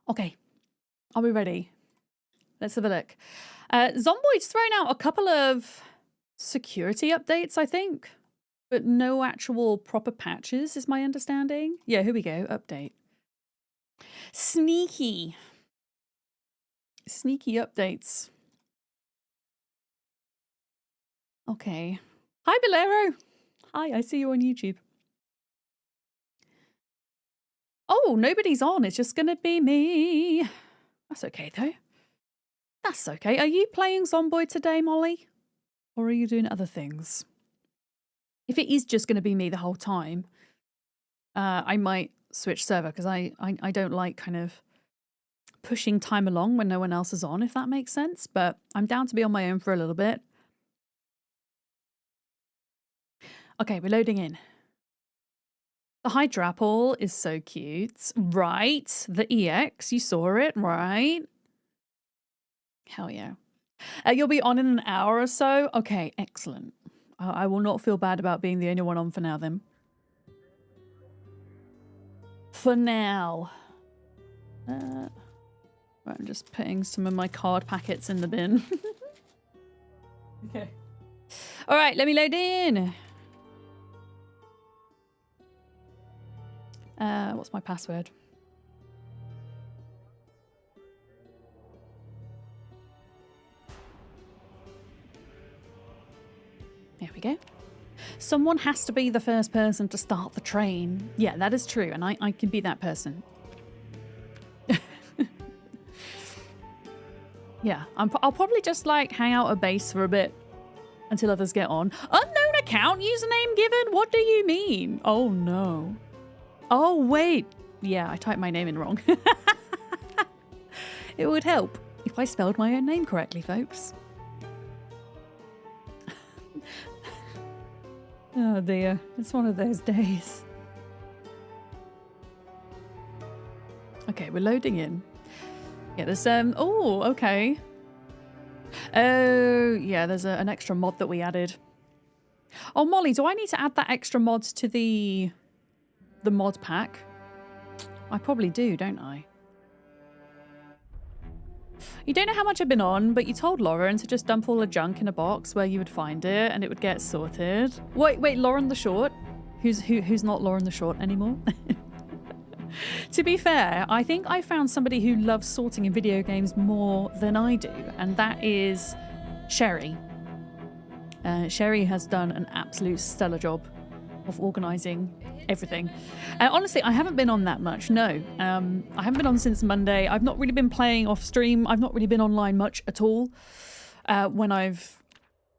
Okay. Are we ready? Let's have a look. Zomboid's thrown out a couple of security updates, I think, but no actual proper patches is my understanding. Yeah, here we go. Update. Sneaky. Sneaky updates. Okay. Hi, Bolero. Hi, I see you on YouTube. Oh, nobody's on. It's just going to be me. That's okay, though. That's okay. Are you playing Zomboid today, Molly? Or are you doing other things? If it is just going to be me the whole time, I might switch server because I don't like kind of pushing time along when no one else is on, if that makes sense. But I'm down to be on my own for a little bit. Okay, we're loading in. The Hydra apple is so cute. Right. The EX, you saw it, right? Hell yeah. You'll be on in an hour or so? Okay, excellent. I will not feel bad about being the only one on for now then. For now. Right, I'm just putting some of my card packets in the bin. Okay. All right, let me load in. What's my password? There we go. Someone has to be the first person to start the train. Yeah, that is true, and I can be that person. Yeah, I'll probably just like hang out at base for a bit until others get on. Unknown account username given? What do you mean? Oh no. Oh wait. Yeah, I typed my name in wrong. It would help if I spelled my own name correctly, folks. Oh dear, it's one of those days. Okay, we're loading in. Yeah, there's oh, okay. Oh, yeah, there's an extra mod that we added. Oh, Molly, do I need to add that extra mod to the mod pack? I probably do, don't I? You don't know how much I've been on, but you told Lauren to just dump all the junk in a box where you would find it and it would get sorted. Wait, Lauren the Short? Who's not Lauren the Short anymore? To be fair, I think I found somebody who loves sorting in video games more than I do, and that is Sherry. Sherry has done an absolute stellar job of organising everything. Honestly, I haven't been on that much, no. I haven't been on since Monday. I've not really been playing off stream. I've not really been online much at all when I've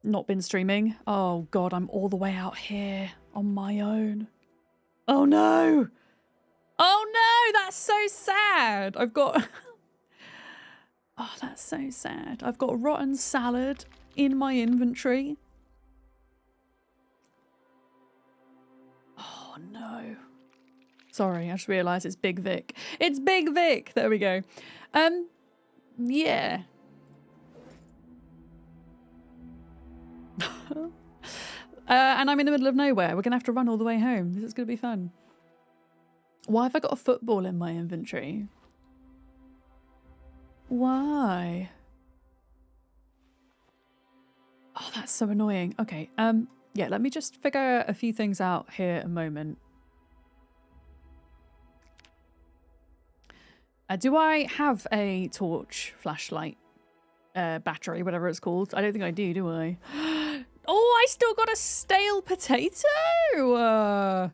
not been streaming. Oh God, I'm all the way out here on my own. Oh no! Oh no, that's so sad. I've got... Oh, that's so sad. I've got rotten salad in my inventory. Oh no. Sorry, I just realised it's Big Vic. It's Big Vic! There we go. Yeah. And I'm in the middle of nowhere. We're going to have to run all the way home. This is going to be fun. Why have I got a football in my inventory? Why? Oh, that's so annoying. Okay, yeah, let me just figure a few things out here a moment. Do I have a torch, flashlight, battery, whatever it's called? I don't think I do I? Oh, I still got a stale potato!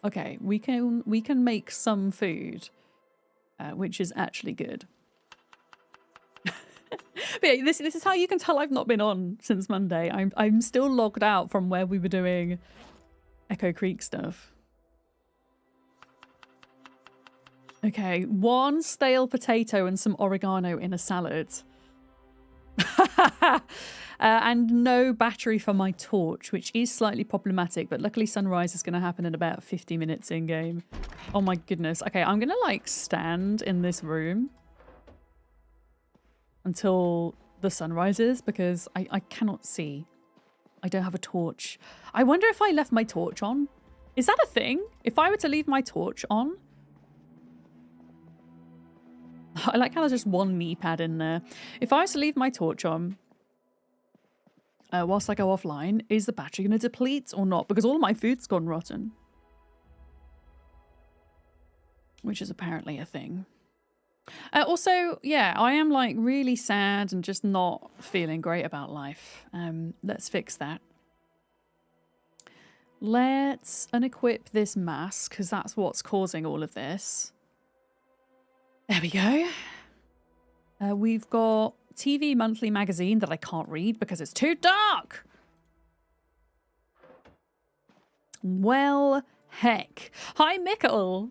Okay, we can make some food, which is actually good. But yeah, this is how you can tell I've not been on since Monday. I'm still logged out from where we were doing Echo Creek stuff. Okay, one stale potato and some oregano in a salad. And no battery for my torch, which is slightly problematic, but luckily sunrise is going to happen in about 50 minutes in game. Oh my goodness. Okay, I'm going to like stand in this room until the sun rises because I cannot see. I don't have a torch. I wonder if I left my torch on. Is that a thing? If I were to leave my torch on? I like how there's just one knee pad in there. If I was to leave my torch on whilst I go offline, is the battery going to deplete or not? Because all of my food's gone rotten. Which is apparently a thing. Also, yeah, I am like really sad and just not feeling great about life. Let's fix that. Let's unequip this mask because that's what's causing all of this. There we go. We've got TV Monthly magazine that I can't read because it's too dark. Well, heck. Hi, Mikkel.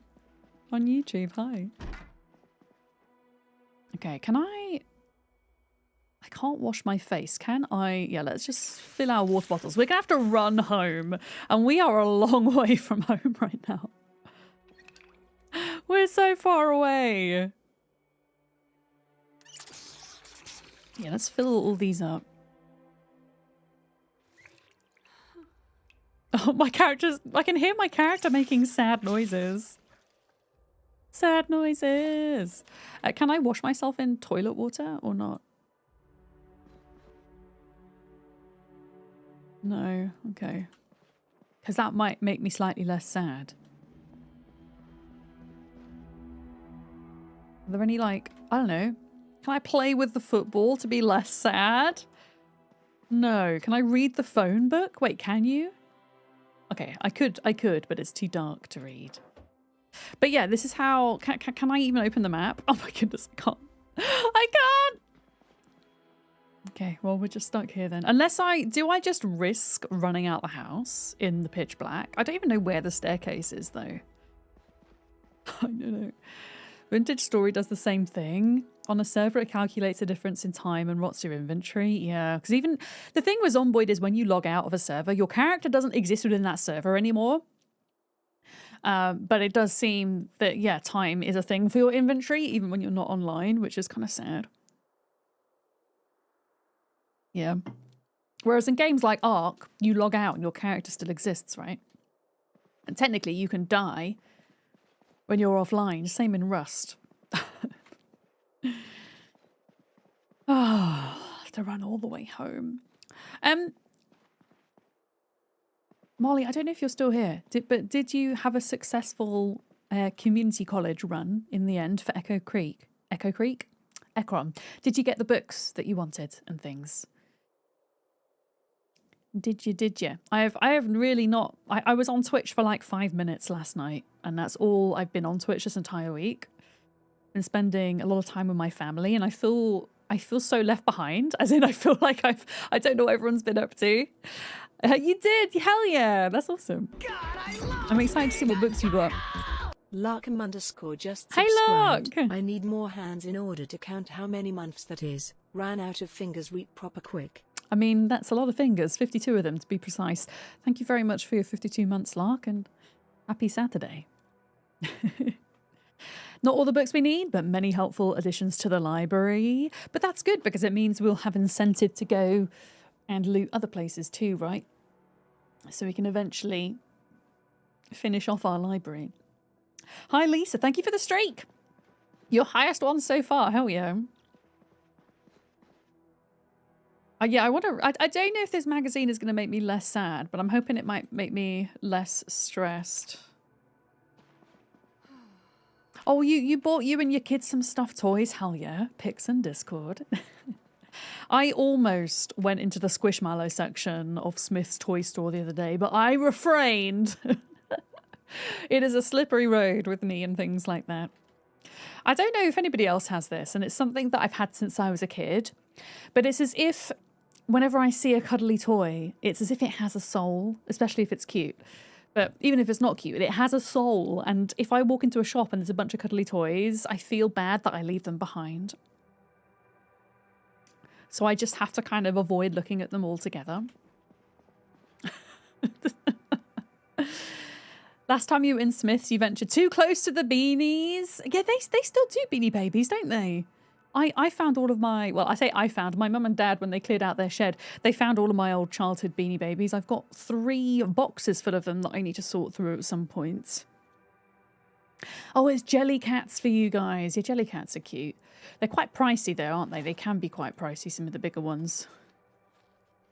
On YouTube, hi. Okay, can I can't wash my face, can I? Yeah, let's just fill our water bottles. We're gonna have to run home, and we are a long way from home right now. We're so far away. Yeah, let's fill all these up. Oh, my character's... I can hear my character making sad noises. Sad noises. Can I wash myself in toilet water or not? No, okay. Because that might make me slightly less sad. Are there any, like, I don't know. Can I play with the football to be less sad? No. Can I read the phone book? Wait, can you? Okay, I could, but it's too dark to read. But yeah, this is how... Can I even open the map? Oh my goodness, I can't. I can't! Okay, well, we're just stuck here then. Unless do I just risk running out the house in the pitch black? I don't even know where the staircase is, though. I don't know. Vintage Story does the same thing. On a server, it calculates the difference in time and rots your inventory. Yeah, because even... The thing with Zomboid is when you log out of a server, your character doesn't exist within that server anymore. But it does seem that, yeah, time is a thing for your inventory, even when you're not online, which is kind of sad. Yeah. Whereas in games like Ark, you log out and your character still exists, right? And technically you can die when you're offline. Same in Rust. Oh, I have to run all the way home. Molly, I don't know if you're still here, but did you have a successful community college run in the end for Echo Creek? Echo Creek? Ekron. Did you get the books that you wanted and things? Did you? I have really not... I was on Twitch for like 5 minutes last night, and that's all I've been on Twitch this entire week. Been spending a lot of time with my family, and I feel so left behind, as in I feel like I don't know what everyone's been up to. You did! Hell yeah! That's awesome. God, I'm excited to see what books you got. Larkham _ just Hey, subscribed. Lark! I need more hands in order to count how many months that is. Ran out of fingers, read proper quick. I mean, that's a lot of fingers, 52 of them to be precise. Thank you very much for your 52 months, Lark, and happy Saturday. Not all the books we need, but many helpful additions to the library. But that's good because it means we'll have incentive to go and loot other places too, right? So we can eventually finish off our library. Hi, Lisa. Thank you for the streak. Your highest one so far. Hell yeah. Yeah, I don't know if this magazine is going to make me less sad, but I'm hoping it might make me less stressed. Oh, you bought you and your kids some stuffed toys? Hell yeah. Pics and Discord. I almost went into the Squishmallow section of Smith's toy store the other day, but I refrained. It is a slippery road with me and things like that. I don't know if anybody else has this, and it's something that I've had since I was a kid, but it's as if whenever I see a cuddly toy, it's as if it has a soul, especially if it's cute. But even if it's not cute, it has a soul. And if I walk into a shop and there's a bunch of cuddly toys, I feel bad that I leave them behind. So I just have to kind of avoid looking at them all together. Last time you were in Smith's, you ventured too close to the beanies. Yeah, they still do Beanie Babies, don't they? I found all of my... Well, I say I found. My mum and dad, when they cleared out their shed, they found all of my old childhood Beanie Babies. I've got 3 boxes full of them that I need to sort through at some point. Oh, it's jelly cats for you guys. Yeah, jelly cats are cute. They're quite pricey though, aren't they? They can be quite pricey, some of the bigger ones.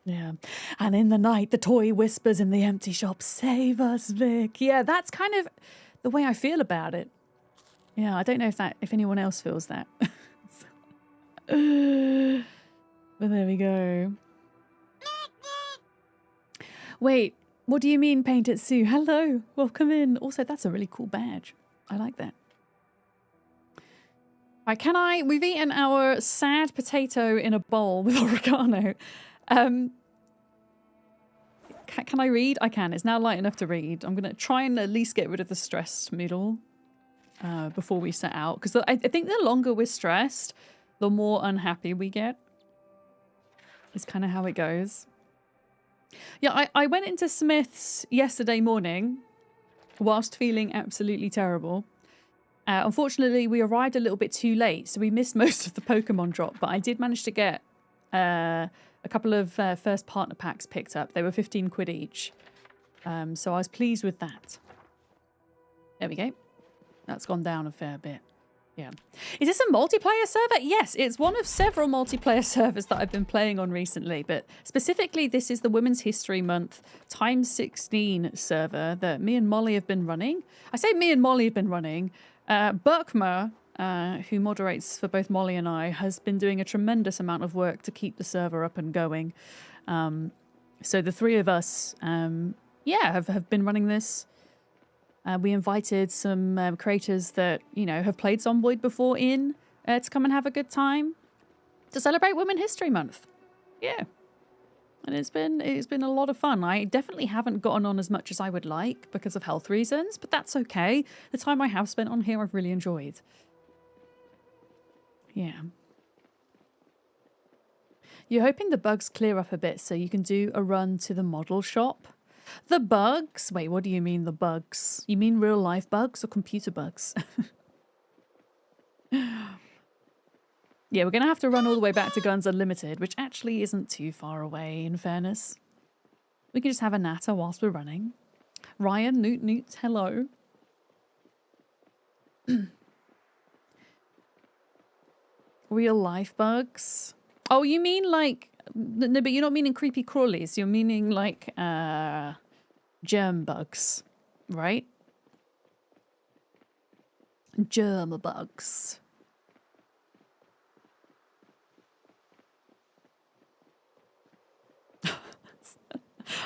Yeah. And in the night, the toy whispers in the empty shop, "Save us, Vic." Yeah, that's kind of the way I feel about it. Yeah, I don't know if anyone else feels that. But there we go. Wait, what do you mean, Painted Sue? Hello, welcome in. Also, that's a really cool badge. I like that. Right, we've eaten our sad potato in a bowl with oregano. Can I read? I can. It's now light enough to read. I'm going to try and at least get rid of the stress moodle before we set out. Because I think the longer we're stressed, the more unhappy we get. It's kind of how it goes. Yeah, I went into Smith's yesterday morning whilst feeling absolutely terrible. Unfortunately, we arrived a little bit too late, so we missed most of the Pokemon drop, but I did manage to get a couple of first partner packs picked up. They were 15 quid each. So I was pleased with that. There we go. That's gone down a fair bit. Yeah. Is this a multiplayer server? Yes, it's one of several multiplayer servers that I've been playing on recently, but specifically this is the Women's History Month x16 server that me and Molly have been running. I say me and Molly have been running. Burkma, who moderates for both Molly and I, has been doing a tremendous amount of work to keep the server up and going. So the three of us, have been running this. We invited some creators that, you know, have played Zomboid before in to come and have a good time to celebrate Women's History Month. Yeah. And it's been a lot of fun. I definitely haven't gotten on as much as I would like because of health reasons, but that's okay. The time I have spent on here, I've really enjoyed. Yeah. You're hoping the bugs clear up a bit so you can do a run to the model shop? The bugs? Wait, what do you mean the bugs? You mean real life bugs or computer bugs? Yeah, we're going to have to run all the way back to Guns Unlimited, which actually isn't too far away, in fairness. We can just have a natter whilst we're running. Ryan, Newt, hello. Real life bugs? Oh, you mean like... No, but you're not meaning creepy crawlies. You're meaning like germ bugs, right? Germ bugs.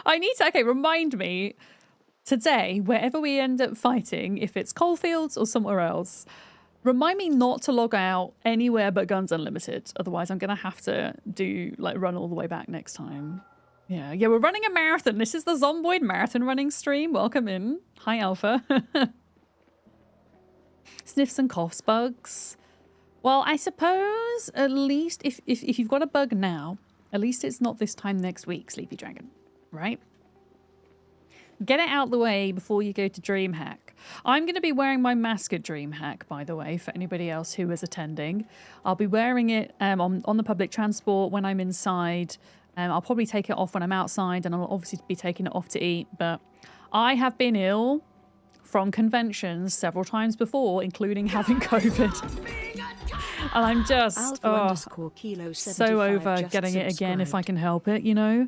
I need to... Okay, remind me today, wherever we end up fighting, if it's Coalfields or somewhere else, remind me not to log out anywhere but Guns Unlimited. Otherwise, I'm going to have to run all the way back next time. Yeah, we're running a marathon. This is the Zomboid marathon running stream. Welcome in. Hi, Alpha. Sniffs and coughs bugs. Well, I suppose at least if you've got a bug now, at least it's not this time next week, Sleepy Dragon. Right? Get it out the way before you go to DreamHack. I'm going to be wearing my mask at DreamHack, by the way, for anybody else who is attending. I'll be wearing it on the public transport when I'm inside. I'll probably take it off when I'm outside, and I'll obviously be taking it off to eat. But I have been ill from conventions several times before, including having COVID. And I'm just so over getting it again if I can help it, you know?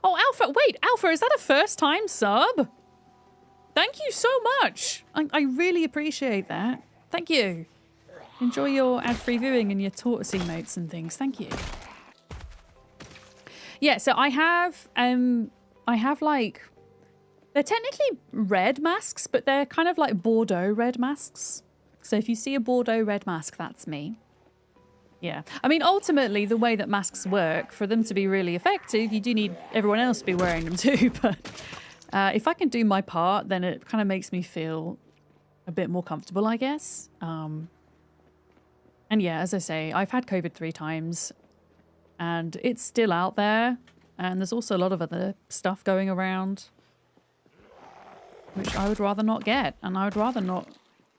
Oh, Alpha, wait, Alpha, is that a first time sub? Thank you so much. I really appreciate that. Thank you. Enjoy your ad-free viewing and your tortoise emotes and things. Thank you. Yeah, so I have like, they're technically red masks, but they're kind of like Bordeaux red masks. So if you see a Bordeaux red mask, that's me. Yeah. I mean, ultimately, the way that masks work, for them to be really effective, you do need everyone else to be wearing them too. But if I can do my part, then it kind of makes me feel a bit more comfortable, I guess. And yeah, as I say, I've had COVID 3 times and it's still out there. And there's also a lot of other stuff going around, which I would rather not get. And I would rather not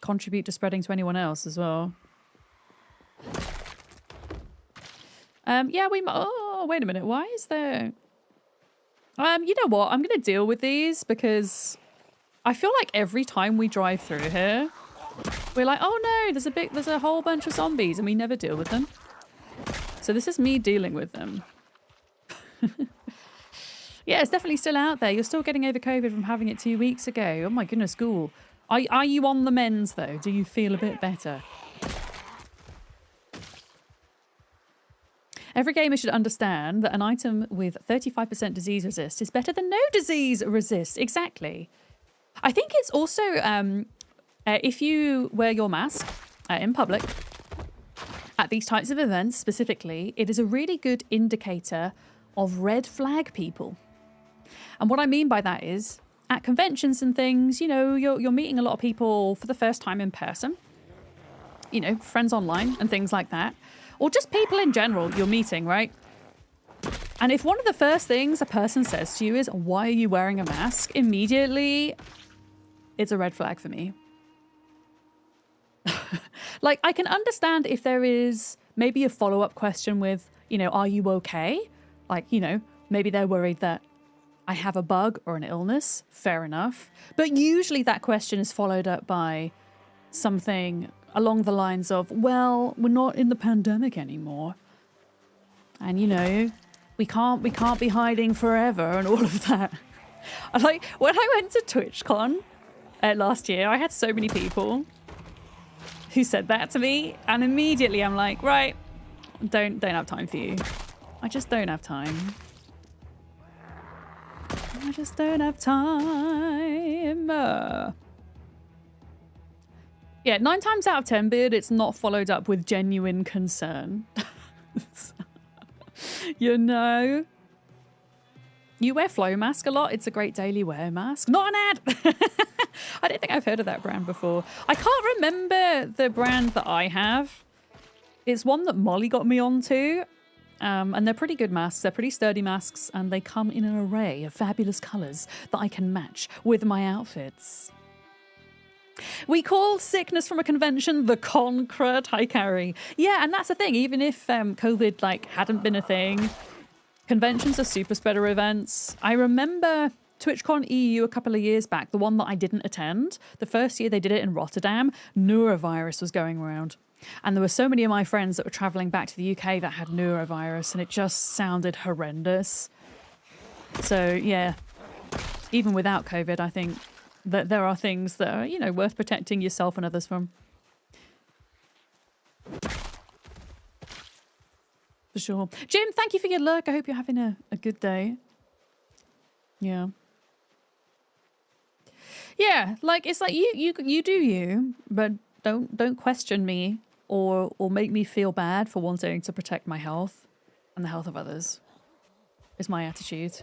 contribute to spreading to anyone else as well. Yeah, oh, wait a minute. Why is there... you know what? I'm going to deal with these because I feel like every time we drive through here, We're like, oh no, there's a whole bunch of zombies and we never deal with them. So this is me dealing with them. Yeah, it's definitely still out there. You're still getting over COVID from having it 2 weeks ago. Oh my goodness, cool. Are you on the mends though? Do you feel a bit better? Every gamer should understand that an item with 35% disease resist is better than no disease resist. Exactly. I think it's also, if you wear your mask in public, at these types of events specifically, it is a really good indicator of red flag people. And what I mean by that is, at conventions and things, you know, you're meeting a lot of people for the first time in person. You know, friends online and things like that. Or just people in general you're meeting, right? And if one of the first things a person says to you is, why are you wearing a mask? Immediately, it's a red flag for me. Like, I can understand if there is maybe a follow-up question with, you know, are you okay? Like, you know, maybe they're worried that I have a bug or an illness. Fair enough. But usually that question is followed up by something along the lines of, well, we're not in the pandemic anymore. And, you know, we can't be hiding forever and all of that. Like, when I went to TwitchCon last year, I had so many people who said that to me, and immediately I'm like, right, don't have time for you. I just don't have time. I just don't have time. Yeah, 9 times out of 10, Beard, it's not followed up with genuine concern. You know? You wear Flow Mask a lot. It's a great daily wear mask. Not an ad! I don't think I've heard of that brand before. I can't remember the brand that I have. It's one that Molly got me onto. And they're pretty good masks. They're pretty sturdy masks. And they come in an array of fabulous colours that I can match with my outfits. We call sickness from a convention the concrete. Hi, Carrie. Yeah, and that's the thing. Even if COVID like hadn't been a thing, conventions are super spreader events. I remember TwitchCon EU a couple of years back, the one that I didn't attend. The first year they did it in Rotterdam, neurovirus was going around. And there were so many of my friends that were travelling back to the UK that had neurovirus, and it just sounded horrendous. So, yeah, even without COVID, I think that there are things that are, you know, worth protecting yourself and others from. For sure. Jim, thank you for your lurk. I hope you're having a good day. Yeah. Yeah, like, it's like you do you, but don't question me or make me feel bad for wanting to protect my health and the health of others. Is my attitude.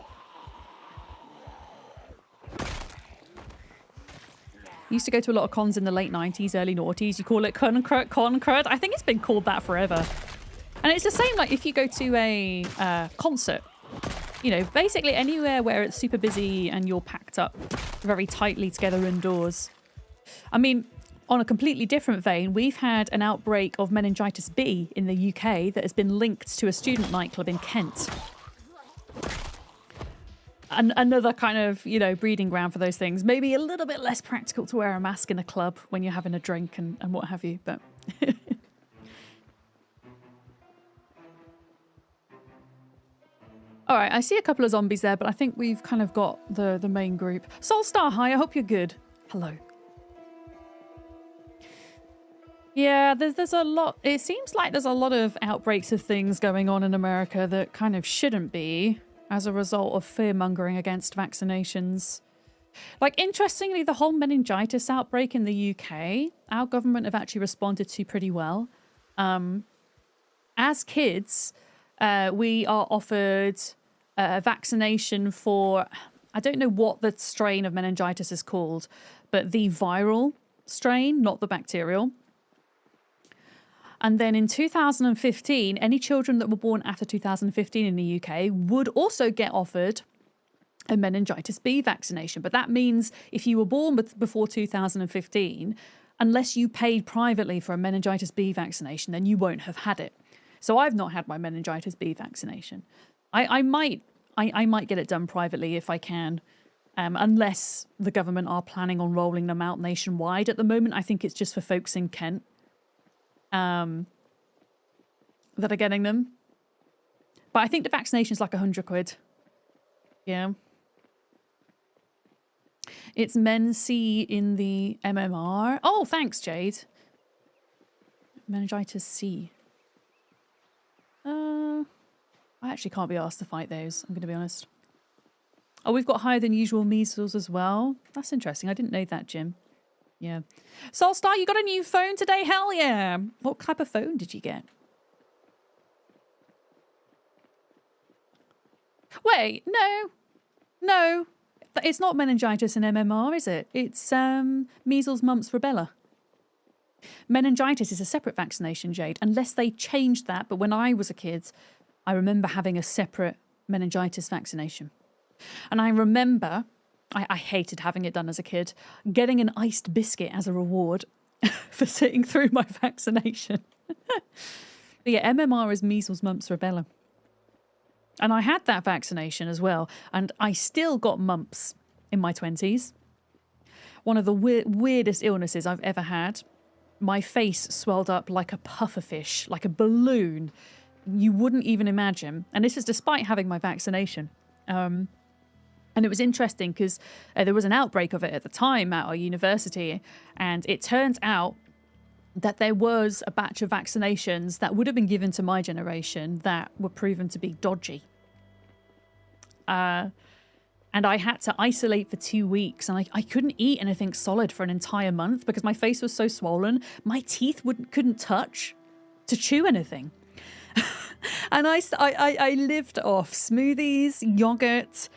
Used to go to a lot of cons in the late 90s, early noughties. You call it concrete. I think it's been called that forever. And it's the same like if you go to a concert. You know, basically anywhere where it's super busy and you're packed up very tightly together indoors. I mean, on a completely different vein, we've had an outbreak of meningitis B in the UK that has been linked to a student nightclub in Kent. And another kind of, you know, breeding ground for those things. Maybe a little bit less practical to wear a mask in a club when you're having a drink and what have you, but... All right, I see a couple of zombies there, but I think we've kind of got the main group. Soulstar, hi, I hope you're good. Hello. Yeah, there's a lot. It seems like there's a lot of outbreaks of things going on in America that kind of shouldn't be as a result of fear-mongering against vaccinations. Like, interestingly, the whole meningitis outbreak in the UK, our government have actually responded to pretty well. As kids... we are offered a vaccination for, I don't know what the strain of meningitis is called, but the viral strain, not the bacterial. And then in 2015, any children that were born after 2015 in the UK would also get offered a meningitis B vaccination. But that means if you were born before 2015, unless you paid privately for a meningitis B vaccination, then you won't have had it. So I've not had my meningitis B vaccination. I might get it done privately if I can. unless the government are planning on rolling them out nationwide. At the moment, I think it's just for folks in Kent that are getting them. But I think the vaccination is like £100. Yeah. It's men C in the MMR. Oh, thanks, Jade. Meningitis C. I actually can't be asked to fight those, I'm going to be honest. Oh, we've got higher than usual measles as well. That's interesting. I didn't know that, Jim. Yeah. Soulstar, you got a new phone today? Hell yeah. What type of phone did you get? Wait, no. No. It's not meningitis and MMR, is it? It's measles, mumps, rubella. Meningitis is a separate vaccination, Jade, unless they changed that. But when I was a kid, I remember having a separate meningitis vaccination. And I remember, I hated having it done as a kid, getting an iced biscuit as a reward for sitting through my vaccination. But yeah, MMR is measles, mumps, rubella. And I had that vaccination as well. And I still got mumps in my 20s. One of the weirdest illnesses I've ever had. My face swelled up like a pufferfish, like a balloon. You wouldn't even imagine. And this is despite having my vaccination. And it was interesting because there was an outbreak of it at the time at our university. And it turns out that there was a batch of vaccinations that would have been given to my generation that were proven to be dodgy. And I had to isolate for 2 weeks, and I couldn't eat anything solid for an entire month because my face was so swollen. My teeth couldn't touch to chew anything. And I lived off smoothies, yogurt,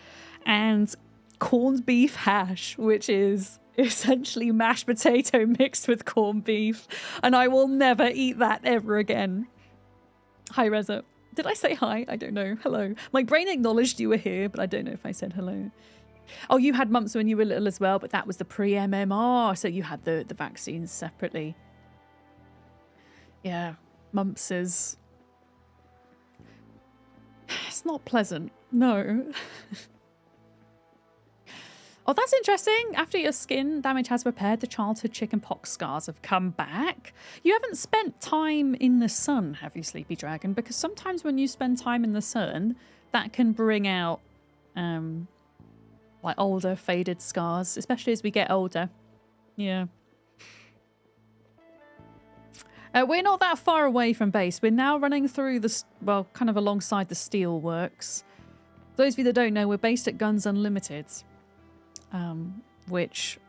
and corned beef hash, which is essentially mashed potato mixed with corned beef. And I will never eat that ever again. Hi, Reza. Did I say hi? I don't know. Hello. My brain acknowledged you were here, but I don't know if I said hello. Oh, you had mumps when you were little as well, but that was the pre-MMR, so you had the vaccines separately. Yeah, mumps is... It's not pleasant. No. Oh, that's interesting. After your skin damage has repaired, the childhood chickenpox scars have come back. You haven't spent time in the sun, have you, Sleepy Dragon? Because sometimes when you spend time in the sun, that can bring out like older, faded scars, especially as we get older. Yeah. We're not that far away from base. We're now running through the, well, kind of alongside the steel works. Those of you that don't know, we're based at Guns Unlimited. Which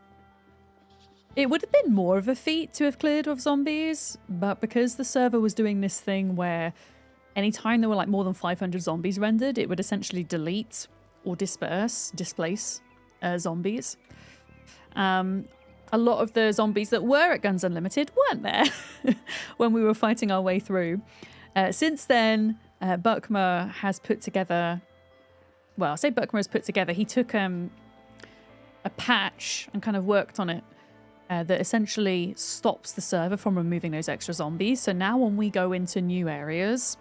it would have been more of a feat to have cleared of zombies, but because the server was doing this thing where anytime there were like more than 500 zombies rendered, it would essentially delete or displace zombies. A lot of the zombies that were at Guns Unlimited weren't there when we were fighting our way through. Since then, Buckmer has put together, well, I say Buckmer has put together, he took a patch and kind of worked on it that essentially stops the server from removing those extra zombies. So now when we go into new areas,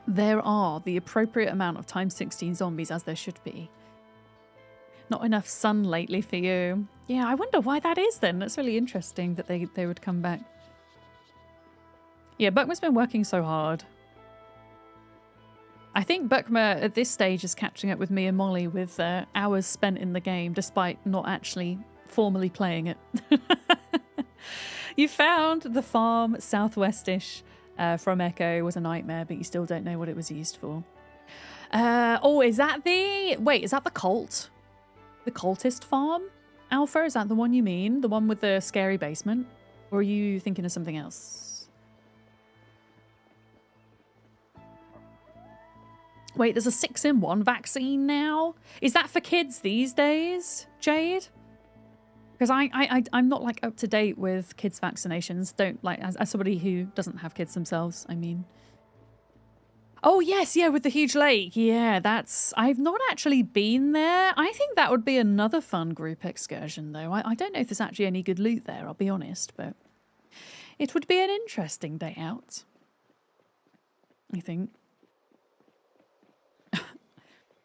there are the appropriate amount of times 16 zombies as there should be. Not enough sun lately for you. Yeah, I wonder why that is then. That's really interesting that they would come back. Yeah, Buckmer's been working so hard. I think Buckmer at this stage is catching up with me and Molly with hours spent in the game, despite not actually formally playing it. You found the farm southwestish from Echo was a nightmare, but you still don't know what it was used for. Oh, is that the... Wait, is that the cult? The cultist farm? Alpha, is that the one you mean? The one with the scary basement? Or are you thinking of something else? Wait, there's a 6-in-1 vaccine now? Is that for kids these days, Jade? Because I'm not like up to date with kids' vaccinations. Don't like as somebody who doesn't have kids themselves, I mean. Oh yes, yeah, with the huge lake. Yeah, that's... I've not actually been there. I think that would be another fun group excursion though. I don't know if there's actually any good loot there, I'll be honest, but it would be an interesting day out, I think.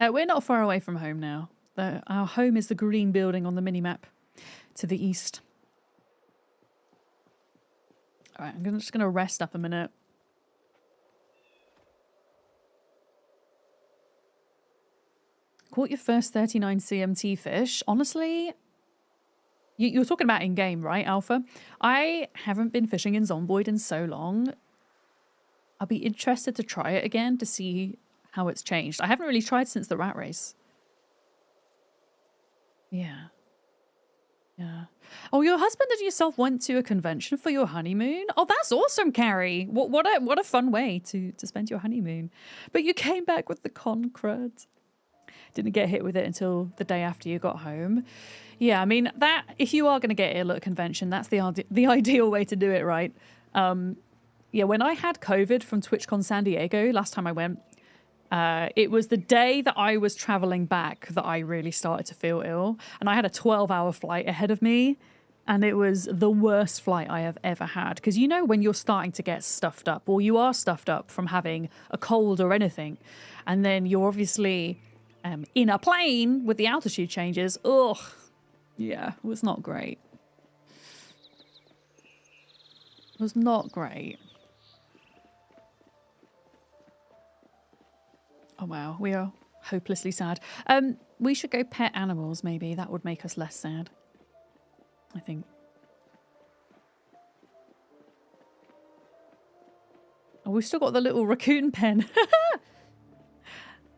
We're not far away from home now. Our home is the green building on the mini-map to the east. All right, I'm just going to rest up a minute. Caught your first 39 CMT fish. Honestly, you're talking about in-game, right, Alpha? I haven't been fishing in Zomboid in so long. I'll be interested to try it again to see how it's changed. I haven't really tried since the rat race. Yeah. Yeah. Oh, your husband and yourself went to a convention for your honeymoon? Oh, that's awesome, Carrie. What a fun way to spend your honeymoon. But you came back with the con crud. Didn't get hit with it until the day after you got home. Yeah, I mean, that if you are going to get ill at a convention, that's the ideal way to do it, right? Yeah, when I had COVID from TwitchCon San Diego, last time I went, it was the day that I was traveling back that I really started to feel ill. And I had a 12-hour flight ahead of me. And it was the worst flight I have ever had. Because you know when you're starting to get stuffed up, or you are stuffed up from having a cold or anything, and then you're obviously in a plane with the altitude changes. Ugh. Yeah, it was not great. It was not great. Oh, wow. We are hopelessly sad. We should go pet animals, maybe. That would make us less sad, I think. Oh, we've still got the little raccoon pen.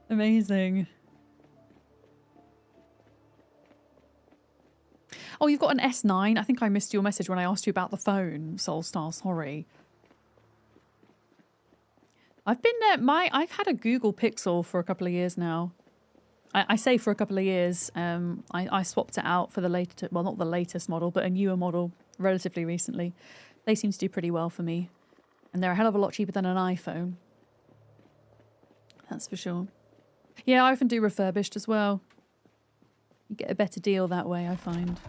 Amazing. Oh, you've got an S9. I think I missed your message when I asked you about the phone. Soulstar, sorry. I've been I've had a Google Pixel for a couple of years now. I say for a couple of years. I swapped it out for the latest, well, not the latest model, but a newer model relatively recently. They seem to do pretty well for me. And they're a hell of a lot cheaper than an iPhone. That's for sure. Yeah, I often do refurbished as well. You get a better deal that way, I find.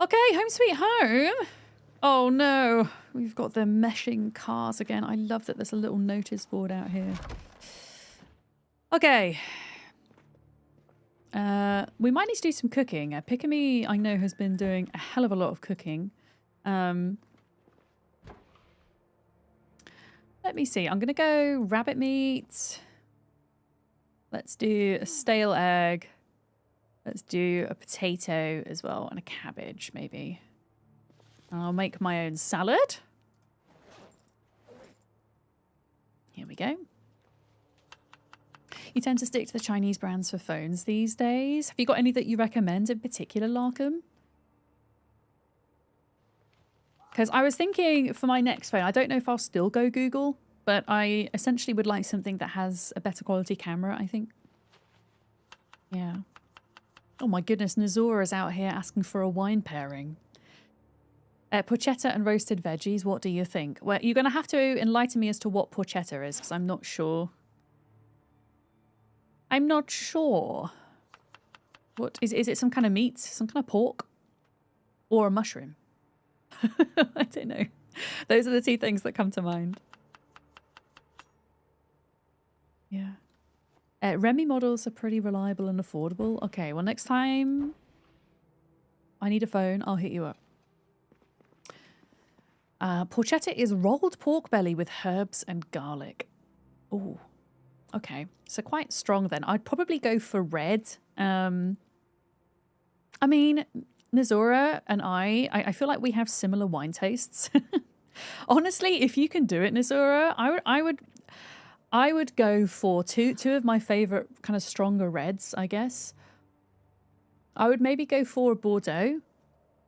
Okay, home sweet home. Oh no, we've got the meshing cars again. I love that there's a little notice board out here. Okay. We might need to do some cooking. Pikami, I know, has been doing a hell of a lot of cooking. Let me see. I'm going to go rabbit meat. Let's do a stale egg. Let's do a potato as well and a cabbage, maybe. I'll make my own salad. Here we go. You tend to stick to the Chinese brands for phones these days. Have you got any that you recommend in particular, Larkham? Because I was thinking for my next phone, I don't know if I'll still go Google, but I essentially would like something that has a better quality camera, I think. Yeah. Oh my goodness, Nazora is out here asking for a wine pairing. Porchetta and roasted veggies, what do you think? Well, you're going to have to enlighten me as to what porchetta is, because I'm not sure. I'm not sure. What is it some kind of meat? Some kind of pork? Or a mushroom? I don't know. Those are the two things that come to mind. Yeah. Remy models are pretty reliable and affordable. Okay, well, next time I need a phone, I'll hit you up. Porchetta is rolled pork belly with herbs and garlic. Oh, okay. So quite strong then. I'd probably go for red. I mean, Nazora and I feel like we have similar wine tastes. Honestly, if you can do it, Nazora, I would go for two of my favorite kind of stronger reds, I guess. I would maybe go for a Bordeaux,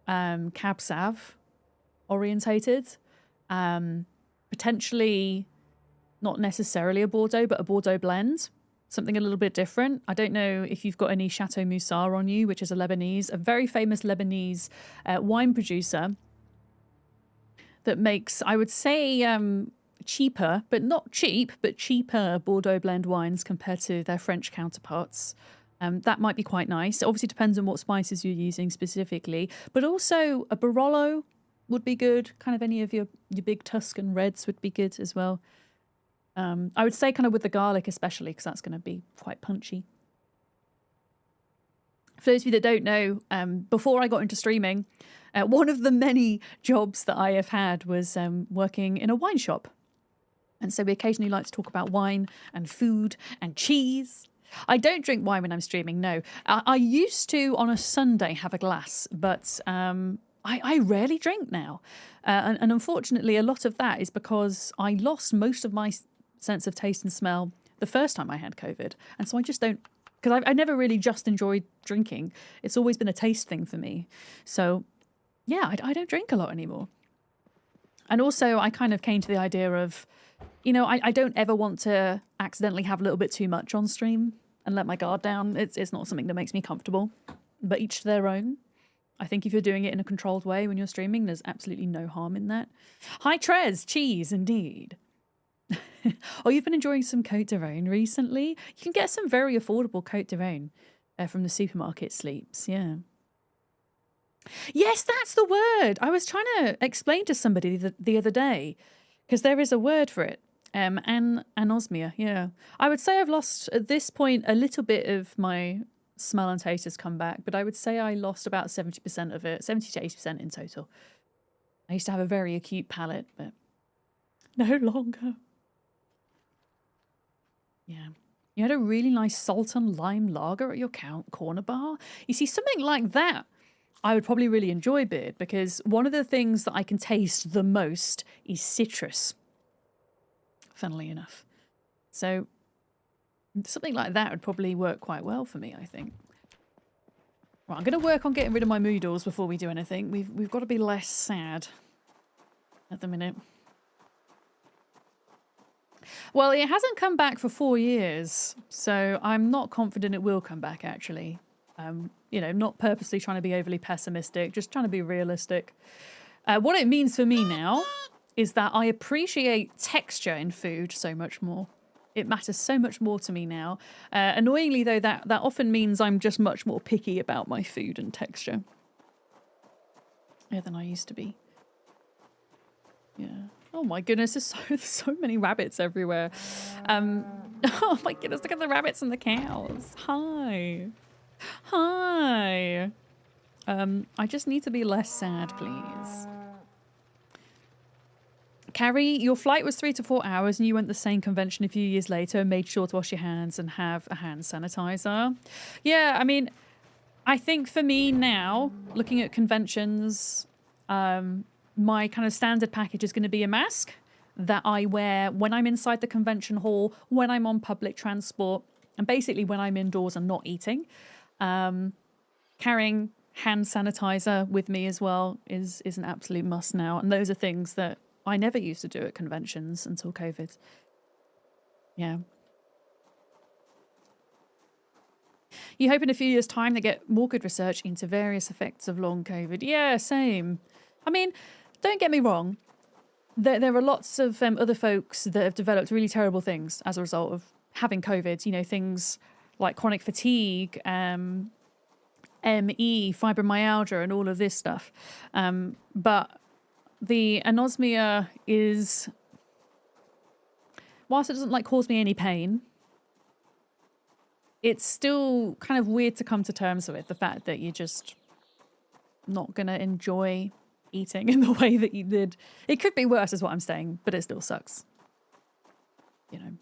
Cab Sav orientated, potentially not necessarily a Bordeaux, but a Bordeaux blend, something a little bit different. I don't know if you've got any Chateau Moussa on you, which is a very famous Lebanese wine producer that makes, I would say, cheaper, but not cheap, but cheaper Bordeaux blend wines compared to their French counterparts. That might be quite nice. It obviously depends on what spices you're using specifically, but also a Barolo would be good. Kind of any of your big Tuscan reds would be good as well. I would say kind of with the garlic especially, because that's going to be quite punchy. For those of you that don't know, before I got into streaming, one of the many jobs that I have had was working in a wine shop. And so we occasionally like to talk about wine and food and cheese. I don't drink wine when I'm streaming, no. I used to, on a Sunday, have a glass, but I rarely drink now. And unfortunately, a lot of that is because I lost most of my sense of taste and smell the first time I had COVID. And so I just don't, because I never really just enjoyed drinking. It's always been a taste thing for me. So yeah, I don't drink a lot anymore. And also I kind of came to the idea of, you know, I don't ever want to accidentally have a little bit too much on stream and let my guard down. It's not something that makes me comfortable, but each to their own. I think if you're doing it in a controlled way when you're streaming, there's absolutely no harm in that. Hi, Trez. Cheese, indeed. Oh, you've been enjoying some Côte d'Aron recently? You can get some very affordable Côte d'Aron from the supermarket Sleeps, yeah. Yes, that's the word. I was trying to explain to somebody the other day, because there is a word for it. Anosmia, yeah. I would say I've lost, at this point, a little bit of my smell and taste has come back, but I would say I lost about 70% of it, 70 to 80% in total. I used to have a very acute palate, but no longer. Yeah. You had a really nice salt and lime lager at your corner bar. You see, something like that I would probably really enjoy, Beard, because one of the things that I can taste the most is citrus, funnily enough. So something like that would probably work quite well for me, I think. Right, I'm going to work on getting rid of my moodles before we do anything. We've got to be less sad at the minute. Well, it hasn't come back for 4 years, so I'm not confident it will come back, actually. You know, not purposely trying to be overly pessimistic, just trying to be realistic. What it means for me now is that I appreciate texture in food so much more. It matters so much more to me now. Annoyingly, though, that often means I'm just much more picky about my food and texture. Yeah, than I used to be. Yeah. Oh my goodness, there's so many rabbits everywhere. Oh my goodness, look at the rabbits and the cows. Hi. Hi. I just need to be less sad, please. Carrie, your flight was 3 to 4 hours and you went to the same convention a few years later and made sure to wash your hands and have a hand sanitizer. Yeah, I mean, I think for me now, looking at conventions, my kind of standard package is going to be a mask that I wear when I'm inside the convention hall, when I'm on public transport, and basically when I'm indoors and not eating. Carrying hand sanitizer with me as well is an absolute must now. And those are things that I never used to do at conventions until COVID. Yeah. You hope in a few years' time they get more good research into various effects of long COVID. Yeah, same. I mean, don't get me wrong. There are lots of other folks that have developed really terrible things as a result of having COVID. You know, things like chronic fatigue, ME, fibromyalgia, and all of this stuff. But the anosmia is, whilst it doesn't like cause me any pain, it's still kind of weird to come to terms with the fact that you're just not going to enjoy eating in the way that you did. It could be worse is what I'm saying, but it still sucks. You know.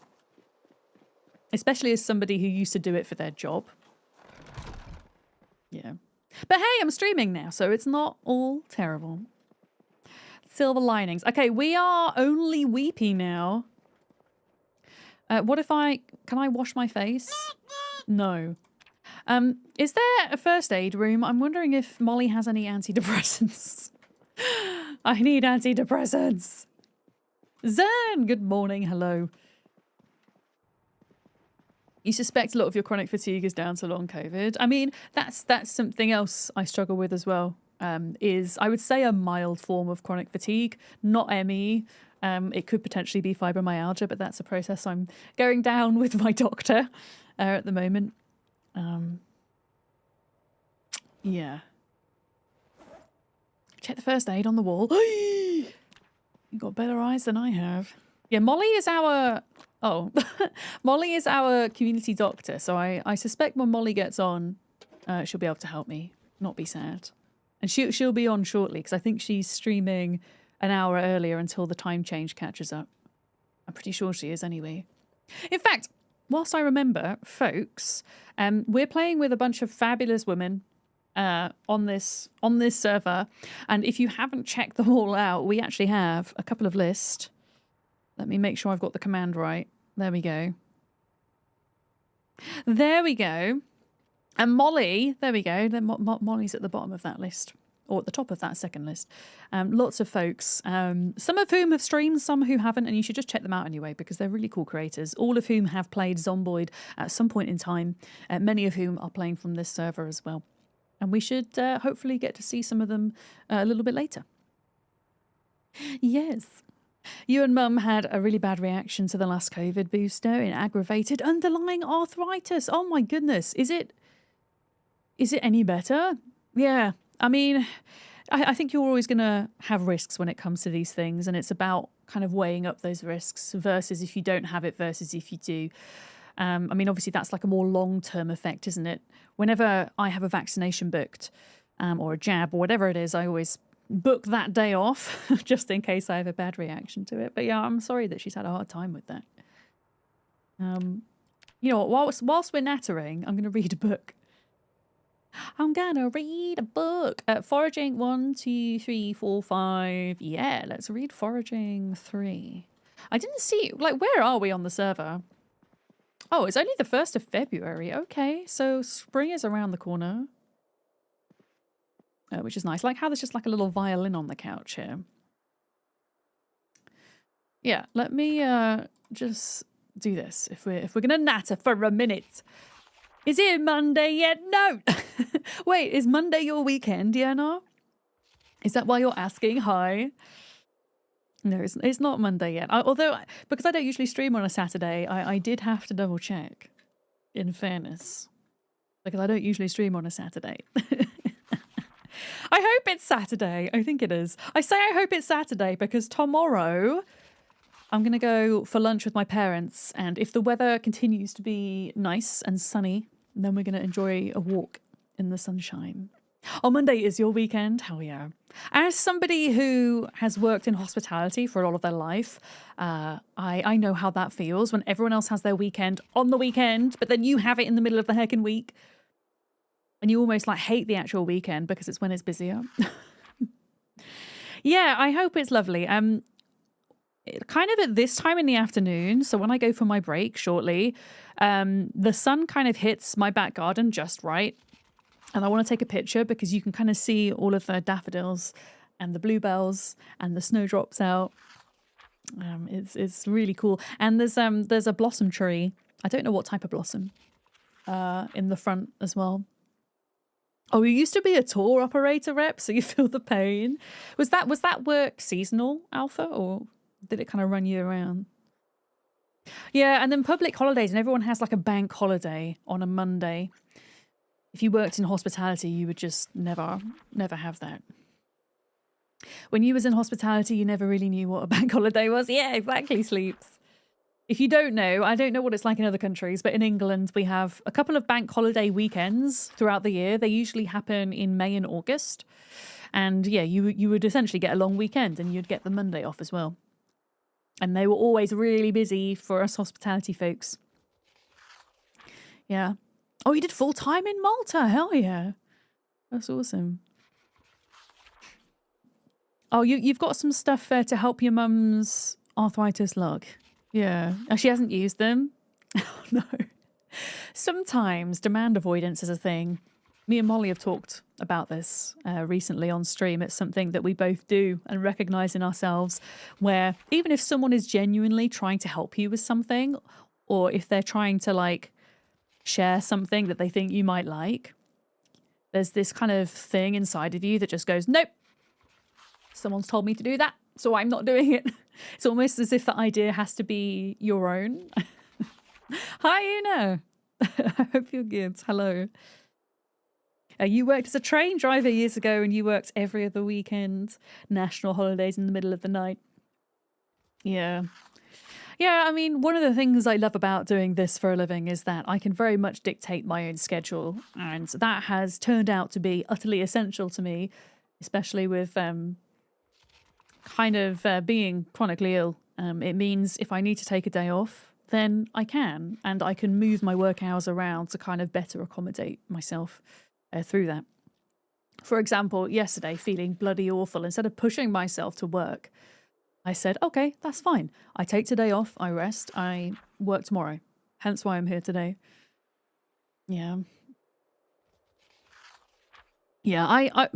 Especially as somebody who used to do it for their job. Yeah. But hey, I'm streaming now, so it's not all terrible. Silver linings. Okay, we are only weepy now. What if can I wash my face? No. Is there a first aid room? I'm wondering if Molly has any antidepressants. I need antidepressants. Zen, good morning, hello. You suspect a lot of your chronic fatigue is down to long COVID. I mean, that's something else I struggle with as well. Is I would say a mild form of chronic fatigue, not ME. It could potentially be fibromyalgia, but that's a process I'm going down with my doctor at the moment. Yeah. Check the first aid on the wall. You've got better eyes than I have. Yeah, Molly is our Oh, Molly is our community doctor, so I suspect when Molly gets on, she'll be able to help me not be sad. And she'll be on shortly, because I think she's streaming an hour earlier until the time change catches up. I'm pretty sure she is anyway. In fact, whilst I remember, folks, we're playing with a bunch of fabulous women on this server, and if you haven't checked them all out, we actually have a couple of lists. Let me make sure I've got the command right. There we go. There we go. And Molly, there we go. Molly's at the bottom of that list, or at the top of that second list. Lots of folks, some of whom have streamed, some who haven't, and you should just check them out anyway, because they're really cool creators, all of whom have played Zomboid at some point in time, many of whom are playing from this server as well. And we should hopefully get to see some of them a little bit later. Yes. You and Mum had a really bad reaction to the last COVID booster in aggravated underlying arthritis. Oh my goodness. Is it any better? Yeah. I mean, I think you're always going to have risks when it comes to these things. And it's about kind of weighing up those risks versus if you don't have it versus if you do. I mean, obviously, that's like a more long-term effect, isn't it? Whenever I have a vaccination booked or a jab or whatever it is, I always book that day off just in case I have a bad reaction to it. But yeah, I'm sorry that she's had a hard time with that. You know what? Whilst we're nattering, I'm going to read a book. I'm gonna read a book. Foraging 1, 2, 3, 4, 5. Yeah, let's read Foraging 3. I didn't see, like, where are we on the server? Oh, it's only the 1st of February. Okay, so spring is around the corner. Which is nice. Like how there's just like a little violin on the couch here. Yeah, let me just do this. If we're gonna natter for a minute. Is it Monday yet? No. Wait, is Monday your weekend, Diana? Is that why you're asking? Hi. No, it's not Monday yet. Although, because I don't usually stream on a Saturday, I did have to double check, in fairness. Because I don't usually stream on a Saturday. I hope it's Saturday. I think it is. I say I hope it's Saturday because tomorrow I'm going to go for lunch with my parents. And if the weather continues to be nice and sunny, then we're going to enjoy a walk in the sunshine. Oh, Monday is your weekend? Hell yeah. As somebody who has worked in hospitality for a lot of their life, I know how that feels when everyone else has their weekend on the weekend, but then you have it in the middle of the heckin' week. And you almost like hate the actual weekend because it's when it's busier. Yeah, I hope it's lovely. Kind of at this time in the afternoon, so when I go for my break shortly, the sun kind of hits my back garden just right. And I want to take a picture because you can kind of see all of the daffodils and the bluebells and the snowdrops out. It's really cool. And there's a blossom tree. I don't know what type of blossom in the front as well. Oh, you used to be a tour operator rep, so you feel the pain. Was that work seasonal, Alpha, or did it kind of run you around? Yeah, and then public holidays, and everyone has like a bank holiday on a Monday. If you worked in hospitality, you would just never have that. When you was in hospitality, you never really knew what a bank holiday was. Yeah, exactly, Sleeps. If you don't know, I don't know what it's like in other countries, but in England, we have a couple of bank holiday weekends throughout the year. They usually happen in May and August. And yeah, you would essentially get a long weekend and you'd get the Monday off as well. And they were always really busy for us hospitality folks. Yeah. Oh, you did full time in Malta. Hell yeah. That's awesome. Oh, you've got some stuff to help your mum's arthritis lug. Yeah. Oh, she hasn't used them. Oh, no. Sometimes demand avoidance is a thing. Me and Molly have talked about this recently on stream. It's something that we both do and recognize in ourselves, where even if someone is genuinely trying to help you with something, or if they're trying to like share something that they think you might like, there's this kind of thing inside of you that just goes, nope, someone's told me to do that, so I'm not doing it. It's almost as if the idea has to be your own. Hi, Una. I hope you're good. Hello. You worked as a train driver years ago and you worked every other weekend, national holidays in the middle of the night. Yeah. Yeah, I mean, one of the things I love about doing this for a living is that I can very much dictate my own schedule, and that has turned out to be utterly essential to me, especially with being chronically ill. It means if I need to take a day off, then I can, and I can move my work hours around to kind of better accommodate myself through that. For example, yesterday, feeling bloody awful, instead of pushing myself to work, I said, okay, that's fine. I take today off, I rest, I work tomorrow. Hence why I'm here today. Yeah. Yeah, I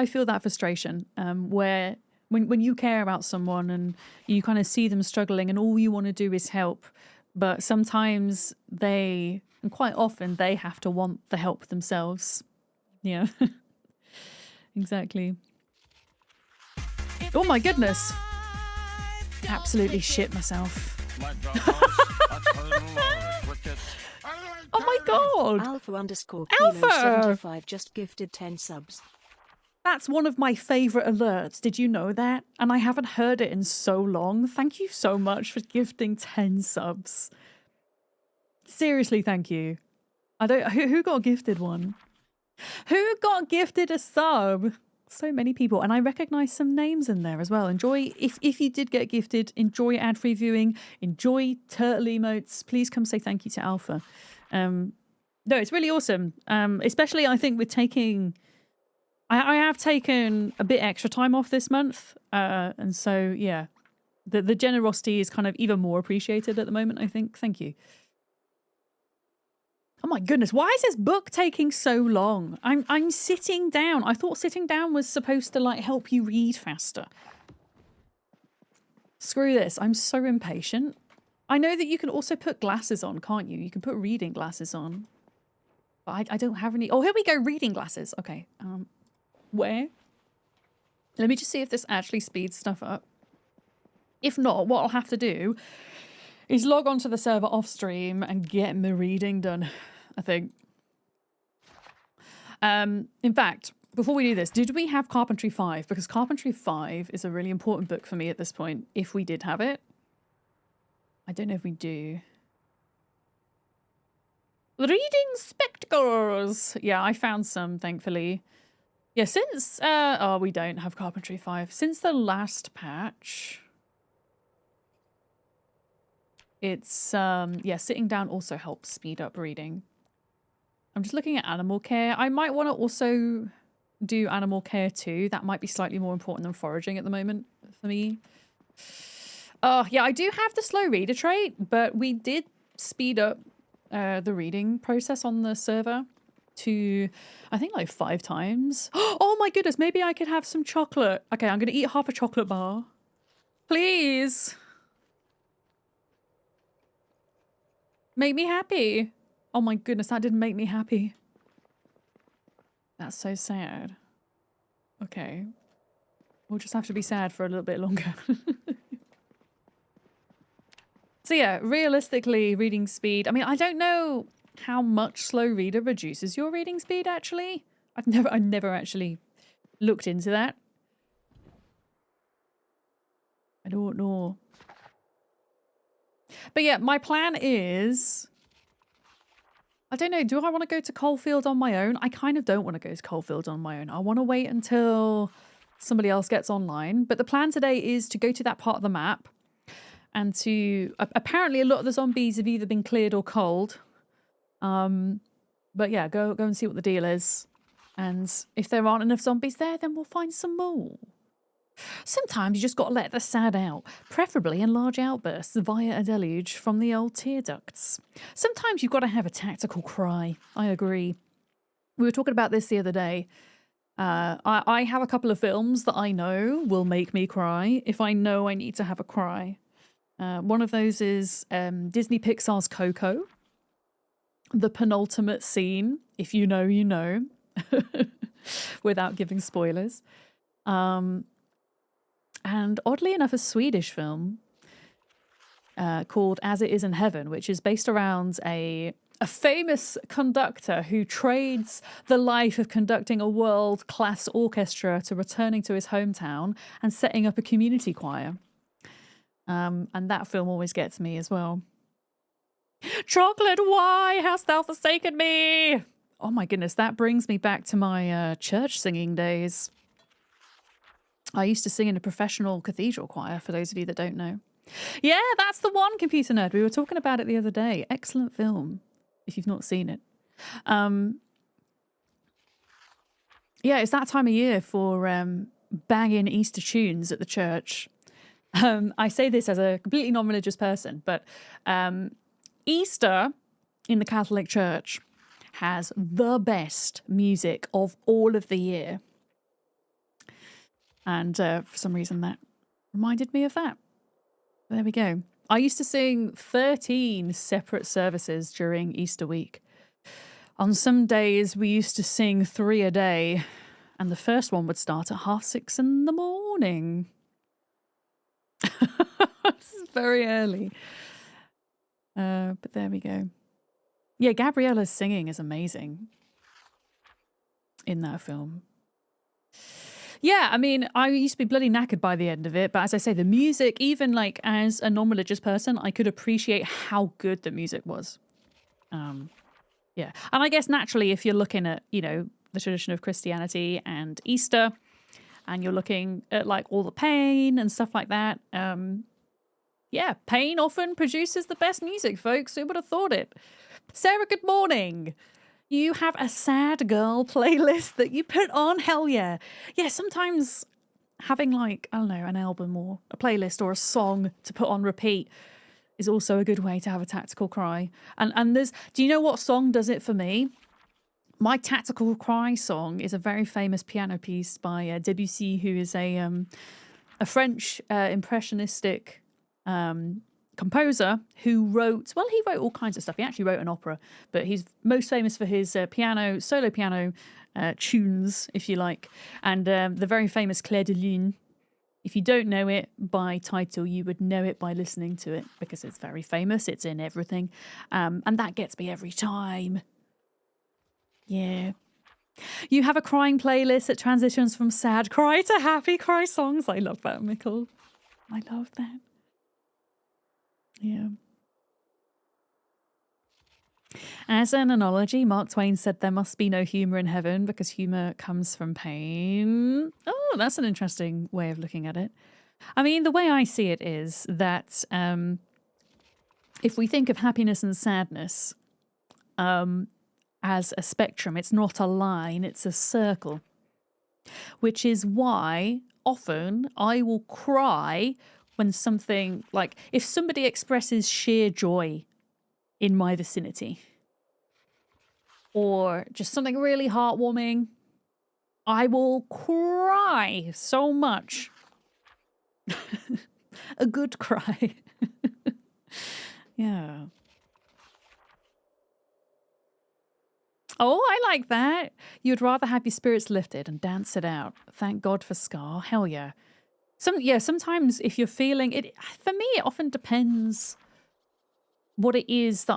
feel that frustration, where when you care about someone and you kind of see them struggling and all you want to do is help, but sometimes and quite often they have to want the help themselves. Yeah. Exactly. Oh my goodness. Absolutely shit myself. Oh my god. Alpha_Kilo75 just gifted 10 subs. That's one of my favourite alerts. Did you know that? And I haven't heard it in so long. Thank you so much for gifting 10 subs. Seriously, thank you. Who got gifted one? Who got gifted a sub? So many people, and I recognise some names in there as well. Enjoy, if you did get gifted, enjoy ad-free viewing, enjoy turtle emotes. Please come say thank you to Alpha. No, it's really awesome. Especially I think with taking, I have taken a bit extra time off this month, and so yeah, the generosity is kind of even more appreciated at the moment, I think. Thank you. Oh my goodness, why is this book taking so long? I'm sitting down. I thought sitting down was supposed to like help you read faster. Screw this. I'm so impatient. I know that you can also put glasses on, can't you? You can put reading glasses on. But I don't have any. Oh, here we go. Reading glasses. Okay. Where? Let me just see if this actually speeds stuff up. If not, what I'll have to do is log onto the server off stream and get my reading done, I think. In fact, before we do this, did we have Carpentry 5? Because Carpentry 5 is a really important book for me at this point, if we did have it. I don't know if we do. Reading spectacles! Yeah, I found some, thankfully. Yeah, since... oh, we don't have Carpentry 5. Since the last patch... It's, yeah, sitting down also helps speed up reading. I'm just looking at animal care. I might want to also do animal care too. That might be slightly more important than foraging at the moment for me. Yeah, I do have the slow reader trait, but we did speed up the reading process on the server to, I think, like 5 times. Oh my goodness, maybe I could have some chocolate. Okay, I'm going to eat half a chocolate bar. Please. Make me happy. Oh my goodness, that didn't make me happy. That's so sad. Okay. We'll just have to be sad for a little bit longer. So yeah, realistically, reading speed. I mean, I don't know how much slow reader reduces your reading speed, actually. I've never actually looked into that. I don't know. But yeah, my plan is... I don't know, do I want to go to Coalfield on my own? I kind of don't want to go to Coalfield on my own. I want to wait until somebody else gets online. But the plan today is to go to that part of the map and to... apparently a lot of the zombies have either been cleared or culled. But yeah, go and see what the deal is. And if there aren't enough zombies there, then we'll find some more. Sometimes you just got to let the sad out, preferably in large outbursts via a deluge from the old tear ducts. Sometimes you've got to have a tactical cry. I agree. We were talking about this the other day. I have a couple of films that I know will make me cry if I know I need to have a cry. One of those is Disney Pixar's Coco. The penultimate scene, if you know, you know, without giving spoilers. And oddly enough, a Swedish film called As It Is in Heaven, which is based around a famous conductor who trades the life of conducting a world-class orchestra to returning to his hometown and setting up a community choir. And that film always gets me as well. Chocolate, why hast thou forsaken me? Oh my goodness, that brings me back to my church singing days. I used to sing in a professional cathedral choir, for those of you that don't know. Yeah, that's the one, Computer Nerd. We were talking about it the other day. Excellent film, if you've not seen it. Yeah, it's that time of year for banging Easter tunes at the church. I say this as a completely non-religious person, but Easter in the Catholic Church has the best music of all of the year. And for some reason that reminded me of that. There we go. I used to sing 13 separate services during Easter week. On some days, we used to sing 3 a day, and the first one would start at 6:30 in the morning. This is very early. But there we go. Yeah, Gabriella's singing is amazing in that film. Yeah, I mean, I used to be bloody knackered by the end of it, but as I say, the music, even like as a non-religious person, I could appreciate how good the music was. Yeah, and I guess naturally, if you're looking at, you know, the tradition of Christianity and Easter, and you're looking at like all the pain and stuff like that, yeah, pain often produces the best music, folks. Who would have thought it? Sarah, good morning. You have a sad girl playlist that you put on? Hell yeah. Yeah, sometimes having like, I don't know, an album or a playlist or a song to put on repeat is also a good way to have a tactical cry. And there's, do you know what song does it for me? My tactical cry song is a very famous piano piece by Debussy, who is a French impressionistic composer who wrote, well, he wrote all kinds of stuff. He actually wrote an opera, but he's most famous for his solo piano tunes, if you like. And the very famous Clair de Lune. If you don't know it by title, you would know it by listening to it because it's very famous. It's in everything. And that gets me every time. Yeah. You have a crying playlist that transitions from sad cry to happy cry songs. I love that, Mikkel. I love that. Yeah. As an analogy, Mark Twain said there must be no humour in heaven because humour comes from pain. Oh, that's an interesting way of looking at it. I mean, the way I see it is that if we think of happiness and sadness as a spectrum, it's not a line, it's a circle. Which is why often I will cry when something, like if somebody expresses sheer joy in my vicinity or just something really heartwarming, I will cry so much. A good cry. Yeah. Oh, I like that. You'd rather have your spirits lifted and dance it out. Thank God for Scar. Hell yeah. Sometimes if you're feeling it, for me, it often depends what it is that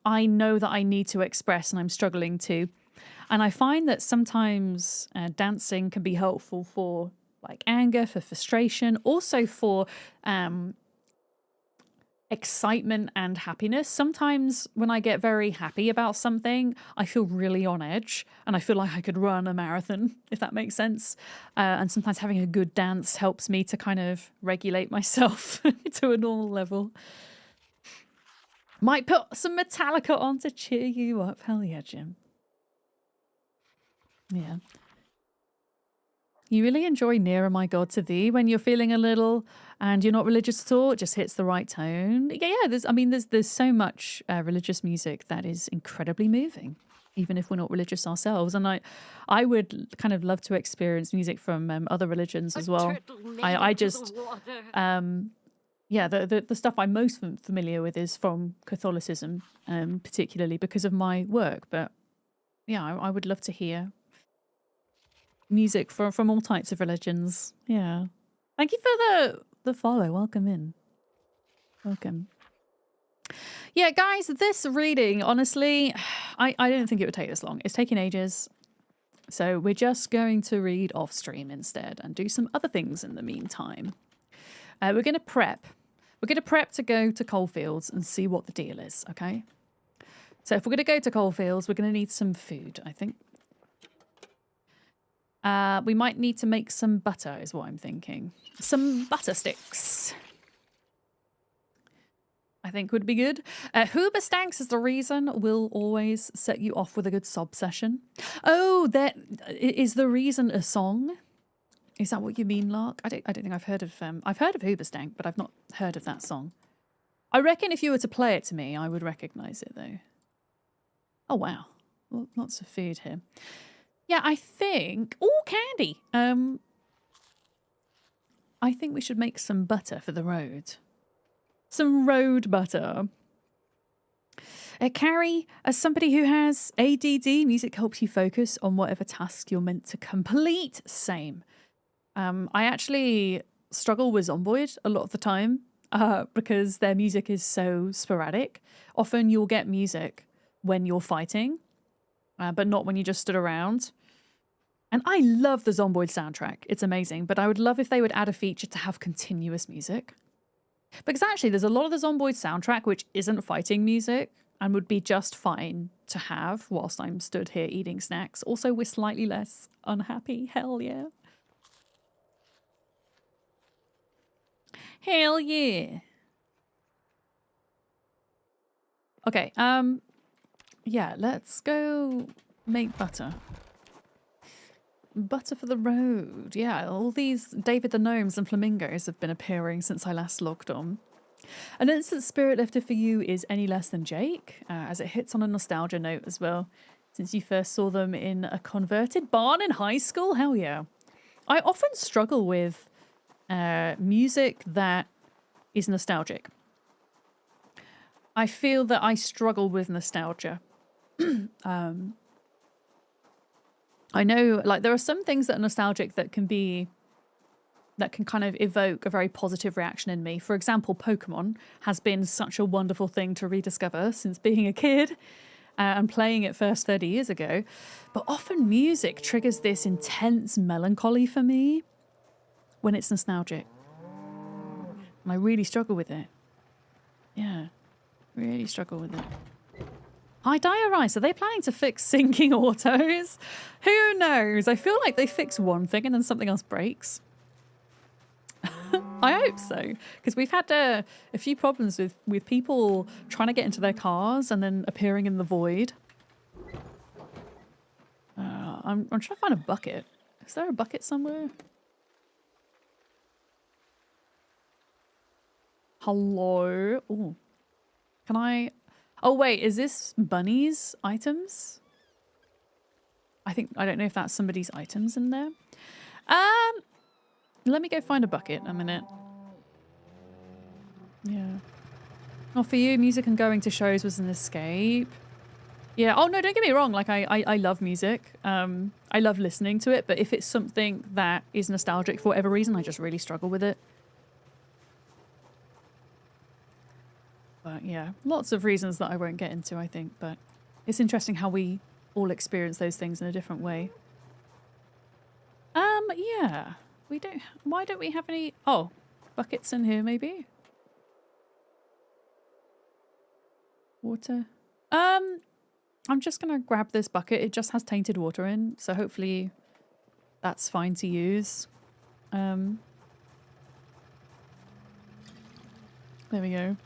I know that I need to express and I'm struggling to. And I find that sometimes dancing can be helpful for like anger, for frustration, also for excitement and happiness. Sometimes when I get very happy about something, I feel really on edge and I feel like I could run a marathon, if that makes sense. And sometimes having a good dance helps me to kind of regulate myself to a normal level. Might put some Metallica on to cheer you up. Hell yeah, Jim. Yeah. You really enjoy Nearer My God to Thee when you're feeling a little and you're not religious at all. It just hits the right tone. Yeah. There's so much religious music that is incredibly moving, even if we're not religious ourselves. And I would kind of love to experience music from other religions as well. I just, the stuff I'm most familiar with is from Catholicism, particularly because of my work. But yeah, I would love to hear music from all types of religions. Yeah. Thank you for the follow. Welcome in. Welcome. Yeah, guys, this reading, honestly, I don't think it would take this long. It's taking ages. So we're just going to read off stream instead and do some other things in the meantime. We're going to prep. We're going to prep to go to Coalfields and see what the deal is, okay? So if we're going to go to Coalfields, we're going to need some food, I think. We might need to make some butter is what I'm thinking. Some butter sticks. I think would be good. Hoobastanks is the reason will always set you off with a good sob session. Oh, that is the reason a song? Is that what you mean, Lark? I don't think I've heard of Hoobastank, but I've not heard of that song. I reckon if you were to play it to me, I would recognise it though. Oh wow. Lots of food here. Yeah, I think candy. I think we should make some butter for the road. Some road butter. Carrie, as somebody who has ADD, music helps you focus on whatever task you're meant to complete. Same. I actually struggle with Zomboid a lot of the time because their music is so sporadic. Often you'll get music when you're fighting, but not when you just stood around. And I love the Zomboid soundtrack. It's amazing, but I would love if they would add a feature to have continuous music. Because actually, there's a lot of the Zomboid soundtrack which isn't fighting music and would be just fine to have whilst I'm stood here eating snacks. Also, we're slightly less unhappy. Hell yeah. Hell yeah. Okay, yeah, let's go make butter. Butter for the road. Yeah, all these David the Gnomes and flamingos have been appearing since I last logged on. An instant spirit lifter for you is Any Less Than Jake, as it hits on a nostalgia note as well. Since you first saw them in a converted barn in high school? Hell yeah. I often struggle with music that is nostalgic. I feel that I struggle with nostalgia. I know, like, there are some things that are nostalgic that can kind of evoke a very positive reaction in me. For example, Pokemon has been such a wonderful thing to rediscover since being a kid and playing it first 30 years ago. But often music triggers this intense melancholy for me when it's nostalgic. And I really struggle with it. Yeah, really struggle with it. Hi, Diarice. Are they planning to fix syncing autos? Who knows? I feel like they fix one thing and then something else breaks. I hope so, because we've had a few problems with people trying to get into their cars and then appearing in the void. I'm trying to find a bucket. Is there a bucket somewhere? Hello? Oh, can I... Oh, wait, is this Bunny's items? I don't know if that's somebody's items in there. Let me go find a bucket a minute. Yeah. Oh, for you, music and going to shows was an escape. Yeah. Oh, no, don't get me wrong. Like, I love music. I love listening to it. But if it's something that is nostalgic for whatever reason, I just really struggle with it. But yeah, lots of reasons that I won't get into, I think. But it's interesting how we all experience those things in a different way. Yeah. We don't... Why don't we have any... Oh, buckets in here, maybe? Water. I'm just going to grab this bucket. It just has tainted water in, so hopefully that's fine to use. There we go.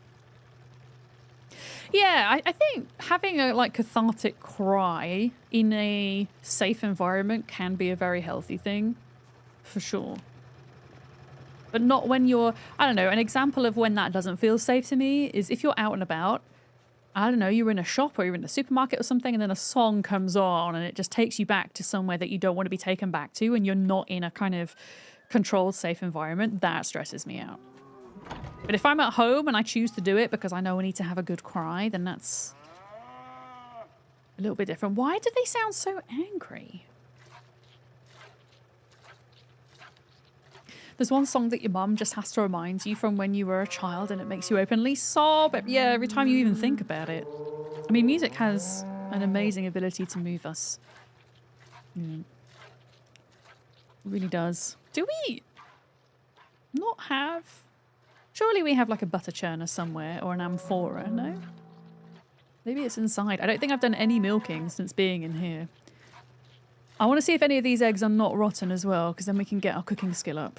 Yeah, I think having a cathartic cry in a safe environment can be a very healthy thing, for sure. But not when you're, I don't know, an example of when that doesn't feel safe to me is if you're out and about, I don't know, you're in a shop or you're in the supermarket or something, and then a song comes on and it just takes you back to somewhere that you don't want to be taken back to, and you're not in a kind of controlled, safe environment. That stresses me out. But if I'm at home and I choose to do it because I know I need to have a good cry, then that's a little bit different. Why do they sound so angry? There's one song that your mum just has to remind you from when you were a child and it makes you openly sob. Yeah, every time you even think about it. I mean, music has an amazing ability to move us. It really does. Do we not have Surely we have like a butter churner somewhere or an amphora, no? Maybe it's inside. I don't think I've done any milking since being in here. I want to see if any of these eggs are not rotten as well, because then we can get our cooking skill up.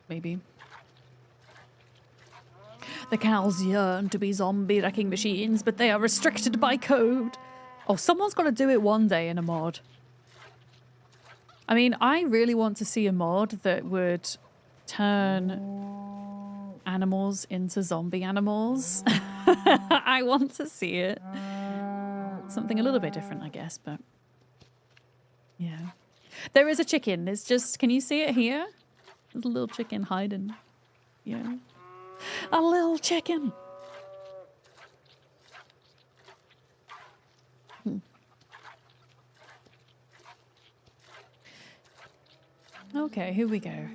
Maybe. The cows yearn to be zombie wrecking machines, but they are restricted by code. Oh, someone's got to do it one day in a mod. I mean, I really want to see a mod that would turn animals into zombie animals. I want to see it. Something a little bit different, I guess, but yeah. There is a chicken. It's just, can you see it here? There's a little chicken hiding. Yeah. A little chicken. Okay, here we go.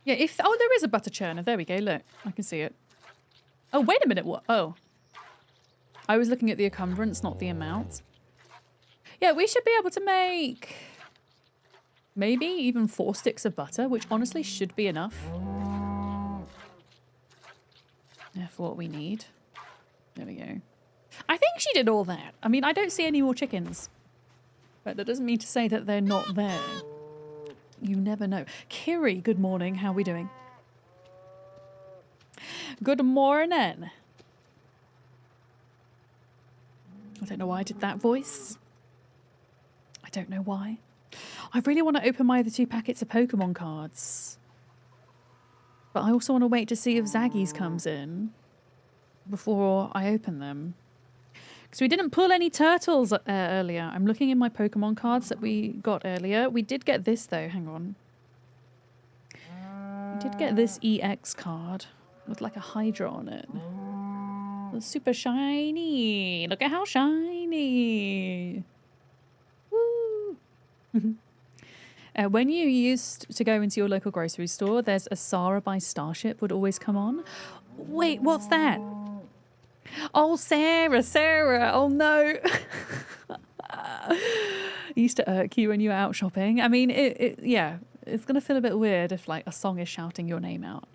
Yeah, if... Oh, there is a butter churner. There we go, look. I can see it. Oh, wait a minute. What? Oh. I was looking at the encumbrance, not the amount. Yeah, we should be able to make... maybe even 4 sticks of butter, which honestly should be enough. Yeah, for what we need. There we go. I think she did all that. I mean, I don't see any more chickens. But that doesn't mean to say that they're not there. You never know. Kiri, good morning. How are we doing? Good morning. I don't know why I did that voice. I don't know why. I really want to open my other 2 packets of Pokemon cards. But I also want to wait to see if Zaggy's comes in before I open them. Because we didn't pull any turtles earlier. I'm looking in my Pokemon cards that we got earlier. We did get this though, hang on. We did get this EX card with like a Hydra on it. It's super shiny. Look at how shiny. Woo. When you used to go into your local grocery store, there's a Sarah by Starship would always come on. Wait, what's that? Oh, Sarah. Oh, no. Used to irk you when you were out shopping. I mean, yeah, it's going to feel a bit weird if, like, a song is shouting your name out.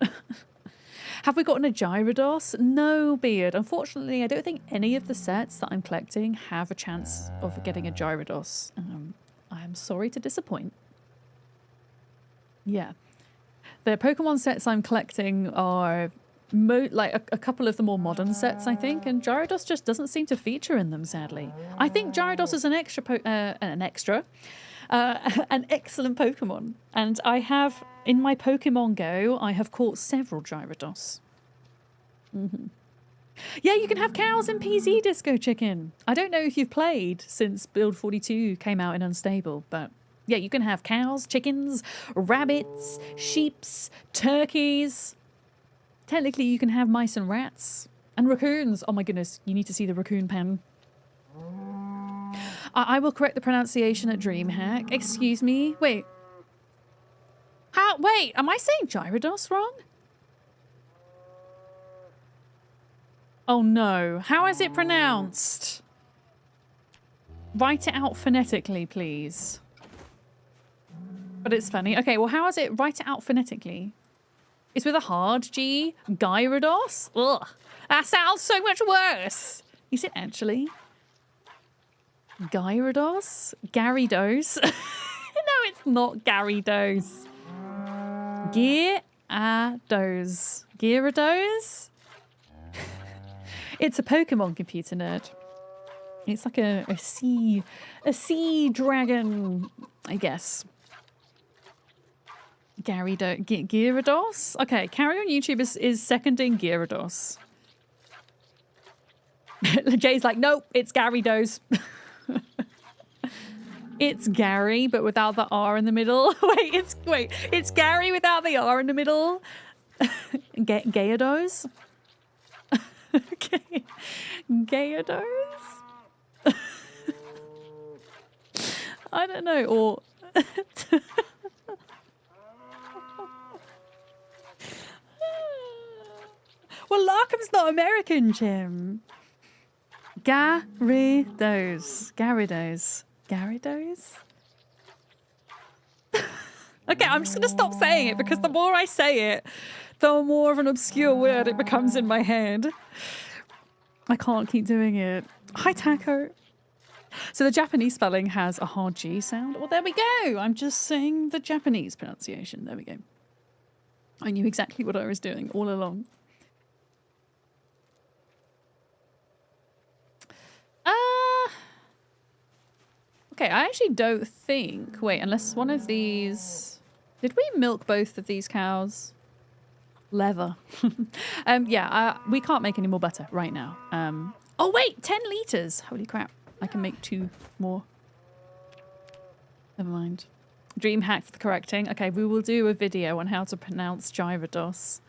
Have we gotten a Gyarados? No, Beard. Unfortunately, I don't think any of the sets that I'm collecting have a chance of getting a Gyarados. I am sorry to disappoint. Yeah. The Pokemon sets I'm collecting are like a couple of the more modern sets, I think, and Gyarados just doesn't seem to feature in them, sadly. I think Gyarados is an excellent Pokemon, and I have in my Pokemon Go I have caught several Gyarados. Yeah, you can have cows in PZ Disco Chicken. I don't know if you've played since Build 42 came out in Unstable, but yeah, you can have cows, chickens, rabbits, sheeps, turkeys. Technically, you can have mice and rats. And raccoons. Oh my goodness, you need to see the raccoon pen. I will correct the pronunciation at DreamHack. Excuse me. Wait. Wait, am I saying Gyarados wrong? Oh no. How is it pronounced? Write it out phonetically, please. But it's funny. Okay, well, how is it? Write it out phonetically. It's with a hard G. Gyarados? Ugh. That sounds so much worse. Is it actually? Gyarados? Gyarados? No, it's not Gyarados. Gyarados. Gyarados? It's a Pokemon computer nerd. It's like a sea dragon, I guess. Gyarados? Okay, Carrie on YouTube is seconding Gyarados. Jay's like, nope, it's Gyarados. It's Gary, but without the R in the middle. It's Gary without the R in the middle. Gyarados? Okay. Gyarados? I don't know, or... Well, Larkham's not American, Jim. Gyarados. Gyarados. Gyarados? Okay, I'm just going to stop saying it because the more I say it, The more of an obscure word it becomes in my head. I can't keep doing it. Hi, Taco. So the Japanese spelling has a hard G sound. Well, there we go. I'm just saying the Japanese pronunciation. There we go. I knew exactly what I was doing all along. Okay, I actually don't think... Wait, unless one of these... Did we milk both of these cows? Leather. Yeah, we can't make any more butter right now. Oh, wait! 10 litres! Holy crap. I can make 2 more. Never mind. Dream hack for the correcting. Okay, we will do a video on how to pronounce gyrodos.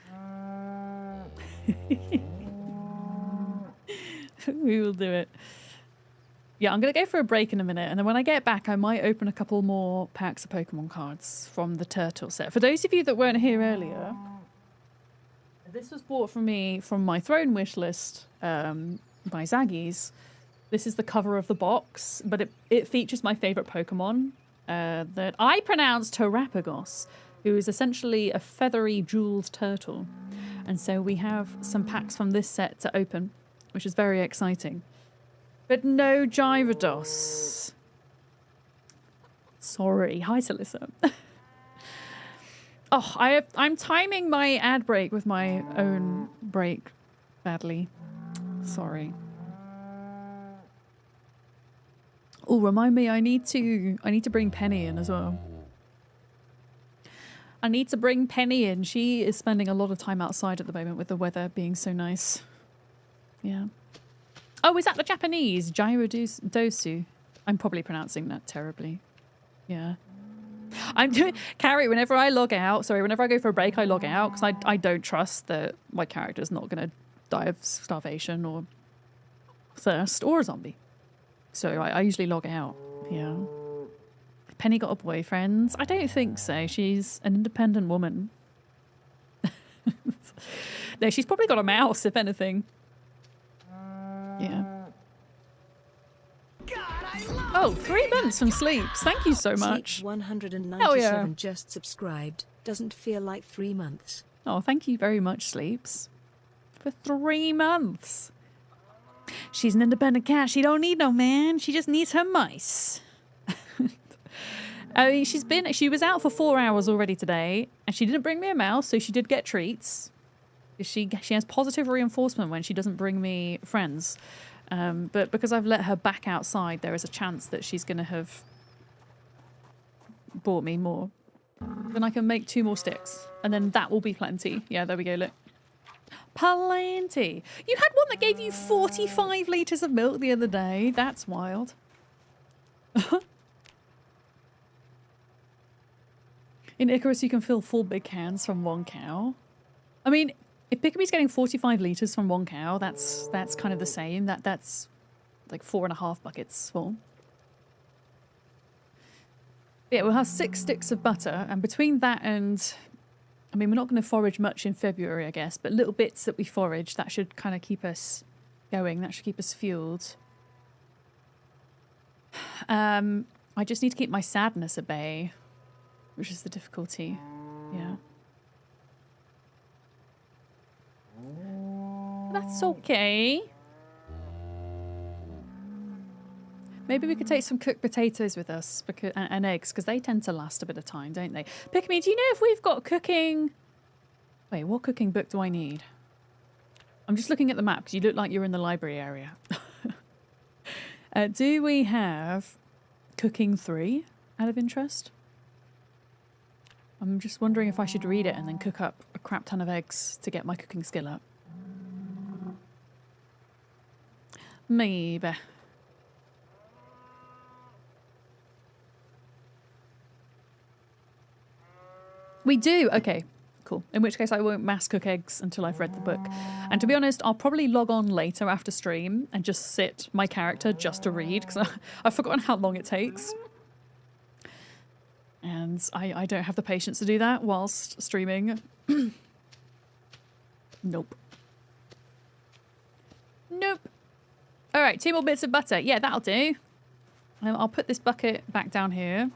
We will do it. Yeah, I'm going to go for a break in a minute, and then when I get back, I might open a couple more packs of Pokemon cards from the Turtle set. For those of you that weren't here earlier, this was bought for me from my Throne wish list by Zaggies. This is the cover of the box, but it features my favourite Pokemon that I pronounced Terapagos, who is essentially a feathery jeweled turtle. And so we have some packs from this set to open, which is very exciting. But no Gyarados. Sorry. Hi, Talissa. Oh, I'm timing my ad break with my own break badly. Sorry. Oh, remind me, I need to bring Penny in as well. I need to bring Penny in. She is spending a lot of time outside at the moment with the weather being so nice. Yeah. Oh, is that the Japanese? Gyrodosu. I'm probably pronouncing that terribly. Yeah. I'm doing... Carrie, whenever I log out... Sorry, whenever I go for a break, I log out because I don't trust that my character's not going to die of starvation or thirst or a zombie. So I usually log out. Yeah. Penny got a boyfriend? I don't think so. She's an independent woman. No, she's probably got a mouse, if anything. Yeah. Oh, 3 months from Sleeps. Thank you so much. Sleep 197 Hell yeah. just subscribed. Doesn't feel like 3 months. Oh, thank you very much, Sleeps. For 3 months. She's an independent cat. She don't need no man. She just needs her mice. I mean, she was out for 4 hours already today, and she didn't bring me a mouse, so she did get treats. She has positive reinforcement when she doesn't bring me friends. But because I've let her back outside, there is a chance that she's going to have bought me more. Then I can make 2 more sticks, and then that will be plenty. Yeah, there we go, look. Plenty. You had one that gave you 45 litres of milk the other day. That's wild. In Icarus, you can fill 4 big cans from 1 cow. I mean, if Pikachu's getting 45 litres from 1 cow, that's kind of the same. That's like 4.5 buckets full. Yeah, we'll have 6 sticks of butter, and between that and... I mean, we're not going to forage much in February, I guess, but little bits that we forage, that should kind of keep us going. That should keep us fueled. I just need to keep my sadness at bay, which is the difficulty. Yeah. That's okay. Maybe we could take some cooked potatoes with us and eggs, because they tend to last a bit of time, don't they? Pick-me, do you know if we've got cooking... Wait, what cooking book do I need? I'm just looking at the map, because you look like you're in the library area. Do we have cooking 3 out of interest? I'm just wondering if I should read it and then cook up a crap ton of eggs to get my cooking skill up. Maybe. We do? Okay, cool. In which case I won't mass cook eggs until I've read the book. And to be honest, I'll probably log on later after stream and just sit my character just to read, because I've forgotten how long it takes. And I don't have the patience to do that whilst streaming. Nope. Nope. All right, 2 more bits of butter. Yeah, that'll do. I'll put this bucket back down here.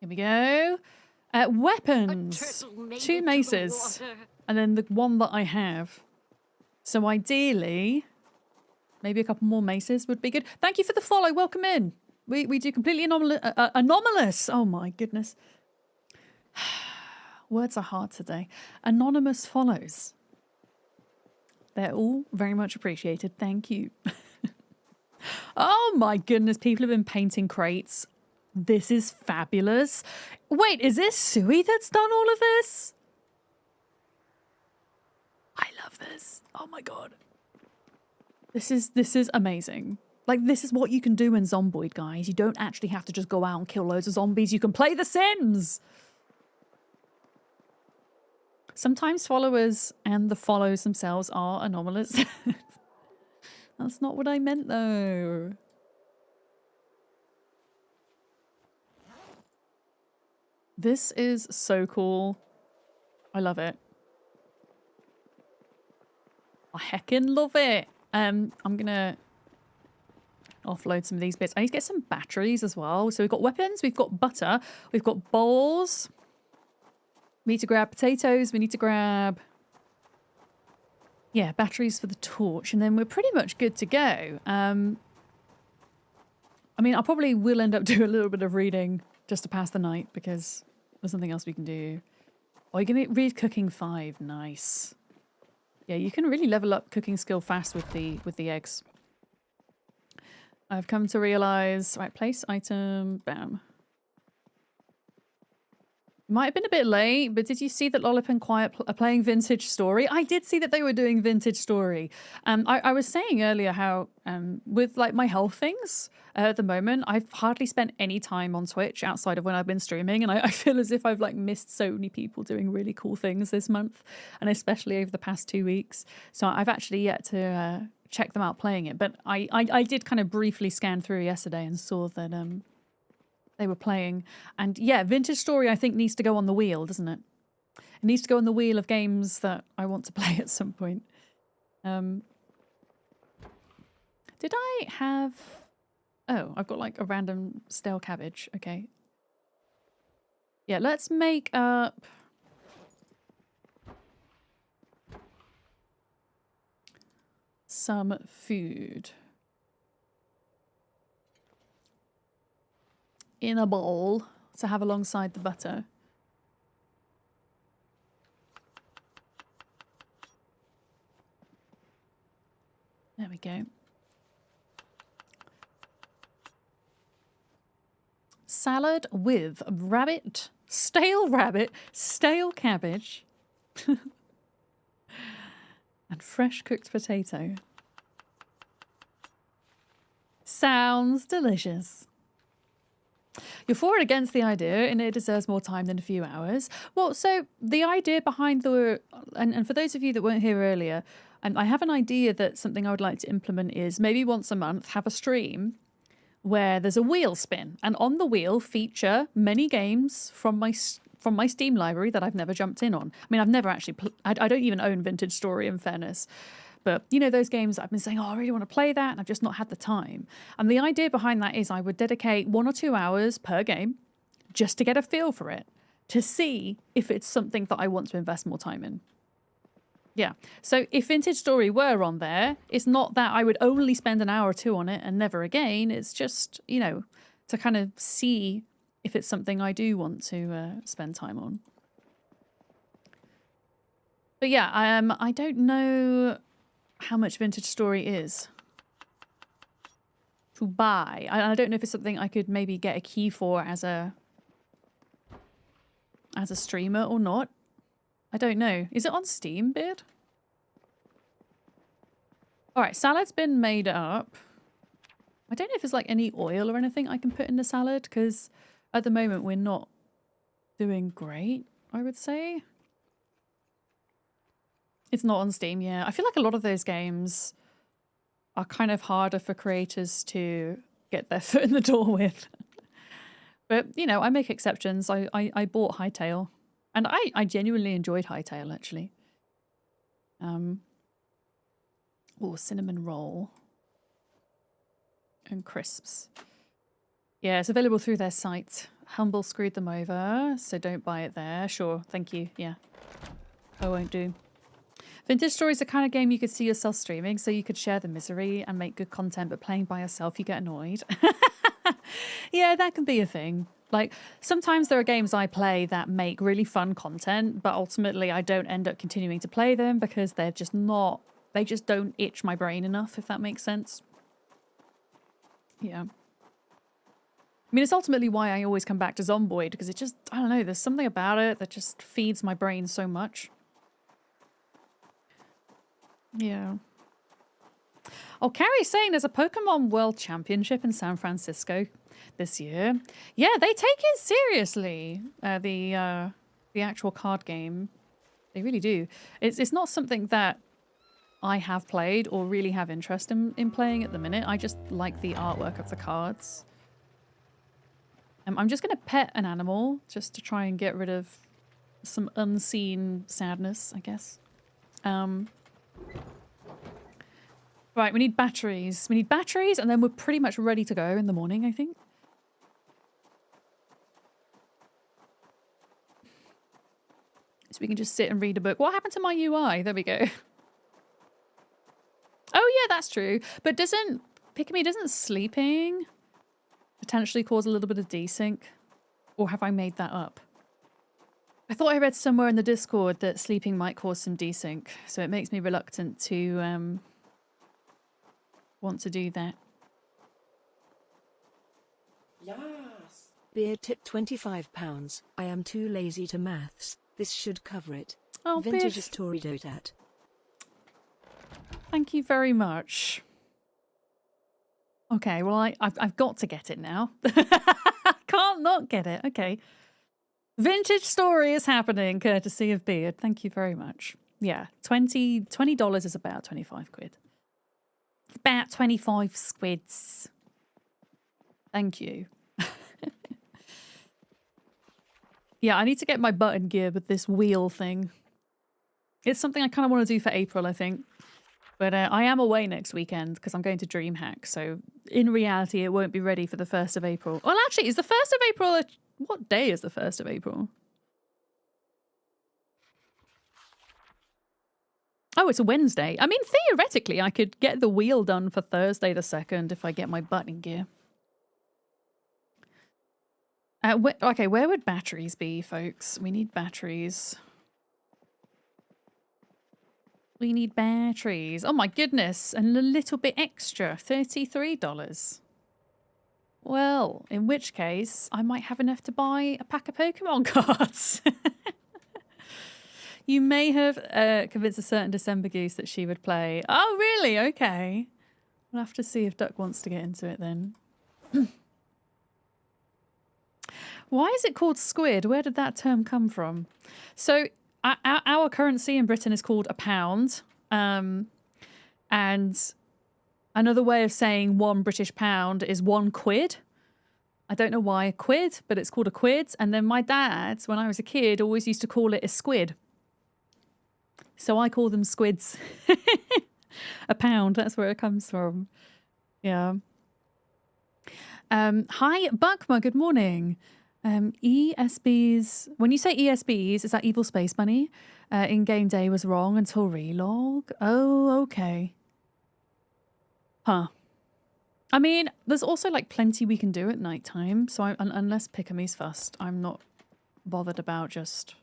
Here we go. Weapons. 2 maces. And then the one that I have. So ideally, maybe a couple more maces would be good. Thank you for the follow. Welcome in. We do completely anomalous. Oh my goodness. Words are hard today. Anonymous follows. They're all very much appreciated. Thank you. Oh my goodness. People have been painting crates. This is fabulous. Wait, is this Sui that's done all of this? I love this. Oh my god. This is amazing. Like, this is what you can do in Zomboid, guys. You don't actually have to just go out and kill loads of zombies. You can play The Sims! Sometimes followers and the follows themselves are anomalous. That's not what I meant, though. This is so cool. I love it. I heckin' love it. I'm gonna offload some of these bits. I need to get some batteries as well. So we've got weapons, we've got butter, we've got bowls. We need to grab potatoes, we need to grab... yeah, batteries for the torch, and then we're pretty much good to go. I mean, I probably will end up doing a little bit of reading just to pass the night, because there's something else we can do. Oh, you're gonna read cooking 5. Nice. Yeah, you can really level up cooking skill fast with the eggs. I've come to realize, right, place item, bam. Might have been a bit late, but did you see that Lollip and Quiet are playing Vintage Story? I did see that they were doing Vintage Story. I was saying earlier how with like my health things at the moment, I've hardly spent any time on Twitch outside of when I've been streaming, and I feel as if I've like missed so many people doing really cool things this month, and especially over the past 2 weeks. So I've actually yet to check them out playing it, but I did kind of briefly scan through yesterday and saw that they were playing. And yeah, Vintage Story I think needs to go on the wheel, doesn't it? It needs to go on the wheel of games that I want to play at some point. Did I have... oh, I've got like a random stale cabbage. Okay. Yeah, let's make up... some food. In a bowl to have alongside the butter. There we go. Salad with rabbit, stale cabbage, and fresh cooked potato. Sounds delicious. You're for or against the idea, and it deserves more time than a few hours. Well, so the idea behind the... and for those of you that weren't here earlier, I have an idea that something I would like to implement is maybe once a month have a stream where there's a wheel spin, and on the wheel feature many games from my Steam library that I've never jumped in on. I mean, I've never actually... I don't even own Vintage Story, in fairness. But, you know, those games I've been saying, oh, I really want to play that, and I've just not had the time. And the idea behind that is I would dedicate 1 or 2 hours per game just to get a feel for it, to see if it's something that I want to invest more time in. Yeah. So if Vintage Story were on there, it's not that I would only spend an hour or 2 on it and never again. It's just, you know, to kind of see if it's something I do want to spend time on. But yeah, I don't know how much Vintage Story is to buy. I don't know if it's something I could maybe get a key for as a streamer or not. I don't know. Is it on Steam, Beard? Alright, salad's been made up. I don't know if there's like any oil or anything I can put in the salad, because at the moment we're not doing great, I would say. It's not on Steam, yeah. I feel like a lot of those games are kind of harder for creators to get their foot in the door with. But, you know, I make exceptions. I bought Hightail. And I genuinely enjoyed Hightail, actually. Oh, cinnamon roll. And crisps. Yeah, it's available through their site. Humble screwed them over, so don't buy it there. Sure, thank you. Yeah, I won't do. Vintage Story is the kind of game you could see yourself streaming, so you could share the misery and make good content, but playing by yourself, you get annoyed. Yeah, that can be a thing. Like, sometimes there are games I play that make really fun content, but ultimately I don't end up continuing to play them because they're just not, they just don't itch my brain enough, if that makes sense. Yeah. I mean, it's ultimately why I always come back to Zomboid, because it just, I don't know, there's something about it that just feeds my brain so much. Yeah. Oh, Carrie's saying there's a Pokemon World Championship in San Francisco this year. Yeah, they take it seriously. The actual card game, they really do. It's not something that I have played or really have interest in playing at the minute. I just like the artwork of the cards. I'm just going to pet an animal just to try and get rid of some unseen sadness, I guess. Right, we need batteries. We need batteries, and then we're pretty much ready to go in the morning, I think. So we can just sit and read a book. What happened to my UI? There we go. Oh, yeah, that's true. But doesn't sleeping potentially cause a little bit of desync? Or have I made that up? I thought I read somewhere in the Discord that sleeping might cause some desync, so it makes me reluctant to want to do that. Yes. Beard tip £25. I am too lazy to maths. This should cover it. Oh, Vintage Biff. story dotat. Thank you very much. Okay, well, I've got to get it now. I can't not get it. Okay. Vintage story is happening, courtesy of Beard. Thank you very much. Yeah, $20 is about 25 quid. About 25 squids. Thank you. Yeah, I need to get my button gear with this wheel thing. It's something I kind of want to do for April, I think. But I am away next weekend because I'm going to DreamHack. So in reality, it won't be ready for the 1st of April. Well, actually, is the 1st of April... What day is the 1st of April? Oh, it's a Wednesday. I mean, theoretically, I could get the wheel done for Thursday the 2nd if I get my button gear. Okay, where would batteries be, folks? We need batteries. We need batteries. Oh my goodness, and a little bit extra, $33. Well, in which case, I might have enough to buy a pack of Pokemon cards. You may have convinced a certain December Goose that she would play. Oh, really? Okay. We'll have to see if Duck wants to get into it then. Why is it called squid? Where did that term come from? So our currency in Britain is called a pound. And another way of saying one British pound is 1 quid. I don't know why a quid, but it's called a quid. And then my dad, when I was a kid, always used to call it a squid. So I call them squids. A pound, that's where it comes from. Yeah. Hi, Buckma, good morning. ESBs, when you say ESBs, is that Evil Space Bunny? In-game day was wrong until relog. Oh, okay. Huh. I mean, there's also like plenty we can do at nighttime. So unless Pickamy's fussed, I'm not bothered about just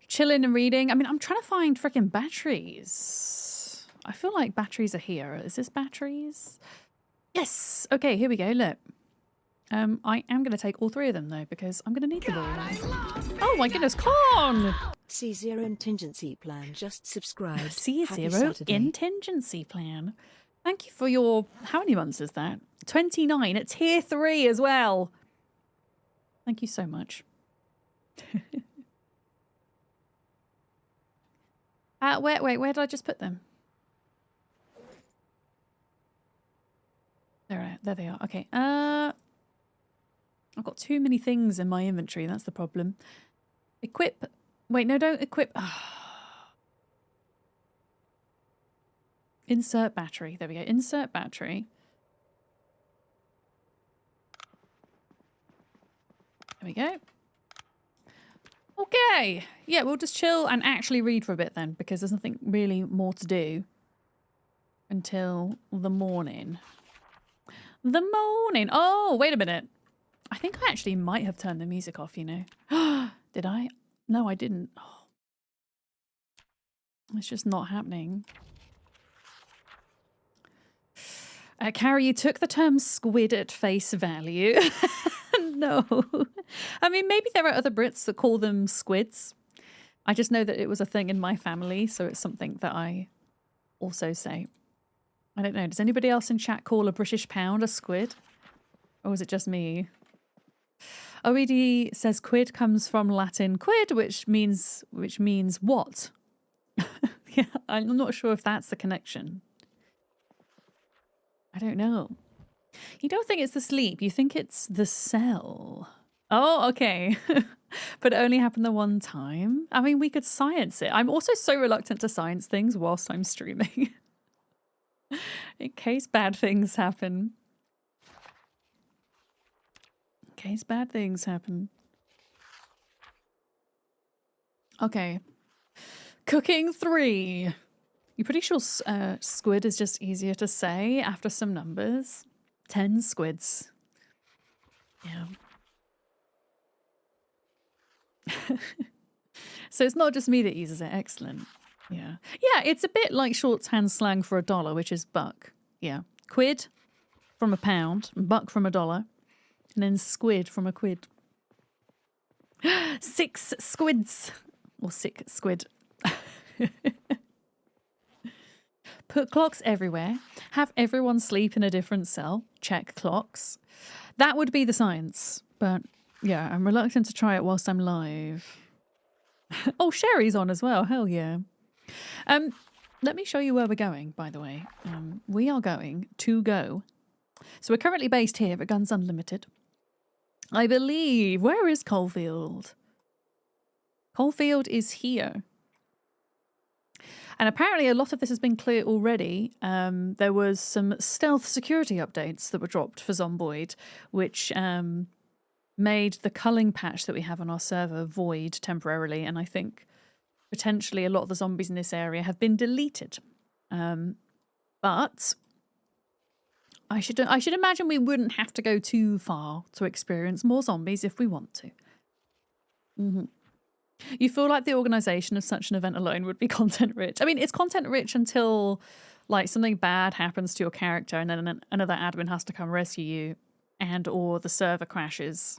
chilling and reading. I mean, I'm trying to find freaking batteries. I feel like batteries are here. Is this batteries? Yes. Okay, here we go. Look. I am going to take all 3 of them though, because I'm going to need them all. Oh my goodness, Con! C0 Contingency Plan just subscribed. C0 Contingency Plan. Thank you for your... How many months is that? 29 at tier 3 as well. Thank you so much. Wait, where did I just put them? There they are. Okay. I've got too many things in my inventory. That's the problem. Equip. Wait, no, don't equip. Insert battery. There we go. Insert battery. There we go. Okay. Yeah, we'll just chill and actually read for a bit then, because there's nothing really more to do until the morning. The morning. Oh, wait a minute. I think I actually might have turned the music off, you know. Did I? No, I didn't. Oh. It's just not happening. Carrie, you took the term squid at face value. No. I mean, maybe there are other Brits that call them squids. I just know that it was a thing in my family, so it's something that I also say. I don't know. Does anybody else in chat call a British pound a squid? Or was it just me? OED says quid comes from Latin quid, which means what? Yeah, I'm not sure if that's the connection. I don't know. You don't think it's the sleep, you think it's the cell. Oh, okay. But it only happened the one time. I mean, we could science it. I'm also so reluctant to science things whilst I'm streaming. In case bad things happen. In case bad things happen. Okay. Cooking 3. You're pretty sure squid is just easier to say after some numbers? 10 squids. Yeah. So it's not just me that uses it. Excellent. Yeah. Yeah, it's a bit like shorthand slang for $1, which is buck. Yeah. Quid from a pound, buck from $1, and then squid from a quid. 6 squids. Or sick squid. Put clocks everywhere. Have everyone sleep in a different cell. Check clocks. That would be the science. But yeah, I'm reluctant to try it whilst I'm live. Oh, Sherry's on as well. Hell yeah. Let me show you where we're going, by the way. We are going to go. So we're currently based here at Guns Unlimited. I believe. Where is Coalfield? Coalfield is here. And apparently a lot of this has been clear already. There was some stealth security updates that were dropped for Zomboid, which made the culling patch that we have on our server void temporarily. And I think potentially a lot of the zombies in this area have been deleted. But I should imagine we wouldn't have to go too far to experience more zombies if we want to. Mm-hmm. You feel like the organisation of such an event alone would be content rich. I mean, it's content rich until like something bad happens to your character and then another admin has to come rescue you and or the server crashes.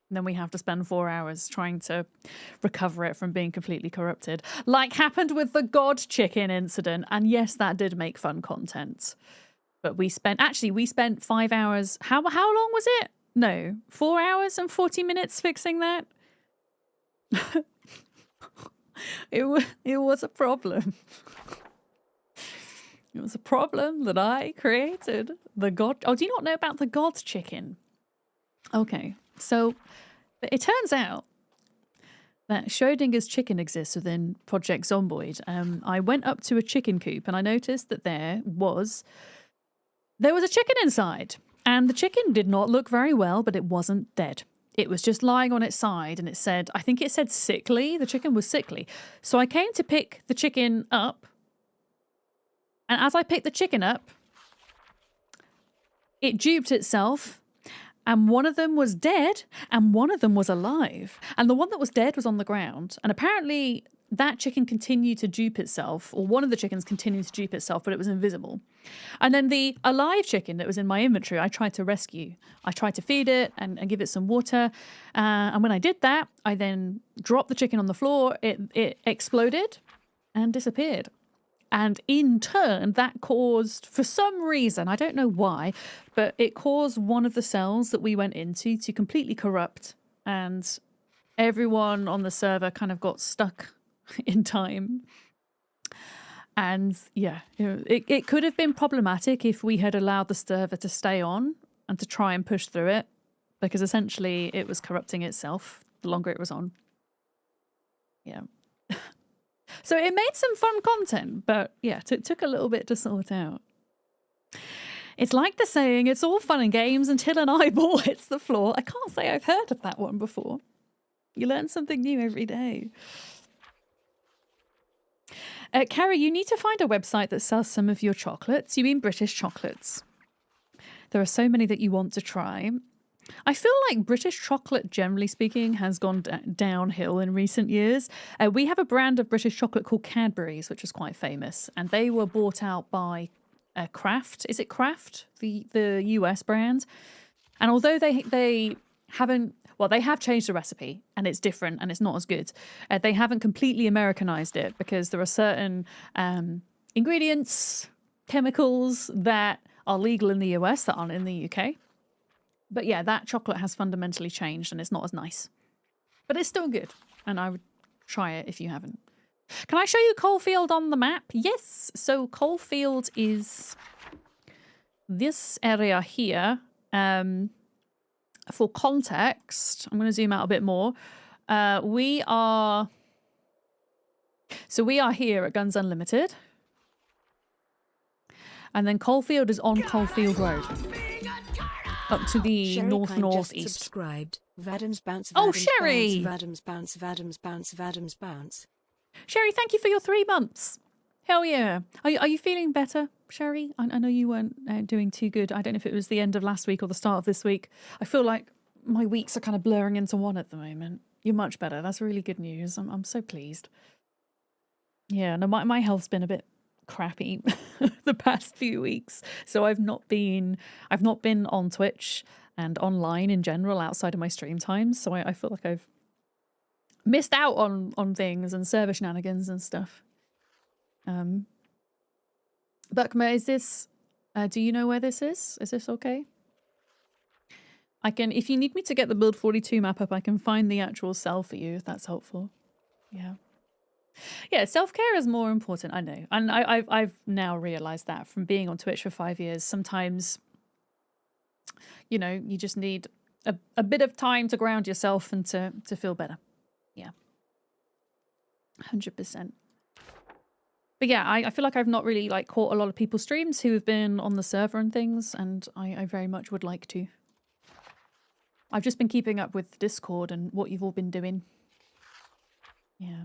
And then we have to spend 4 hours trying to recover it from being completely corrupted. Like happened with the God Chicken incident. And yes, that did make fun content. But we spent 5 hours. How long was it? No, 4 hours and 40 minutes fixing that. It was a problem. It was a problem that I created. The God. Oh, do you not know about the God Chicken? Okay, so it turns out that Schrodinger's chicken exists within Project Zomboid. I went up to a chicken coop and I noticed that there was a chicken inside, and the chicken did not look very well, but it wasn't dead. It was just lying on its side and I think it said sickly. The chicken was sickly. So I came to pick the chicken up. And as I picked the chicken up, it duped itself. And one of them was dead and one of them was alive. And the one that was dead was on the ground. And apparently that chicken continued to dupe itself, or one of the chickens continued to dupe itself, but it was invisible. And then the alive chicken that was in my inventory, I tried to rescue. I tried to feed it and give it some water. And when I did that, I then dropped the chicken on the floor. It exploded and disappeared. And in turn, that caused, for some reason, I don't know why, but it caused one of the cells that we went into to completely corrupt. And everyone on the server kind of got stuck in time. And yeah, it could have been problematic if we had allowed the server to stay on and to try and push through it, because essentially it was corrupting itself the longer it was on. Yeah. So it made some fun content, but yeah, it took a little bit to sort out. It's like the saying, it's all fun and games until an eyeball hits the floor. I can't say I've heard of that one before. You learn something new every day. Carrie, you need to find a website that sells some of your chocolates. You mean British chocolates. There are so many that you want to try. I feel like British chocolate, generally speaking, has gone downhill in recent years. We have a brand of British chocolate called Cadbury's, which is quite famous. And they were bought out by Kraft. Is it Kraft? The US brand? And although they haven't... Well, they have changed the recipe and it's different and it's not as good. They haven't completely Americanized it because there are certain ingredients, chemicals that are legal in the US that aren't in the UK. But yeah, that chocolate has fundamentally changed and it's not as nice. But it's still good. And I would try it if you haven't. Can I show you Coalfield on the map? Yes. So Coalfield is this area here. For context, I'm going to zoom out a bit more. We are here at Guns Unlimited. And then Coalfield is on Coalfield Road. Up to the northeast. Subscribed. Vadams bounce. Oh, Sherry! Vadams bounce. Vadams bounce. Vadams bounce. Sherry, thank you for your 3 months. Hell yeah. Are you feeling better, Sherry? I know you weren't doing too good. I don't know if it was the end of last week or the start of this week. I feel like my weeks are kind of blurring into one at the moment. You're much better. That's really good news. I'm so pleased. Yeah, no, my health's been a bit crappy the past few weeks. So I've not been on Twitch and online in general outside of my stream times. So I feel like I've missed out on things and server shenanigans and stuff. Buckma, is this, do you know where this is? Is this okay? I can, if you need me to get the Build 42 map up, I can find the actual cell for you, if that's helpful. Yeah. Yeah, self-care is more important, I know. And I've now realized that from being on Twitch for 5 years. Sometimes, you know, you just need a bit of time to ground yourself and to feel better. Yeah. 100%. But yeah, I feel like I've not really like caught a lot of people's streams who have been on the server and things, and I very much would like to. I've just been keeping up with Discord and what you've all been doing. Yeah.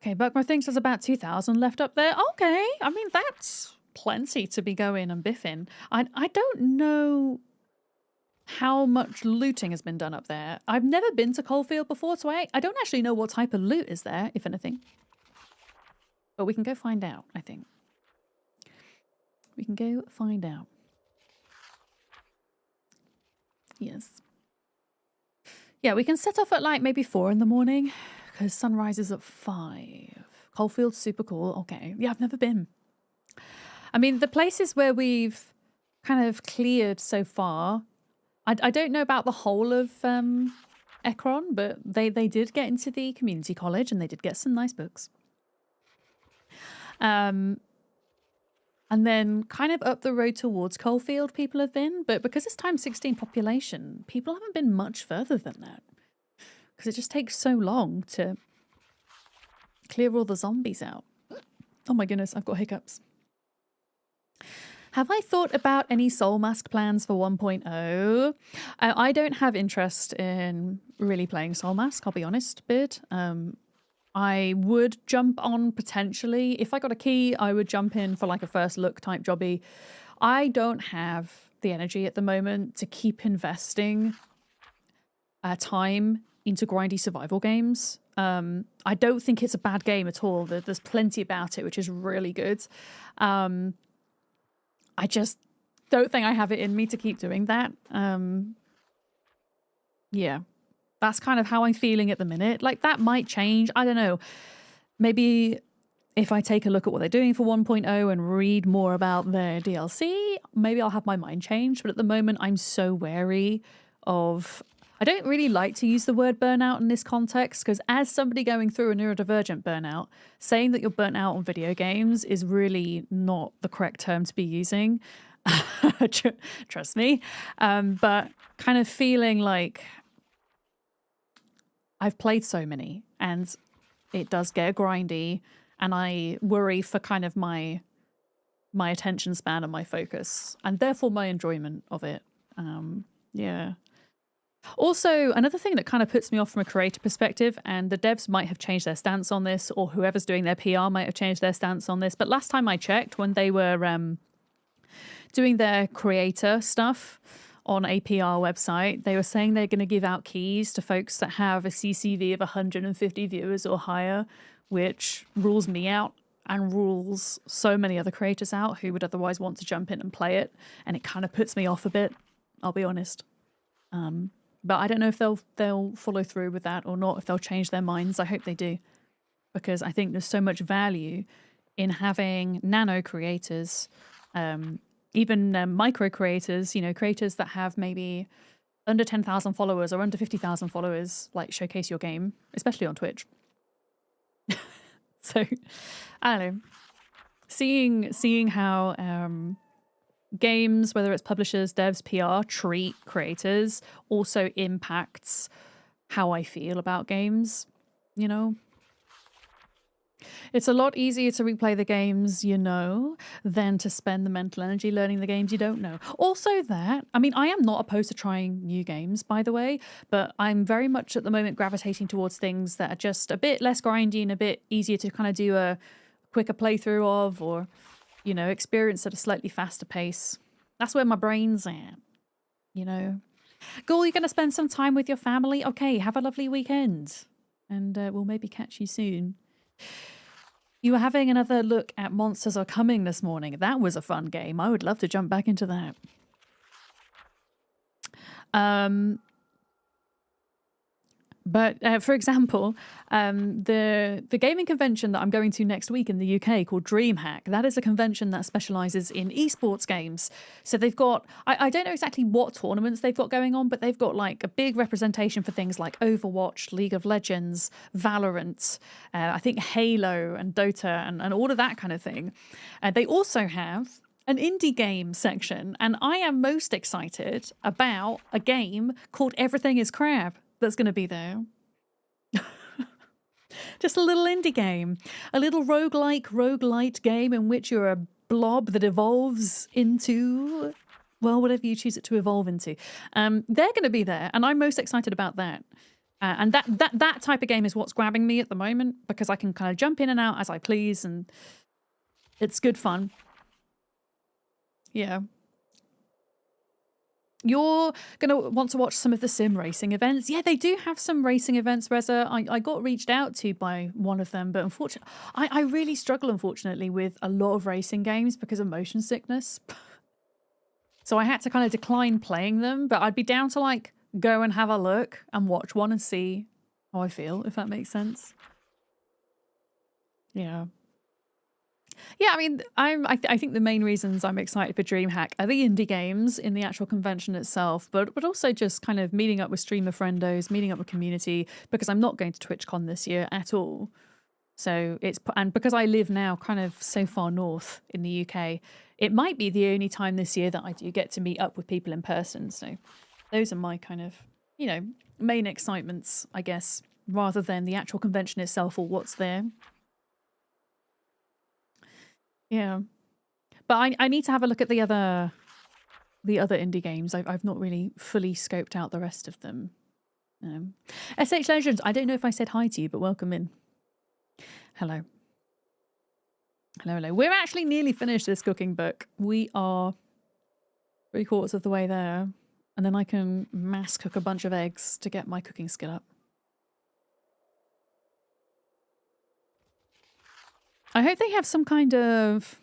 Okay, Buckmore thinks there's about 2,000 left up there. Okay, I mean, that's plenty to be going and biffing. I don't know how much looting has been done up there. I've never been to Coalfield before, so I don't actually know what type of loot is there, if anything. But we can go find out, I think. We can go find out. Yes. Yeah, we can set off at like maybe 4 in the morning because sunrise is at 5. Coalfield's super cool. Okay. Yeah, I've never been. I mean, the places where we've kind of cleared so far, I don't know about the whole of Ekron, but they did get into the community college and they did get some nice books. And then kind of up the road towards Coalfield people have been, but because it's times 16 population, people haven't been much further than that. Because it just takes so long to clear all the zombies out. Oh my goodness, I've got hiccups. Have I thought about any Soul Mask plans for 1.0? I don't have interest in really playing Soul Mask, I'll be honest, Bid. I would jump on potentially. If I got a key, I would jump in for like a first look type jobby. I don't have the energy at the moment to keep investing time into grindy survival games. I don't think it's a bad game at all. There's plenty about it, which is really good. I just don't think I have it in me to keep doing that. Yeah. That's kind of how I'm feeling at the minute. Like, that might change. I don't know. Maybe if I take a look at what they're doing for 1.0 and read more about their DLC, maybe I'll have my mind changed. But at the moment, I'm so wary of... I don't really like to use the word burnout in this context, because as somebody going through a neurodivergent burnout, saying that you're burnt out on video games is really not the correct term to be using. Trust me. But kind of feeling like... I've played so many and it does get grindy, and I worry for kind of my my attention span and my focus, and therefore my enjoyment of it. Yeah. Also, another thing that kind of puts me off from a creator perspective, and the devs might have changed their stance on this, or whoever's doing their PR might have changed their stance on this, but last time I checked, when they were doing their creator stuff on a PR website, they were saying they're going to give out keys to folks that have a CCV of 150 viewers or higher, which rules me out and rules so many other creators out who would otherwise want to jump in and play it, and it kind of puts me off a bit, I'll be honest. But I don't know if they'll follow through with that or not, if they'll change their minds. I hope they do, because I think there's so much value in having nano creators, even micro creators, you know, creators that have maybe under 10,000 followers or under 50,000 followers, like showcase your game, especially on Twitch. So, I don't know, seeing how games, whether it's publishers, devs, PR, treat creators, also impacts how I feel about games, you know? It's a lot easier to replay the games you know than to spend the mental energy learning the games you don't know. Also that, I mean, I am not opposed to trying new games, by the way, but I'm very much at the moment gravitating towards things that are just a bit less grindy and a bit easier to kind of do a quicker playthrough of, or, you know, experience at a slightly faster pace. That's where my brain's at, you know. Ghoul, you're going to spend some time with your family? Okay, have a lovely weekend. And we'll maybe catch you soon. You were having another look at Monsters Are Coming this morning. That was a fun game. I would love to jump back into that. But for example, the gaming convention that I'm going to next week in the UK called DreamHack, that is a convention that specializes in esports games. So they've got, I don't know exactly what tournaments they've got going on, but they've got like a big representation for things like Overwatch, League of Legends, Valorant, I think Halo and Dota and all of that kind of thing. They also have an indie game section, and I am most excited about a game called Everything is Crab that's going to be there. Just a little indie game, a little roguelite game in which you're a blob that evolves into, well, whatever you choose it to evolve into. They're going to be there, and I'm most excited about that. And that type of game is what's grabbing me at the moment, because I can kind of jump in and out as I please, and it's good fun. Yeah. You're going to want to watch some of the sim racing events. Yeah, they do have some racing events, Reza. I got reached out to by one of them, but unfortunately, I really struggle, unfortunately, with a lot of racing games because of motion sickness. So I had to kind of decline playing them, but I'd be down to like go and have a look and watch one and see how I feel, if that makes sense. Yeah. Yeah, I mean, I think the main reasons I'm excited for DreamHack are the indie games in the actual convention itself, but also just kind of meeting up with streamer friendos, meeting up with community, because I'm not going to TwitchCon this year at all. So and because I live now kind of so far north in the UK, it might be the only time this year that I do get to meet up with people in person. So those are my kind of, you know, main excitements, I guess, rather than the actual convention itself or what's there. Yeah, but I need to have a look at the other indie games. I've not really fully scoped out the rest of them. SH Legends, I don't know if I said hi to you, but welcome in. Hello. Hello. We're actually nearly finished this cooking book. We are 3/4 of the way there, and then I can mass cook a bunch of eggs to get my cooking skill up. I hope they have some kind of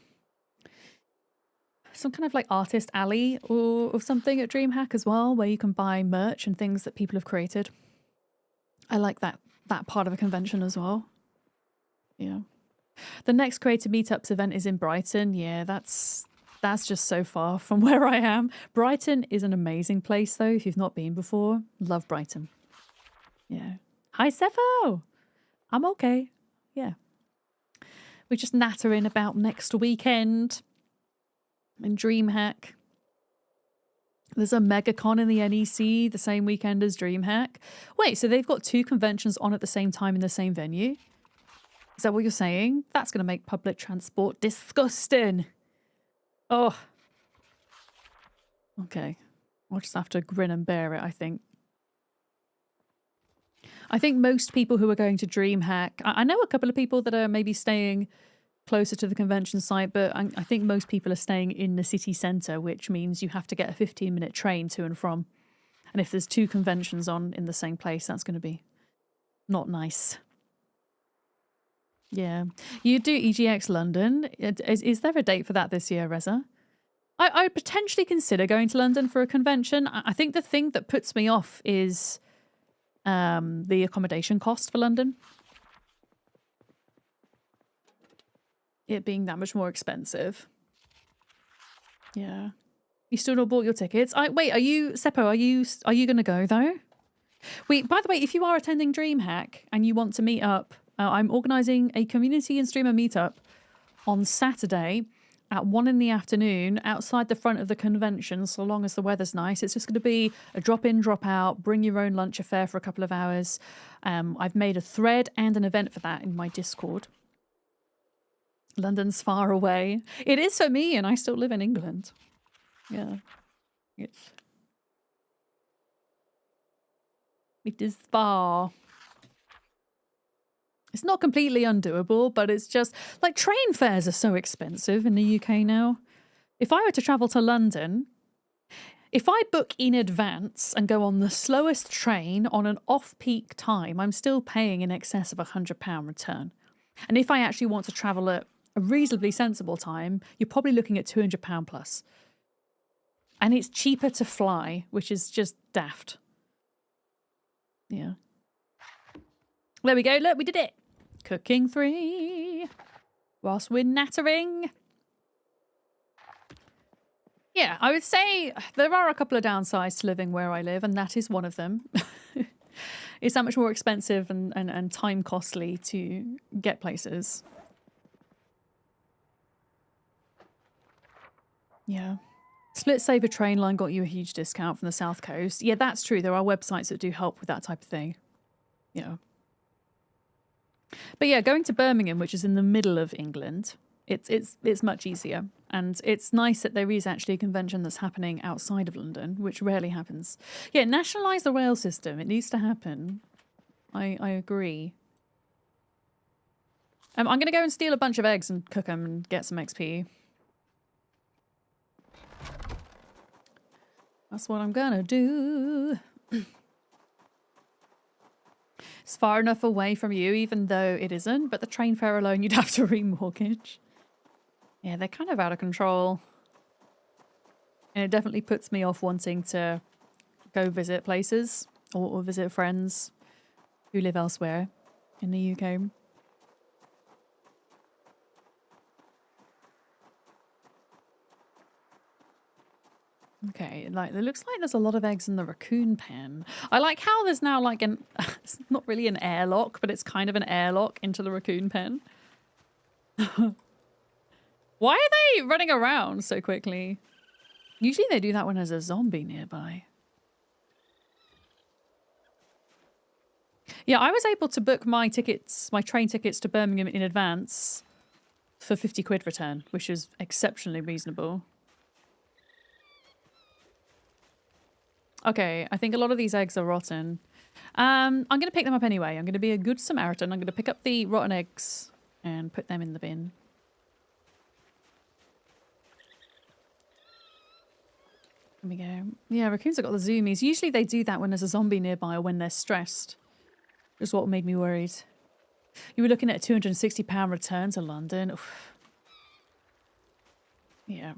like artist alley or something at DreamHack as well, where you can buy merch and things that people have created. I like that part of a convention as well. Yeah. The next Creator Meetups event is in Brighton. Yeah, that's just so far from where I am. Brighton is an amazing place though, if you've not been before. Love Brighton. Yeah. Hi, Sepho! I'm okay. Yeah. We're just nattering about next weekend in DreamHack. There's a MegaCon in the NEC the same weekend as DreamHack. Wait, so they've got 2 conventions on at the same time in the same venue? Is that what you're saying? That's going to make public transport disgusting. Oh, okay. I'll just have to grin and bear it, I think. I think most people who are going to DreamHack, I know a couple of people that are maybe staying closer to the convention site, but I think most people are staying in the city centre, which means you have to get a 15-minute train to and from. And if there's 2 conventions on in the same place, that's going to be not nice. Yeah. You do EGX London. Is there a date for that this year, Reza? I'd potentially consider going to London for a convention. I think the thing that puts me off is the accommodation cost for London. It being that much more expensive. Yeah. You still not bought your tickets? Wait, are you, Seppo, are you going to go though? Wait, by the way, if you are attending DreamHack and you want to meet up, I'm organising a community and streamer meetup on Saturday at 1 in the afternoon outside the front of the convention, so long as the weather's nice. It's just going to be a drop in, drop out, bring your own lunch affair for a couple of hours. I've made a thread and an event for that in my Discord. London's far away. It is for me, and I still live in England. Yeah. It is far. It's not completely undoable, but it's just like train fares are so expensive in the UK now. If I were to travel to London, if I book in advance and go on the slowest train on an off-peak time, I'm still paying in excess of £100 return. And if I actually want to travel at a reasonably sensible time, you're probably looking at £200 plus. And it's cheaper to fly, which is just daft. Yeah. There we go. Look, we did it. Cooking 3. Whilst we're nattering. Yeah, I would say there are a couple of downsides to living where I live, and that is one of them. It's that much more expensive and time costly to get places. Yeah. Split Saver train line got you a huge discount from the South Coast. Yeah, that's true. There are websites that do help with that type of thing. Yeah. But yeah, going to Birmingham, which is in the middle of England, it's much easier. And it's nice that there is actually a convention that's happening outside of London, which rarely happens. Yeah, nationalise the rail system. It needs to happen. I agree. I'm going to go and steal a bunch of eggs and cook them and get some XP. That's what I'm gonna do. It's far enough away from you, even though it isn't, but the train fare alone you'd have to remortgage. Yeah, they're kind of out of control. And it definitely puts me off wanting to go visit places or visit friends who live elsewhere in the UK. Okay, like it looks like there's a lot of eggs in the raccoon pen. I like how there's now like an it's not really an airlock, but it's kind of an airlock into the raccoon pen. Why are they running around so quickly? Usually they do that when there's a zombie nearby. Yeah, I was able to book my tickets, my train tickets to Birmingham in advance for 50 quid return, which is exceptionally reasonable. Okay, I think a lot of these eggs are rotten. I'm going to pick them up anyway. I'm going to be a good Samaritan. I'm going to pick up the rotten eggs and put them in the bin. There we go. Yeah, raccoons have got the zoomies. Usually they do that when there's a zombie nearby or when they're stressed. Just what made me worried. You were looking at a £260 return to London. Oof. Yeah.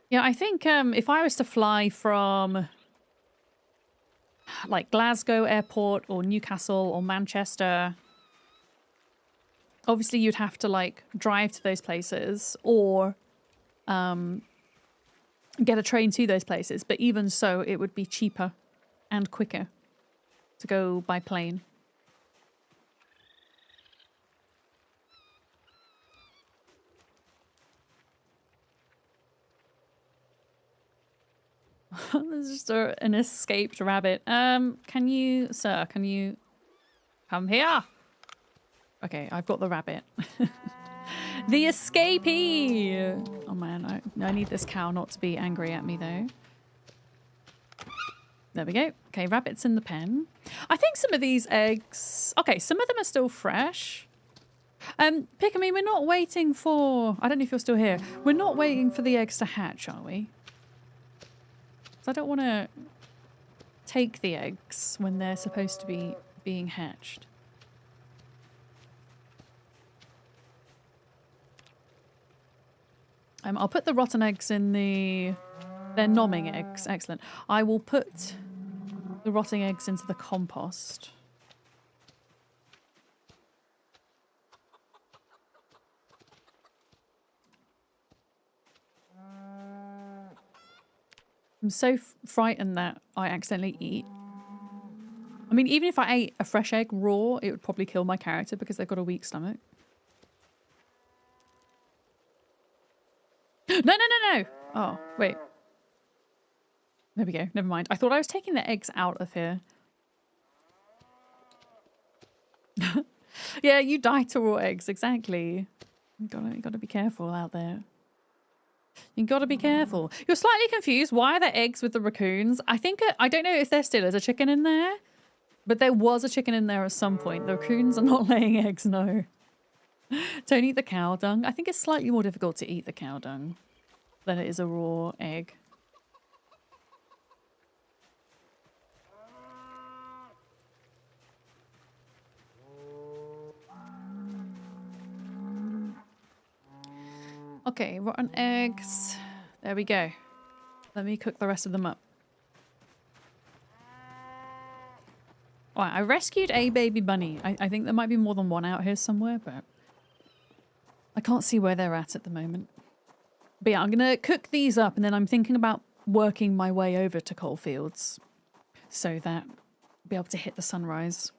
Yeah, I think if I was to fly from like Glasgow Airport or Newcastle or Manchester, obviously you'd have to like drive to those places or get a train to those places. But even so, it would be cheaper and quicker to go by plane. There's just an escaped rabbit. Can you, sir, can you come here? Okay, I've got the rabbit. The escapee! Oh man, I need this cow not to be angry at me though. There we go. Okay, rabbit's in the pen. I think some of these eggs... Okay, some of them are still fresh. Pickamy, we're not waiting for... I don't know if you're still here. We're not waiting for the eggs to hatch, are we? 'Cause I don't want to take the eggs when they're supposed to be being hatched. I'll put the rotten eggs in the... They're nomming eggs. Excellent. I will put the rotting eggs into the compost. I'm so frightened that I accidentally eat. I mean, even if I ate a fresh egg raw, it would probably kill my character because they've got a weak stomach. No! Oh, wait. There we go. Never mind. I thought I was taking the eggs out of here. Yeah, you die to raw eggs. Exactly. You gotta be careful out there. You gotta be careful. You're slightly confused. Why are there eggs with the raccoons? I think... I don't know if there still is a chicken in there. But there was a chicken in there at some point. The raccoons are not laying eggs, no. Don't eat the cow dung. I think it's slightly more difficult to eat the cow dung than it is a raw egg. Okay, rotten eggs. There we go. Let me cook the rest of them up. Alright, I rescued a baby bunny. I think there might be more than one out here somewhere, but I can't see where they're at the moment. But yeah, I'm gonna cook these up and then I'm thinking about working my way over to Coalfields so that I'll be able to hit the sunrise.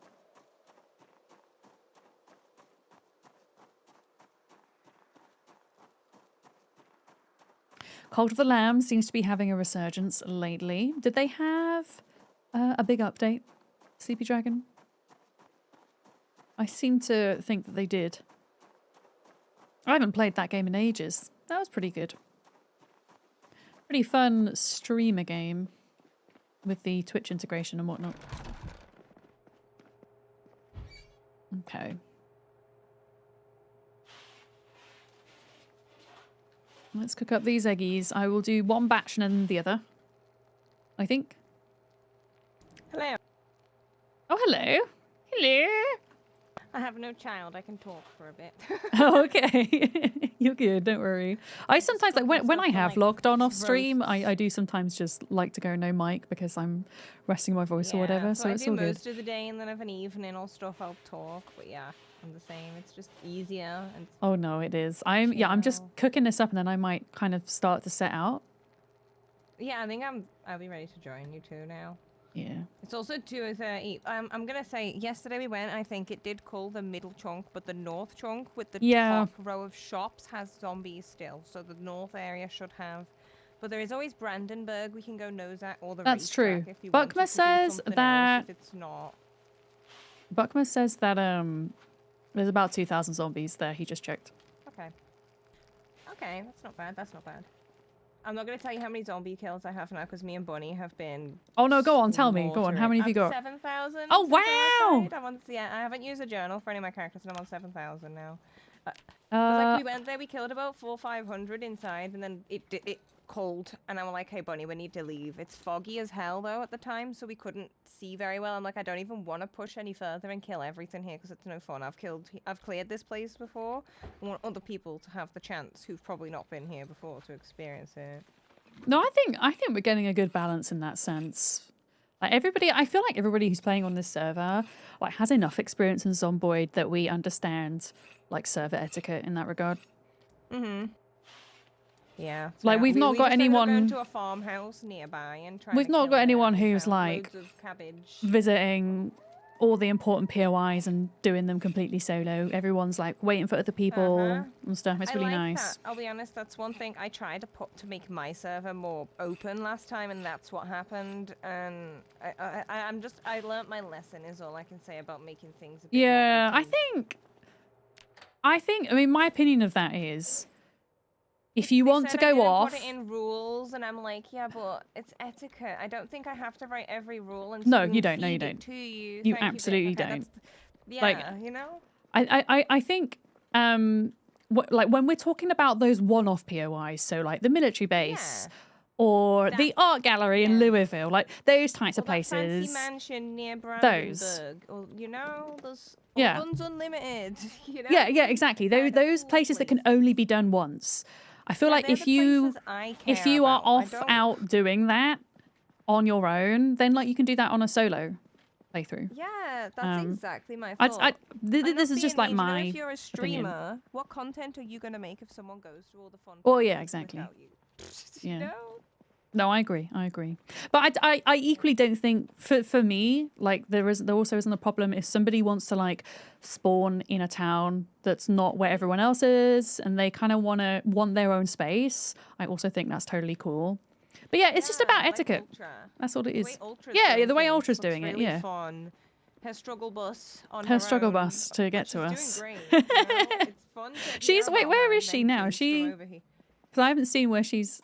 Cult of the Lamb seems to be having a resurgence lately. Did they have a big update, Sleepy Dragon? I seem to think that they did. I haven't played that game in ages. That was pretty good. Pretty fun streamer game with the Twitch integration and whatnot. Okay. Let's cook up these eggies. I will do one batch and then the other, I think. Hello. Oh, hello. Hello. I have no child. I can talk for a bit. Oh, okay. You're good. Don't worry. I sometimes, like, when I have logged on off stream, I do sometimes just like to go no mic because I'm resting my voice or whatever. So it's all good. Most of the day and then of an evening or stuff I'll talk. But yeah, I'm the same. It's just easier. And oh, no, it is. I'm just cooking this up and then I might kind of start to set out. Yeah, I think I'll be ready to join you too now. Yeah. It's also 2:30. I'm gonna say yesterday we went. I think it did call the middle chunk, but the north chunk with the top row of shops has zombies still. So the north area should have. But there is always Brandenburg we can go nose at, or the that's true. If you Buckma says that. If it's not. Buckma says that there's about 2,000 zombies there. He just checked. Okay. Okay, that's not bad. That's not bad. I'm not going to tell you how many zombie kills I have now because me and Bunny have been... Oh, no, go on. Tell me. Go on. How many have you got? 7,000. Oh, wow! I haven't used a journal for any of my characters and I'm on 7,000 now. Like we went there, we killed about 400 or 500 inside and then it cold and I'm like, hey, Bunny, we need to leave. It's foggy as hell, though, at the time, so we couldn't see very well. I'm like, I don't even want to push any further and kill everything here because it's no fun. I've cleared this place before. I want other people to have the chance who've probably not been here before to experience it. No, I think we're getting a good balance in that sense. Like I feel like everybody who's playing on this server like has enough experience in Zomboid that we understand like server etiquette in that regard. Mm-hmm. Yeah. So like we've not got anyone going to a farmhouse nearby and trying we've not got anyone who's like visiting all the important POIs and doing them completely solo. Everyone's like waiting for other people and stuff. It's really nice. That. I'll be honest, that's one thing I tried to make my server more open last time, and that's what happened. And I learnt my lesson. Is all I can say about making things. A bit more open. I think I think, I mean, my opinion of that is, if you They want to said I go didn't off, put it in rules, and I'm like, yeah, but it's etiquette. I don't think I have to write every rule and no, spoon you don't. No, you feed it don't. to you. You Thank absolutely you, Vic. Okay, don't. yeah, Like, you know. I think, like when we're talking about those one-off POIs, so like the military base. Yeah. Or the art gallery in yeah. Louisville, like those types Or of that fancy places. mansion near Those. Brandenburg. Or, you know, those Yeah. Guns Unlimited. You know? Yeah, exactly. Those Cool places that can place. only be done once. I feel Yeah, like they're if the you places I if care you are about. I off don't- out doing that on your own, then like you can do that on a solo playthrough. Yeah, that's exactly my thought. This is just like You know, my if you're a streamer, opinion. what content are you going to make if someone goes through all the fun Oh yeah, places exactly. without you? Yeah. You know? No, I agree. But I equally don't think for me, like there also isn't a problem if somebody wants to like spawn in a town that's not where everyone else is and they kind of want their own space. I also think that's totally cool. But yeah, it's just about etiquette. Ultra. That's all it is. Yeah, The way Ultra's doing really it, yeah. Fun. Her struggle bus on Her her struggle own, bus to get she's to us. Doing great, you know? It's fun. Wait, where is she now? Because I haven't seen where she's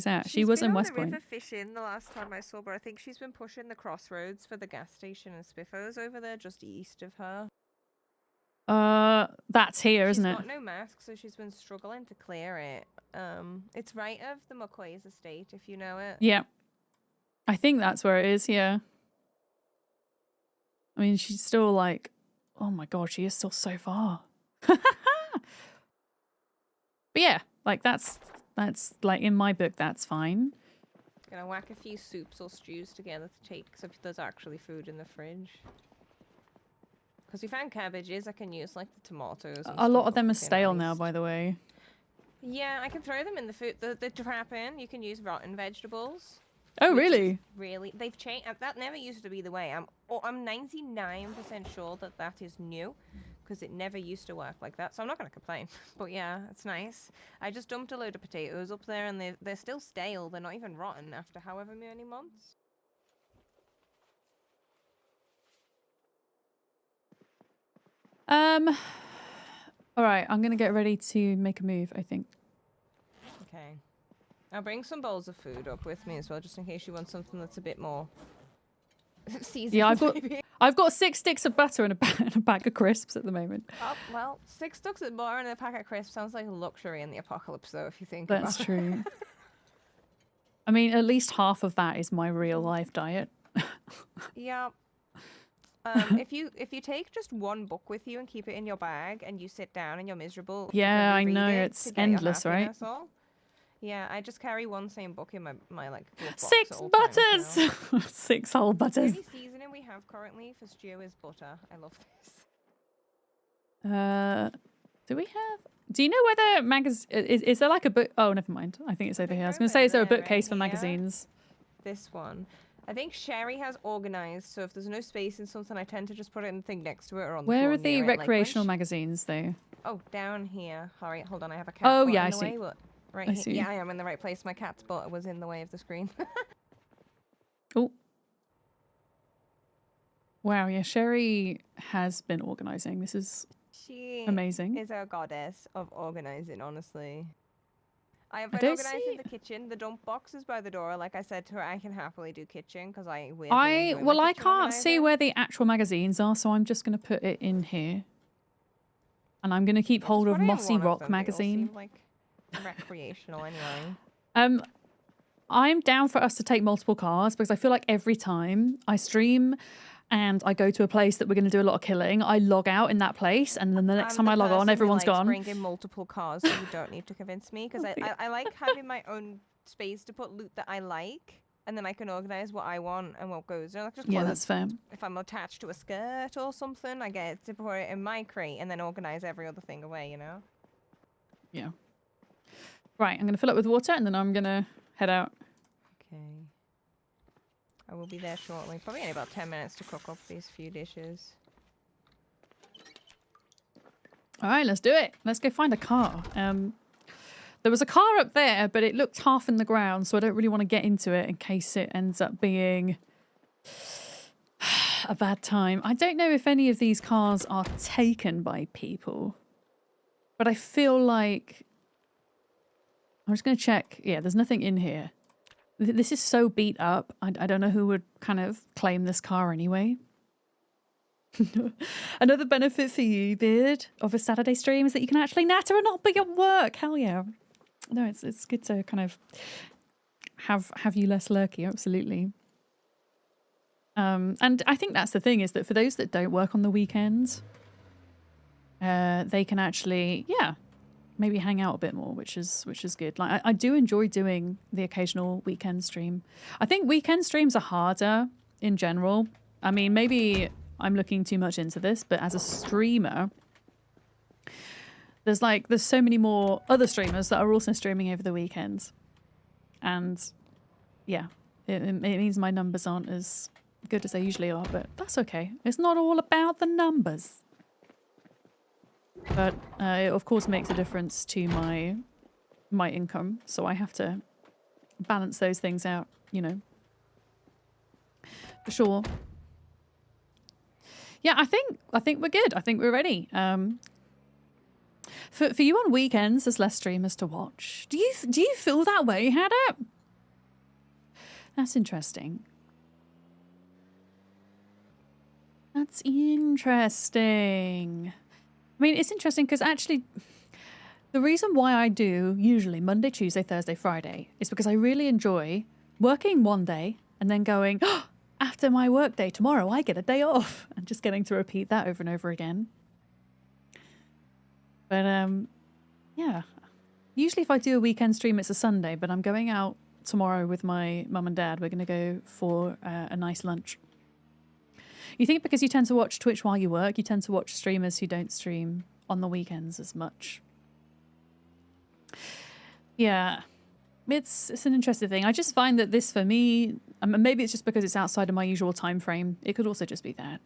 at. She was in West Point. She's been on the river fishing the last time I saw her. I think she's been pushing the crossroads for the gas station and Spiffos over there, just east of her. That's here, isn't it? She's got no mask, so she's been struggling to clear it. It's right of the McCoy's estate, if you know it. Yeah. I think that's where it is, yeah. I mean, she's still like, oh my god, she is still so far. But yeah, like that's like in my book, that's fine. Gonna whack a few soups or stews together to take, because there's actually food in the fridge. Because we found cabbages, I can use like the tomatoes. A lot of them are stale now, by the way. Yeah, I can throw them in the food. The trap in. You can use rotten vegetables. Oh, really? Really, they've changed. That never used to be the way. I'm 99% sure that is new, because it never used to work like that. So I'm not gonna complain. But yeah, it's nice. I just dumped a load of potatoes up there, and they're still stale. They're not even rotten after however many months. All right, I'm gonna get ready to make a move, I think. Okay. I'll bring some bowls of food up with me as well, just in case you want something that's a bit more seasoned. Yeah, I've got 6 sticks of butter and a bag of crisps at the moment. Oh, well, 6 sticks of butter and a pack of crisps sounds like a luxury in the apocalypse, though, if you think That's about true. I mean, at least half of that is my real life diet. Yeah. If you take just one book with you and keep it in your bag and you sit down and you're miserable, yeah, I know, it's endless, right? Yeah, I just carry one same book in my like. 6 butters, 6 whole butters. The only seasoning we have currently for stew is butter. I love this. Do we have? Do you know whether is there like a book? Oh, never mind. I think it's over here. I was going to say, is there a bookcase for magazines? This one. I think Sherry has organized, so if there's no space in something, I tend to just put it in the thing next to it or on the floor. Where are the near recreational magazines, though? Oh, down here. Alright, hold on, I have a cat. Oh, yeah, I see. Right I here. see. Yeah, I am in the right place. My cat's butt was in the way of the screen. Oh. Wow, yeah, Sherry has been organizing. This is amazing. She is a goddess of organizing, honestly. I have been organizing the kitchen. The dump box is by the door. Like I said to her, I can happily do kitchen because I can't see where the actual magazines are, so I'm just going to put it in here. And I'm going to keep hold of Mossy Rock magazine. Like recreational anyway. I'm down for us to take multiple cars because I feel like every time I stream and I go to a place that we're going to do a lot of killing, I log out in that place, and then the next time I log on, everyone's gone. Bring in multiple cars, so you don't need to convince me, because I like having my own space to put loot that I like, and then I can organize what I want and what goes. You know, like just that's fair. If I'm attached to a skirt or something, I get to put it in my crate and then organize every other thing away. You know. Yeah. Right, I'm going to fill up with water, and then I'm going to head out. Okay. I will be there shortly. Probably only about 10 minutes to cook up these few dishes. All right, let's do it. Let's go find a car. There was a car up there, but it looked half in the ground, so I don't really want to get into it in case it ends up being a bad time. I don't know if any of these cars are taken by people. But I feel like... I'm just going to check. Yeah, there's nothing in here. This is so beat up. I don't know who would kind of claim this car anyway. Another benefit for you, Beard, of a Saturday stream is that you can actually natter and not be at work. Hell yeah. No, it's good to kind of have you less lurky, absolutely. And I think that's the thing, is that for those that don't work on the weekends, they can actually, yeah, maybe hang out a bit more, which is good. Like I do enjoy doing the occasional weekend stream. I think weekend streams are harder in general. I mean, maybe I'm looking too much into this, but as a streamer, there's so many more other streamers that are also streaming over the weekends. And yeah, it means my numbers aren't as good as they usually are, but that's okay. It's not all about the numbers. But it of course makes a difference to my income, so I have to balance those things out, you know. For sure. Yeah, I think we're good. I think we're ready. For you on weekends, there's less streamers to watch. Do you feel that way, Hadda? That's interesting. That's interesting. I mean, it's interesting because actually the reason why I do usually Monday, Tuesday, Thursday, Friday is because I really enjoy working one day and then going, oh, after my work day tomorrow, I get a day off, and just getting to repeat that over and over again. But yeah, usually if I do a weekend stream, it's a Sunday, but I'm going out tomorrow with my mum and dad. We're going to go for a nice lunch. You think because you tend to watch Twitch while you work, you tend to watch streamers who don't stream on the weekends as much. Yeah, it's an interesting thing. I just find that this for me, maybe it's just because it's outside of my usual time frame. It could also just be that.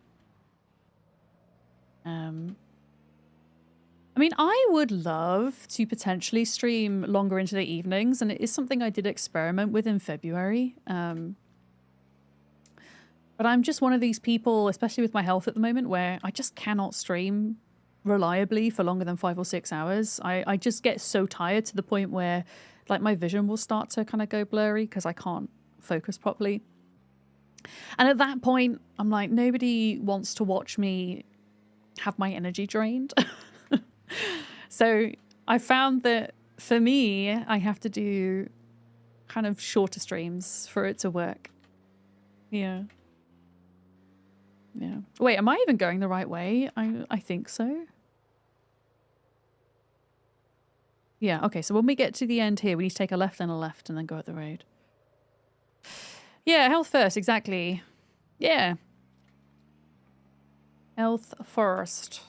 I mean, I would love to potentially stream longer into the evenings, and it is something I did experiment with in February. But I'm just one of these people, especially with my health at the moment, where I just cannot stream reliably for longer than 5 or 6 hours. I just get so tired to the point where like my vision will start to kind of go blurry because I can't focus properly. And at that point, I'm like, nobody wants to watch me have my energy drained. So I found that for me, I have to do kind of shorter streams for it to work. Yeah. Yeah. Wait, am I even going the right way? I think so. Yeah, okay, so when we get to the end here, we need to take a left and then go up the road. Yeah, health first, exactly. Yeah. Health first.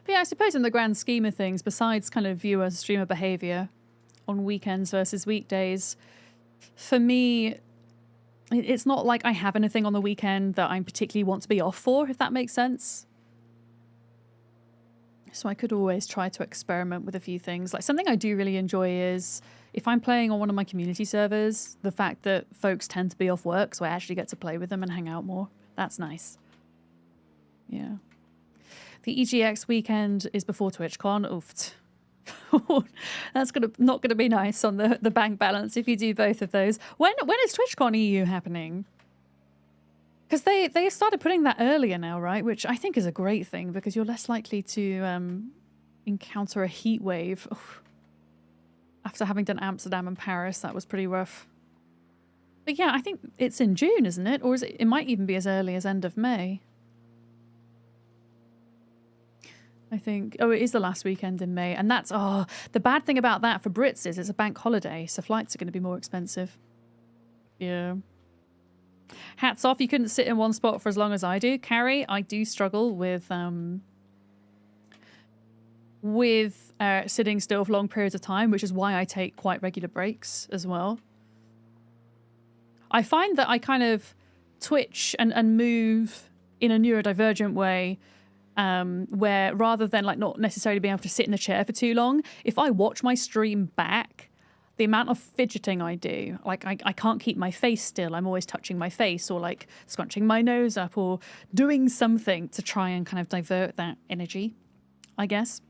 But yeah, I suppose in the grand scheme of things, besides kind of viewer streamer behavior on weekends versus weekdays, for me, it's not like I have anything on the weekend that I particularly want to be off for, if that makes sense. So I could always try to experiment with a few things. Like something I do really enjoy is if I'm playing on one of my community servers, the fact that folks tend to be off work, so I actually get to play with them and hang out more. That's nice. Yeah. The EGX weekend is before TwitchCon. Oof. That's not gonna be nice on the bank balance if you do both of those. When is TwitchCon EU happening? Because they started putting that earlier now, right? Which I think is a great thing because you're less likely to encounter a heat wave. Oof. After having done Amsterdam and Paris, that was pretty rough. But yeah, I think it's in June, isn't it? Or is it might even be as early as end of May. I think, oh, it is the last weekend in May. And that's, oh, the bad thing about that for Brits is it's a bank holiday, so flights are going to be more expensive. Yeah. Hats off, you couldn't sit in one spot for as long as I do. Carrie, I do struggle with sitting still for long periods of time, which is why I take quite regular breaks as well. I find that I kind of twitch and move in a neurodivergent way, where rather than like not necessarily being able to sit in the chair for too long, if I watch my stream back, the amount of fidgeting I do, like I can't keep my face still. I'm always touching my face or like scrunching my nose up or doing something to try and kind of divert that energy, I guess.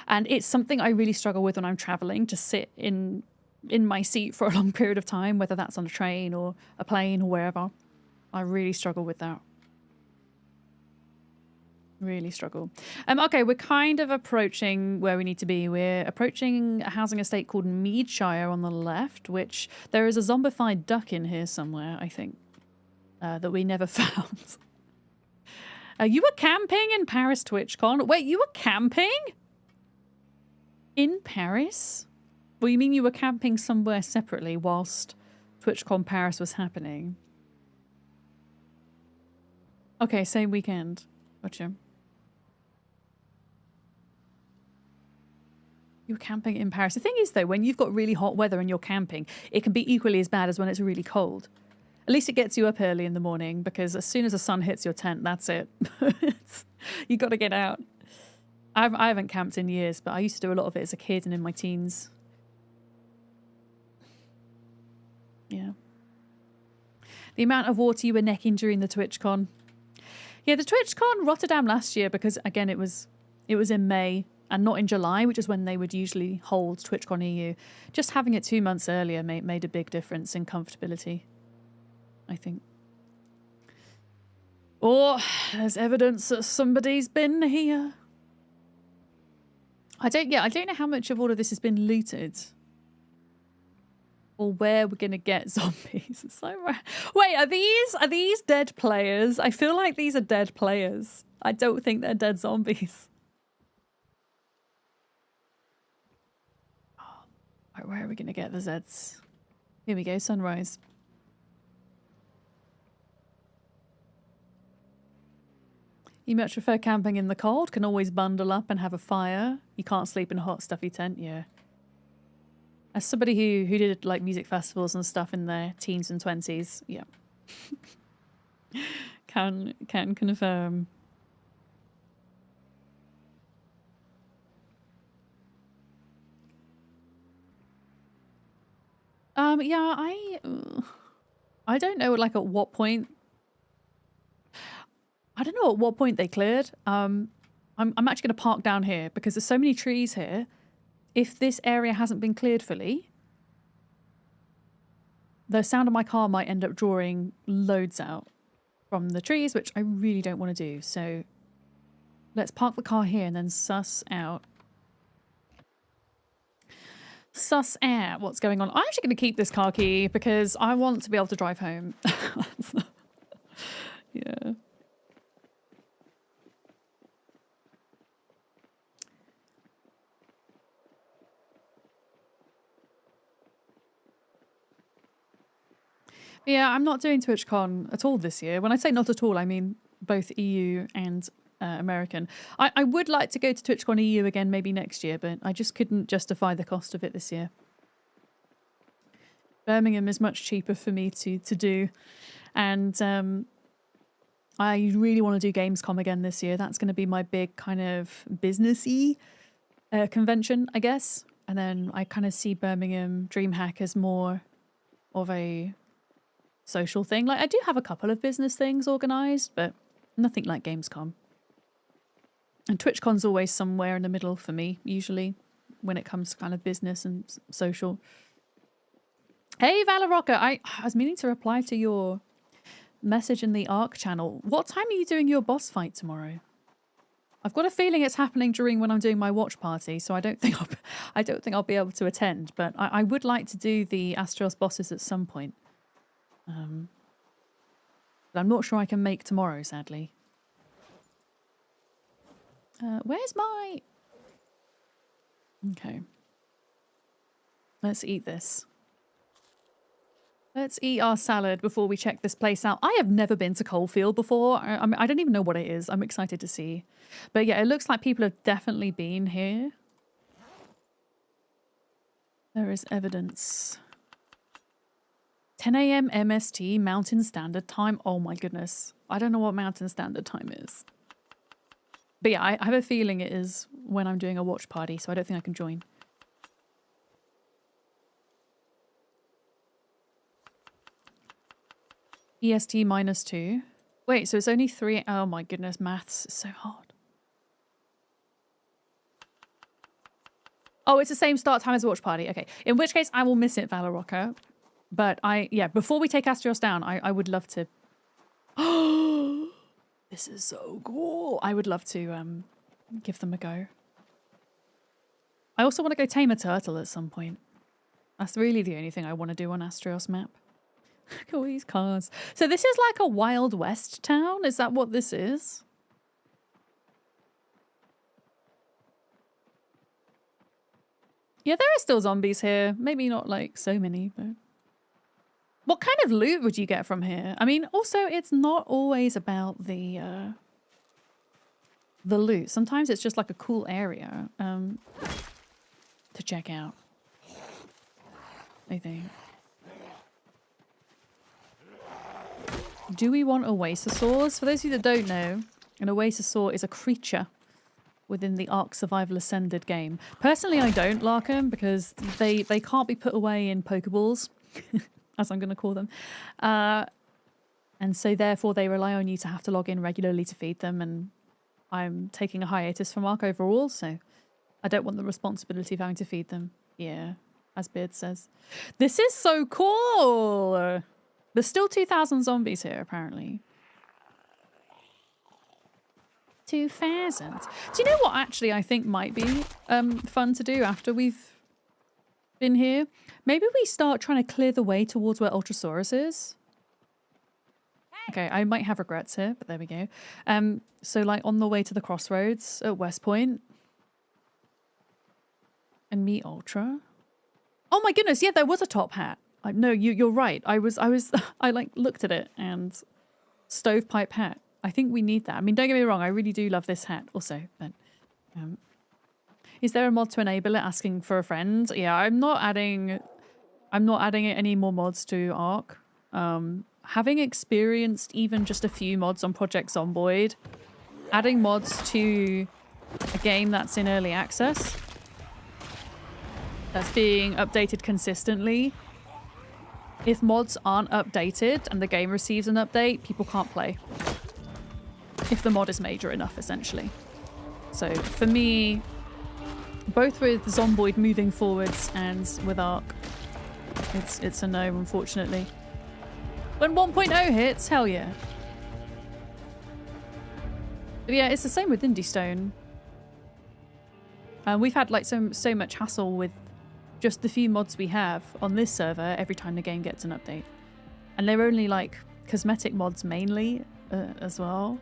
And it's something I really struggle with when I'm traveling, to sit in my seat for a long period of time, whether that's on a train or a plane or wherever. I really struggle with that. Really struggle. Okay, we're kind of approaching where we need to be. We're approaching a housing estate called Meadshire on the left, which there is a zombified duck in here somewhere, I think, that we never found. You were camping in Paris, TwitchCon? Wait, you were camping? In Paris? Well, you mean you were camping somewhere separately whilst TwitchCon Paris was happening? Okay, same weekend. Gotcha. You were camping in Paris. The thing is, though, when you've got really hot weather and you're camping, it can be equally as bad as when it's really cold. At least it gets you up early in the morning, because as soon as the sun hits your tent, that's it. You got to get out. I haven't camped in years, but I used to do a lot of it as a kid and in my teens. Yeah. The amount of water you were necking during the TwitchCon. Yeah, the TwitchCon Rotterdam last year, because again it was in May and not in July, which is when they would usually hold TwitchCon EU. Just having it 2 months earlier made a big difference in comfortability, I think. Or there's evidence that somebody's been here. I don't know how much of all of this has been looted. Or where we're gonna get zombies. It's so rare. Wait, are these dead players? I feel like these are dead players. I don't think they're dead zombies. Oh, right, where are we gonna get the Zeds? Here we go, sunrise. You much prefer camping in the cold? Can always bundle up and have a fire. You can't sleep in a hot, stuffy tent. Yeah. As somebody who did like music festivals and stuff in their teens and 20s, yeah. can confirm. Yeah, I don't know like at what point. I don't know at what point they cleared. I'm actually going to park down here because there's so many trees here. If this area hasn't been cleared fully, the sound of my car might end up drawing loads out from the trees, which I really don't want to do. So let's park the car here and then suss out what's going on. I'm actually going to keep this car key because I want to be able to drive home. Yeah. Yeah, I'm not doing TwitchCon at all this year. When I say not at all, I mean both EU and American. I would like to go to TwitchCon EU again maybe next year, but I just couldn't justify the cost of it this year. Birmingham is much cheaper for me to do. And I really want to do Gamescom again this year. That's going to be my big kind of businessy convention, I guess. And then I kind of see Birmingham DreamHack as more of a social thing. Like I do have a couple of business things organised, but nothing like Gamescom. And TwitchCon's always somewhere in the middle for me, usually, when it comes to kind of business and social. Hey, Valorocca, I was meaning to reply to your message in the ARC channel. What time are you doing your boss fight tomorrow? I've got a feeling it's happening during when I'm doing my watch party, so I don't think I'll be able to attend. But I would like to do the Astros bosses at some point. But I'm not sure I can make tomorrow, sadly. Where's my... Okay. Let's eat this. Let's eat our salad before we check this place out. I have never been to Coalfield before. I don't even know what it is. I'm excited to see. But yeah, it looks like people have definitely been here. There is evidence. 10 a.m. MST, Mountain Standard Time. Oh my goodness. I don't know what Mountain Standard Time is. But yeah, I have a feeling it is when I'm doing a watch party, so I don't think I can join. EST -2. Wait, so it's only 3. Oh my goodness, maths is so hard. Oh, it's the same start time as Watch Party. Okay. In which case, I will miss it, Valoroka. But yeah, before we take Astrios down, I would love to... Oh, this is so cool. I would love to give them a go. I also want to go tame a turtle at some point. That's really the only thing I want to do on Astrios map. Look at all these cars. So this is like a Wild West town? Is that what this is? Yeah, there are still zombies here. Maybe not like so many, but... What kind of loot would you get from here? I mean, also, it's not always about the loot. Sometimes it's just like a cool area to check out, I think. Do we want oasisaurs? For those of you that don't know, an oasisaur is a creature within the Ark Survival Ascended game. Personally, I don't like them because they can't be put away in Pokeballs, as I'm going to call them. And so therefore they rely on you to have to log in regularly to feed them, and I'm taking a hiatus from Ark overall, so I don't want the responsibility of having to feed them. Yeah, as Beard says. This is so cool! There's still 2,000 zombies here, apparently. 2,000. Do you know what actually I think might be fun to do after we've been here? Maybe we start trying to clear the way towards where Ultrasaurus is. Okay, I might have regrets here, but there we go. So like on the way to the crossroads at West Point. And meet Ultra. Oh my goodness, yeah, there was a top hat. No, you're right. I like looked at it and stovepipe hat. I think we need that. I mean, don't get me wrong. I really do love this hat also, but is there a mod to enable it asking for a friend? Yeah, I'm not adding any more mods to Ark. Having experienced even just a few mods on Project Zomboid, adding mods to a game that's in early access, that's being updated consistently. If mods aren't updated and the game receives an update, people can't play. If the mod is major enough, essentially. So for me, both with Zomboid moving forwards and with Ark, it's a no, unfortunately. When 1.0 hits, hell yeah. But yeah, it's the same with Indie Stone. We've had like so much hassle with just the few mods we have on this server every time the game gets an update. And they're only like cosmetic mods mainly as well.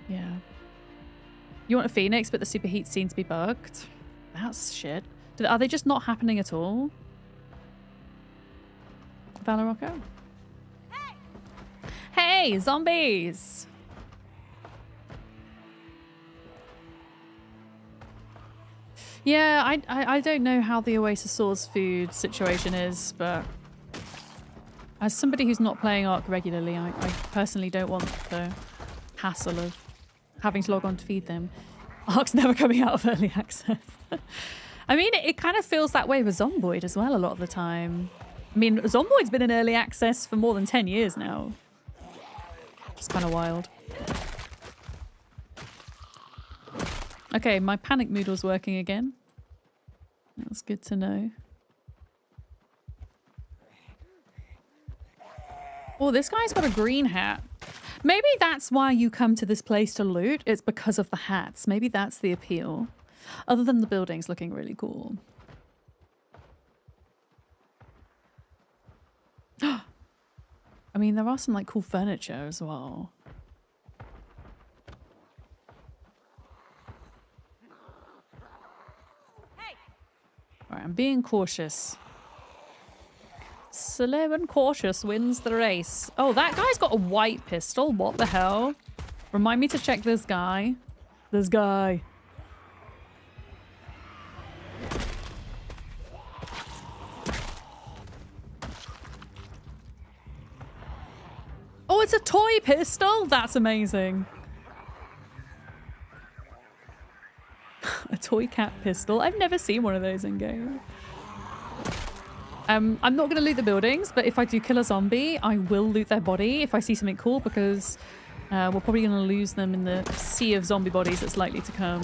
Yeah. You want a Phoenix, but the superheat seems to be bugged. That's shit. Are they just not happening at all? Valorocco? Hey! Hey, zombies! Yeah, I don't know how the Oasisaur's food situation is, but as somebody who's not playing Ark regularly, I personally don't want the hassle of having to log on to feed them. Ark's never coming out of early access. I mean, it kind of feels that way with Zomboid as well a lot of the time. I mean, Zomboid's been in early access for more than 10 years now. It's kind of wild. Okay, my panic moodle's working again. That's good to know. Oh, this guy's got a green hat. Maybe that's why you come to this place to loot. It's because of the hats. Maybe that's the appeal. Other than the buildings looking really cool. I mean, there are some like cool furniture as well. Alright, I'm being cautious. Slow and cautious wins the race. Oh, that guy's got a white pistol. What the hell? Remind me to check this guy. This guy. Oh, it's a toy pistol? That's amazing. A toy cat pistol. I've never seen one of those in game. I'm not going to loot the buildings, but if I do kill a zombie, I will loot their body if I see something cool, because we're probably going to lose them in the sea of zombie bodies that's likely to come.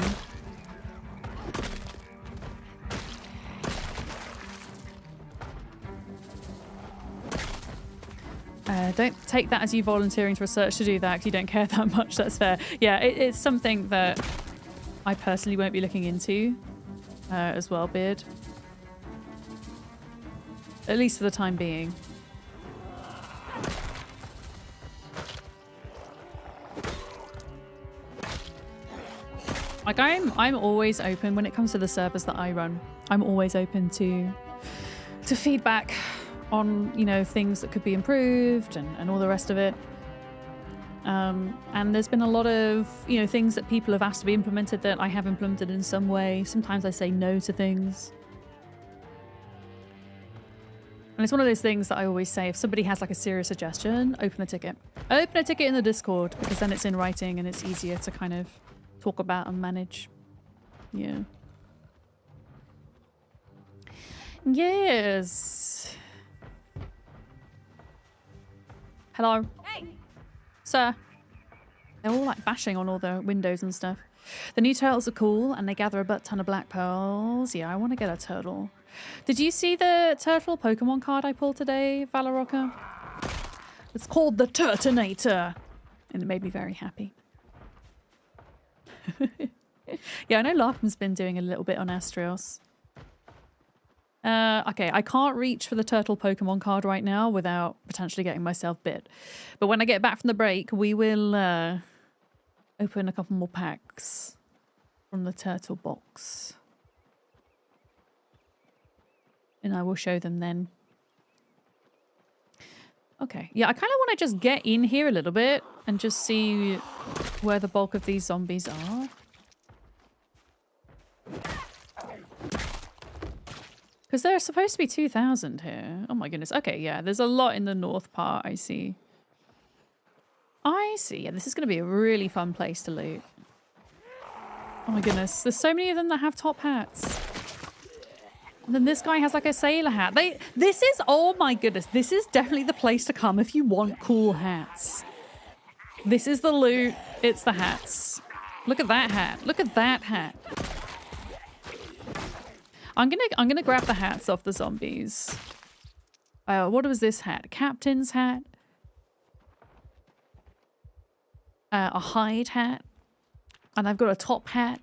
Don't take that as you volunteering to research to do that, because you don't care that much. That's fair. Yeah, it's something that I personally won't be looking into as well, Beard. At least for the time being. Like, I'm always open when it comes to the servers that I run. I'm always open to feedback on, you know, things that could be improved and all the rest of it. And there's been a lot of, you know, things that people have asked to be implemented that I have implemented in some way. Sometimes I say no to things. And it's one of those things that I always say, if somebody has like a serious suggestion, open a ticket. Open a ticket in the Discord, because then it's in writing and it's easier to kind of talk about and manage. Yeah. Yes. Hello. Hey! Sir. They're all like bashing on all the windows and stuff. The new turtles are cool and they gather a butt ton of black pearls. Yeah, I want to get a turtle. Did you see the turtle Pokemon card I pulled today, Valoroka? It's called the Turtonator. And it made me very happy. Yeah, I know Larkin's been doing a little bit on Astrios. Okay, I can't reach for the turtle Pokemon card right now without potentially getting myself bit. But when I get back from the break, we will open a couple more packs from the turtle box. And I will show them then. Okay, yeah, I kind of want to just get in here a little bit and just see where the bulk of these zombies are. Because there are supposed to be 2,000 here. Oh my goodness. Okay, yeah, there's a lot in the north part, I see. I see. Yeah, this is going to be a really fun place to loot. Oh my goodness. There's so many of them that have top hats. And then this guy has like a sailor hat. This is, oh my goodness, this is definitely the place to come if you want cool hats. This is the loot. It's the hats. Look at that hat. Look at that hat. I'm gonna grab the hats off the zombies. What was this hat? Captain's hat. A hide hat. And I've got a top hat.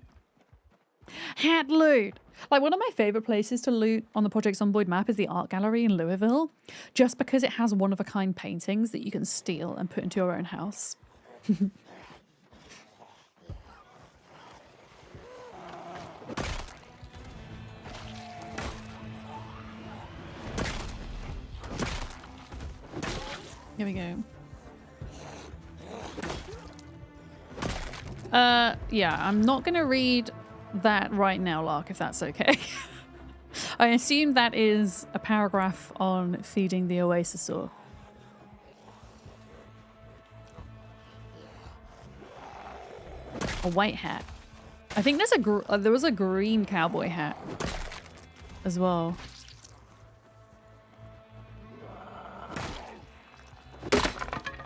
Hat loot. Like, one of my favorite places to loot on the Project Zomboid map is the art gallery in Louisville, just because it has one-of-a-kind paintings that you can steal and put into your own house. Here we go. Yeah, I'm not gonna read that right now, Lark, if that's okay. I assume that is a paragraph on feeding the Oasisaur. A white hat. I think there's there was a green cowboy hat as well.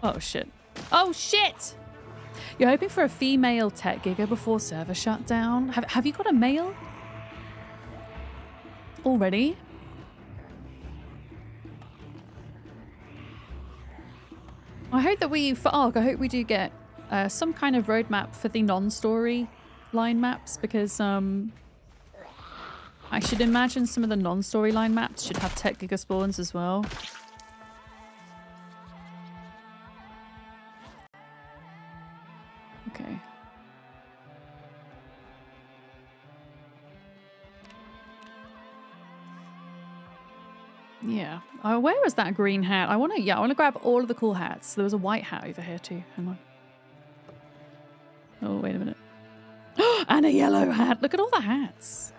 Oh shit. Oh shit! You're hoping for a female tech giga before server shutdown? Have you got a male? Already? I hope that for ARC, I hope we do get some kind of roadmap for the non-story line maps, because I should imagine some of the non-storyline maps should have tech giga spawns as well. Okay. Yeah. Where was that green hat? I want to grab all of the cool hats. There was a white hat over here too. Hang on. Oh, wait a minute. And a yellow hat. Look at all the hats.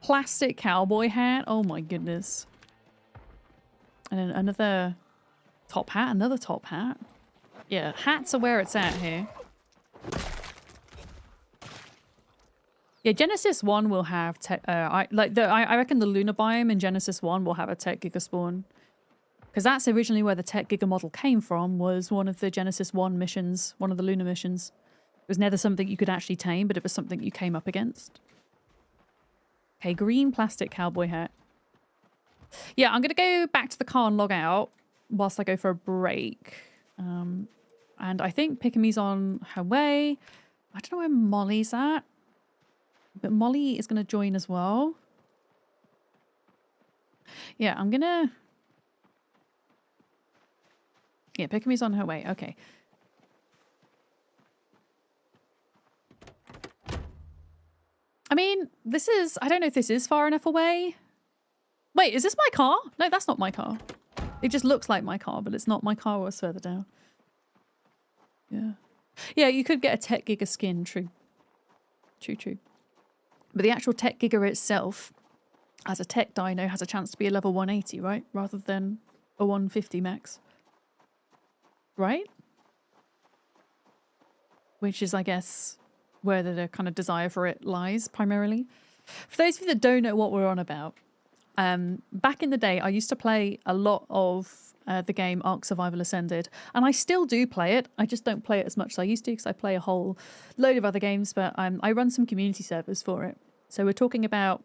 Plastic cowboy hat. Oh my goodness. And then another top hat. Another top hat. Yeah, hats are where it's at here. Yeah, Genesis 1 will have tech. I reckon the lunar biome in Genesis 1 will have a tech giga spawn. Because that's originally where the tech giga model came from, was one of the Genesis 1 missions, one of the lunar missions. It was never something you could actually tame, but it was something you came up against. Okay, green plastic cowboy hat. Yeah, I'm going to go back to the car and log out whilst I go for a break. And I think Pickamy's on her way. I don't know where Molly's at. But Molly is going to join as well. Yeah, I'm going to... Yeah, Pickamy's on her way. Okay. I mean, this is... I don't know if this is far enough away. Wait, is this my car? No, that's not my car. It just looks like my car, but it's not. My car was further down. Yeah. Yeah, you could get a Tech Giga skin. True. True. But the actual Tech Giga itself, as a Tech Dino, has a chance to be a level 180, right? Rather than a 150 max. Right? Which is, I guess, where the kind of desire for it lies, primarily. For those of you that don't know what we're on about, back in the day, I used to play a lot of the game Ark Survival Ascended, and I still do play it. I just don't play it as much as I used to because I play a whole load of other games, but I run some community servers for it. So we're talking about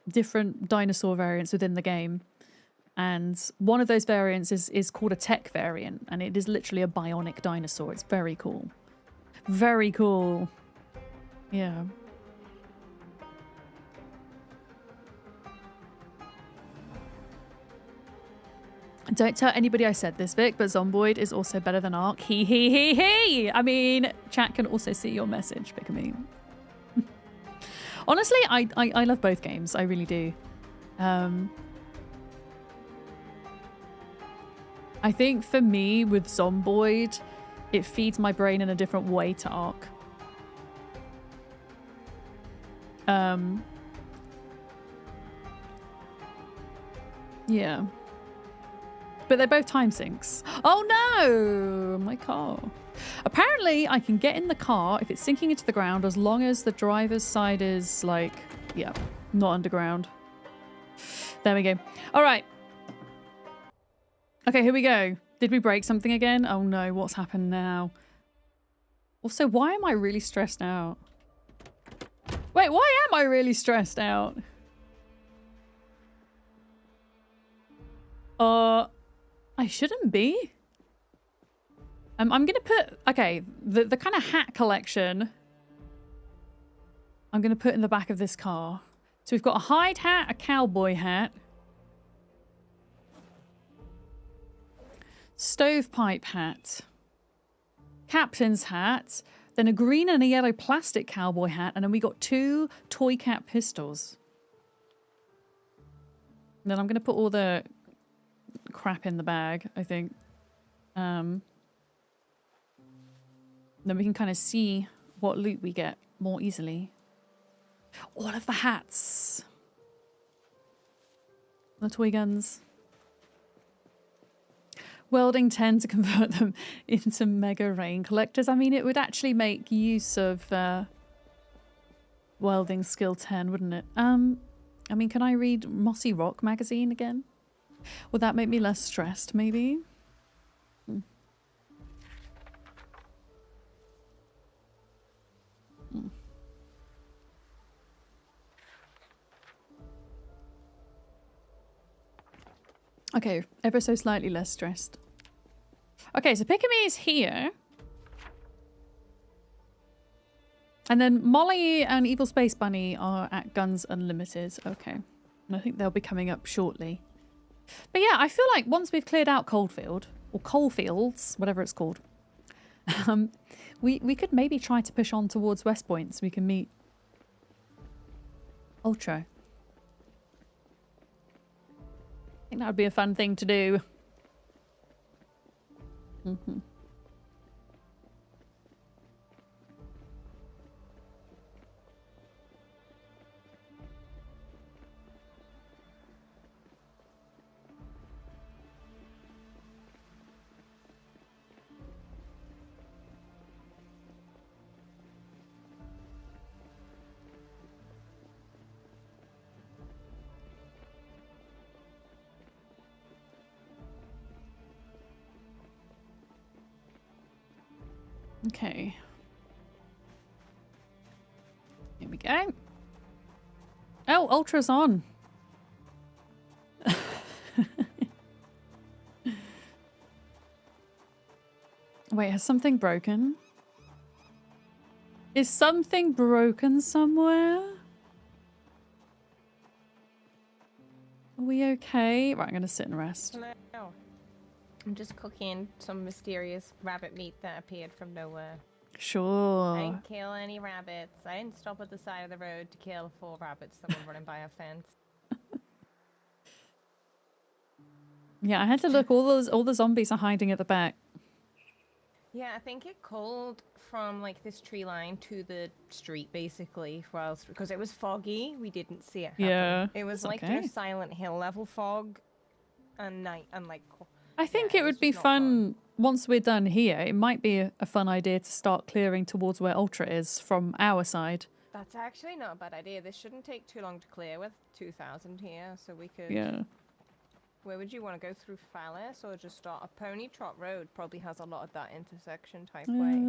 different dinosaur variants within the game. And one of those variants is called a tech variant, and it is literally a bionic dinosaur. It's very cool. Very cool. Yeah. Don't tell anybody I said this, Vic, but Zomboid is also better than Ark. He. I mean, chat can also see your message, pick me. Honestly, I love both games. I really do. I think for me, with Zomboid, it feeds my brain in a different way to Ark. Yeah. But they're both time sinks. Oh no! My car. Apparently, I can get in the car if it's sinking into the ground as long as the driver's side is, like, yeah, not underground. There we go. All right. Okay, here we go. Did we break something again? Oh no, what's happened now? Also, why am I really stressed out? Wait, why am I really stressed out? I shouldn't be. I'm going to put... Okay, the kind of hat collection I'm going to put in the back of this car. So we've got a hide hat, a cowboy hat, stovepipe hat, captain's hat, then a green and a yellow plastic cowboy hat, and then we got 2 toy cap pistols. And then I'm going to put all the crap in the bag, I think. Then we can kind of see what loot we get more easily. All of the hats. The toy guns. Welding 10 to convert them into mega rain collectors. I mean, it would actually make use of welding skill 10, wouldn't it? I mean, can I read Mossy Rock magazine again? Would that make me less stressed, maybe? Okay, ever so slightly less stressed. Okay, so Pickamee is here. And then Molly and Evil Space Bunny are at Guns Unlimited. Okay. And I think they'll be coming up shortly. But yeah, I feel like once we've cleared out Coalfield, or Coalfields, whatever it's called, we could maybe try to push on towards West Point so we can meet Ultra. I think that would be a fun thing to do. Okay. Here we go. Oh, Ultra's on. Wait, has something broken? Is something broken somewhere? Are we okay? Right, I'm gonna sit and rest. No. I'm just cooking some mysterious rabbit meat that appeared from nowhere. Sure. I didn't kill any rabbits. I didn't stop at the side of the road to kill 4 rabbits that were running by a fence. Yeah, I had to look. All the zombies are hiding at the back. Yeah, I think it called from like this tree line to the street basically, whilst because it was foggy, we didn't see it happen. Yeah, it was like okay. just Silent Hill level fog, and night and like. I think it would be fun once we're done here. It might be a fun idea to start clearing towards where Ultra is from our side. That's actually not a bad idea. This shouldn't take too long to clear with 2,000 here, so we could. Yeah. Where would you want to go through Phallus or just start? A Pony Trot Road probably has a lot of that intersection type way.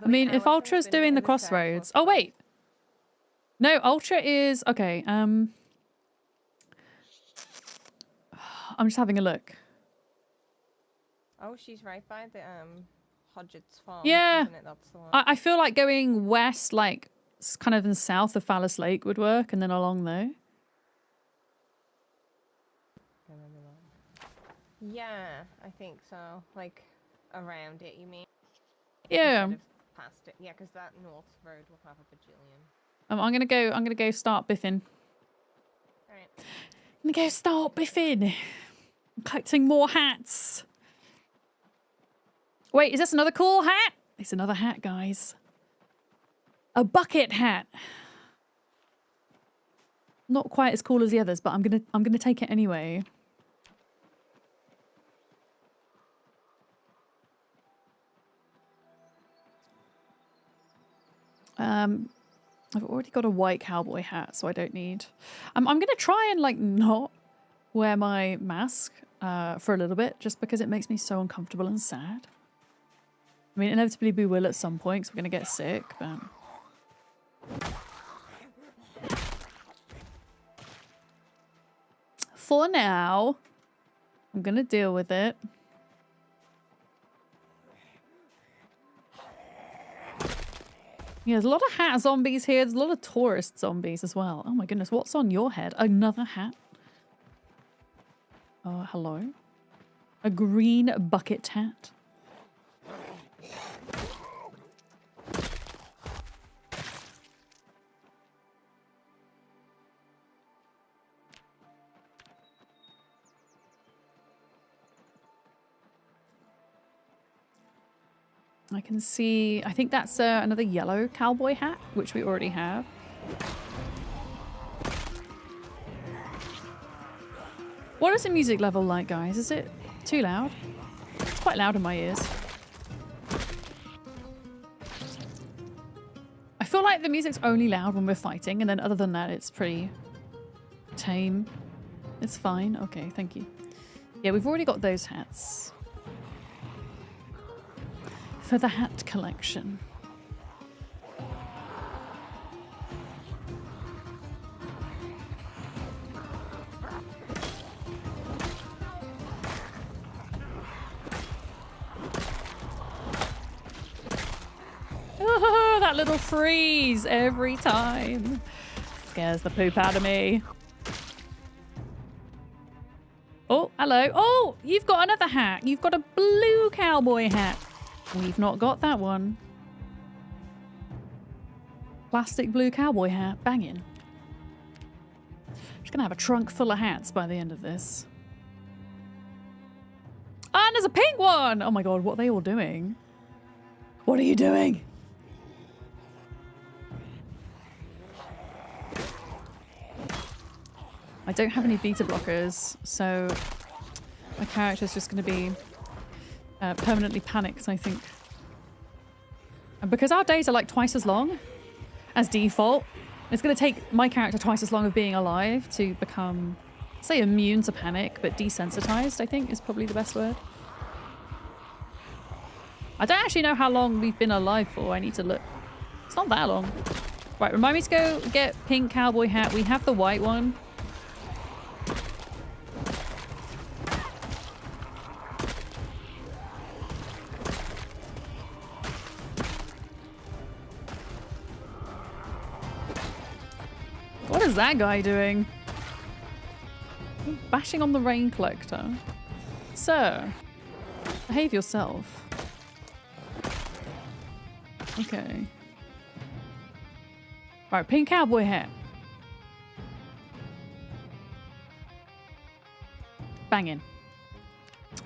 I mean, if Ultra's doing the crossroads. Oh, wait. No, Ultra is... Okay, I'm just having a look. Oh, she's right by the Hodgett's farm. Yeah. Isn't it? That's the one. I feel like going west, like, kind of in south of Phallus Lake would work, and then along there. Yeah, I think so. Like, around it, you mean? Yeah. Instead of past it. Yeah, because that north road will have a bajillion. I'm gonna go start biffing. Alright. I'm gonna go start biffing. I'm collecting more hats. Wait, is this another cool hat? It's another hat, guys. A bucket hat. Not quite as cool as the others, but I'm gonna take it anyway. I've already got a white cowboy hat, so I don't need... I'm going to try and, like, not wear my mask for a little bit, just because it makes me so uncomfortable and sad. I mean, inevitably we will at some point, because we're going to get sick, but... For now, I'm going to deal with it. Yeah, there's a lot of hat zombies here. There's a lot of tourist zombies as well. Oh my goodness, what's on your head? Another hat? Oh, hello. A green bucket hat. I can see, I think that's another yellow cowboy hat, which we already have. What is the music level like, guys? Is it too loud? It's quite loud in my ears. I feel like the music's only loud when we're fighting, and then other than that, it's pretty tame. It's fine. Okay, thank you. Yeah, we've already got those hats. For the hat collection. Oh, that little freeze every time. Scares the poop out of me. Oh, hello. Oh, you've got another hat. You've got a blue cowboy hat. We've not got that one. Plastic blue cowboy hat. Banging. Just gonna have a trunk full of hats by the end of this. Ah, and there's a pink one! Oh my god, what are they all doing? What are you doing? I don't have any beta blockers, so my character's just gonna be permanently panicked, I think. And because our days are like twice as long as default, it's going to take my character twice as long of being alive to become, say, immune to panic, but desensitized, I think, is probably the best word. I don't actually know how long we've been alive for. I need to look. It's not that long. Right, remind me to go get pink cowboy hat. We have the white one. What is that guy doing? Bashing on the rain collector. Sir, behave yourself. Okay. Right, pink cowboy hat. Banging.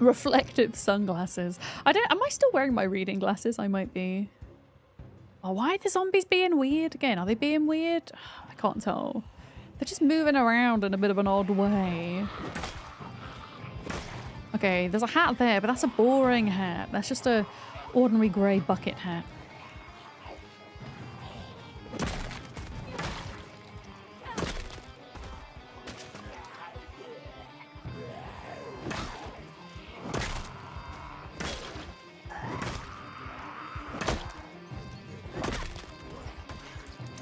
Reflective sunglasses. Am I still wearing my reading glasses? I might be. Oh, why are the zombies being weird again? Are they being weird? I can't tell. They're just moving around in a bit of an odd way. Okay, there's a hat there, but that's a boring hat. That's just a ordinary grey bucket hat.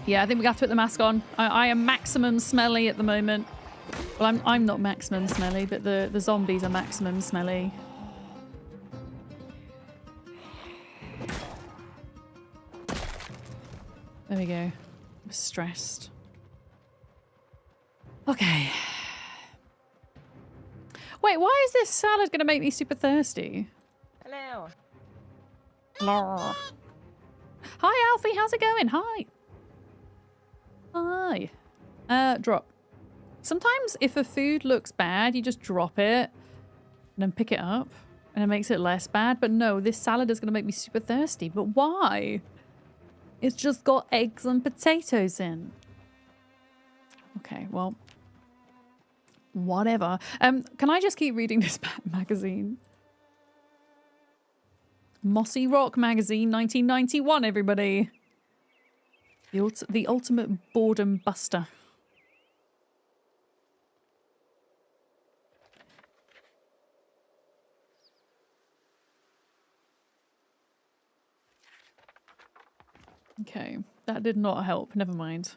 Yeah, I think we have to put the mask on. I am maximum smelly at the moment. Well, I'm not maximum smelly, but the zombies are maximum smelly. There we go. I'm stressed. Okay. Wait, why is this salad going to make me super thirsty? Hello. Hello. Hi, Alfie. How's it going? Hi. Hi. Drop. Sometimes if a food looks bad, you just drop it and then pick it up and it makes it less bad. But no, this salad is going to make me super thirsty. But why? It's just got eggs and potatoes in. Okay, well, whatever. Can I just keep reading this magazine? Mossy Rock magazine, 1991, everybody. The ultimate boredom buster. Okay, that did not help. Never mind.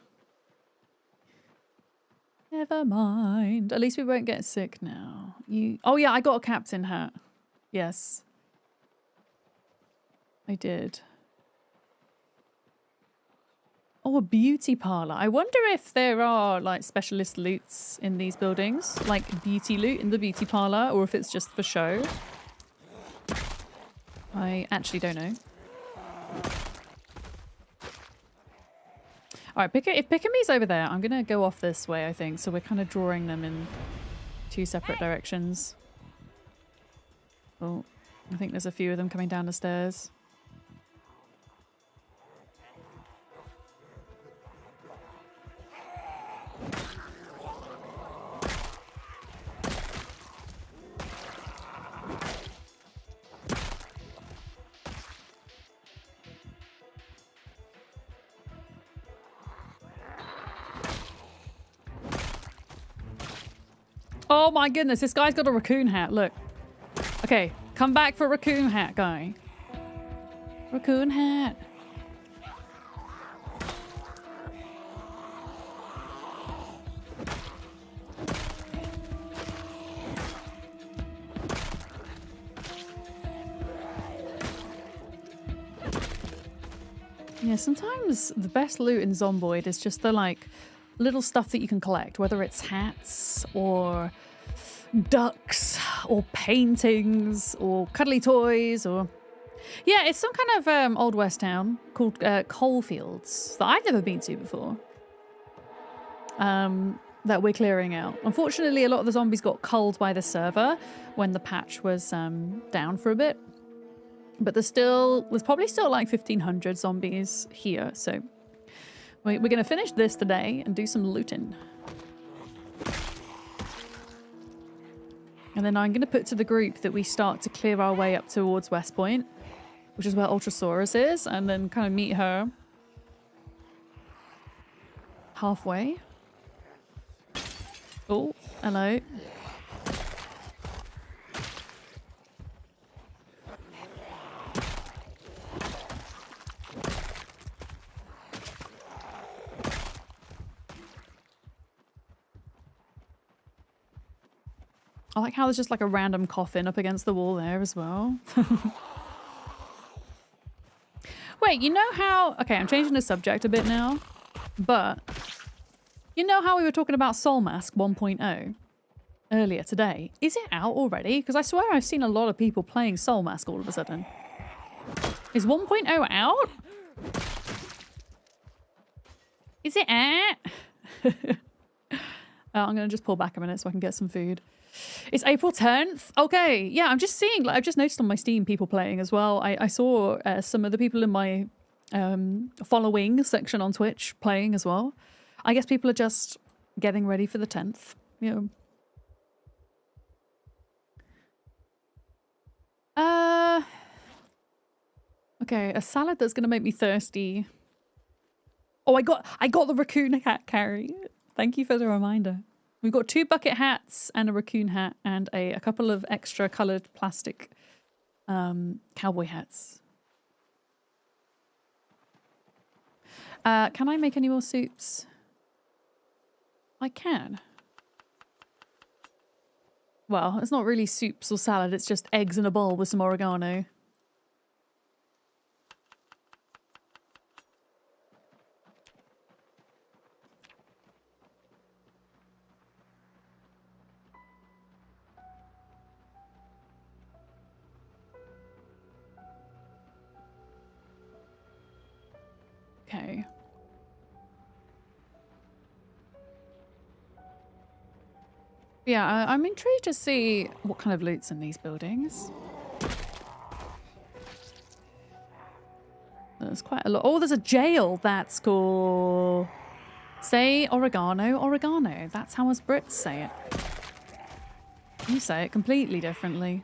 Never mind. At least we won't get sick now. Oh yeah, I got a captain hat. Yes. I did. Oh, a beauty parlor. I wonder if there are like specialist loots in these buildings, like beauty loot in the beauty parlor, or if it's just for show. I actually don't know. All right, if Pickamee's over there, I'm gonna go off this way, I think. So we're kind of drawing them in two separate directions. Oh, I think there's a few of them coming down the stairs. Oh my goodness, this guy's got a raccoon hat, look. Okay, come back for raccoon hat, guy. Raccoon hat. Yeah, sometimes the best loot in Zomboid is just the like little stuff that you can collect, whether it's hats or ducks or paintings or cuddly toys or... Yeah, it's some kind of Old West town called Coalfields that I've never been to before. That we're clearing out. Unfortunately, a lot of the zombies got culled by the server when the patch was down for a bit. But there's probably still like 1,500 zombies here, so... We're going to finish this today and do some looting. And then I'm going to put to the group that we start to clear our way up towards West Point, which is where Ultrasaurus is, and then kind of meet her halfway. Oh, hello. I like how there's just like a random coffin up against the wall there as well. Wait, you know how... Okay, I'm changing the subject a bit now. But you know how we were talking about Soul Mask 1.0 earlier today? Is it out already? Because I swear I've seen a lot of people playing Soul Mask all of a sudden. Is 1.0 out? Is it out? I'm going to just pull back a minute so I can get some food. It's April 10th. Okay. Yeah, I'm just seeing, like, I've just noticed on my Steam people playing as well. I saw some of the people in my following section on Twitch playing as well. I guess people are just getting ready for the 10th. You know. Okay, a salad that's going to make me thirsty. Oh, I got the raccoon hat, Carrie. Thank you for the reminder. We've got 2 bucket hats and a raccoon hat and a couple of extra coloured plastic cowboy hats. Can I make any more soups? I can. Well, it's not really soups or salad, it's just eggs in a bowl with some oregano. Okay. Yeah, I'm intrigued to see what kind of loot's in these buildings. There's quite a lot. Oh, there's a jail. That's cool. Say oregano, oregano. That's how us Brits say it. You say it completely differently.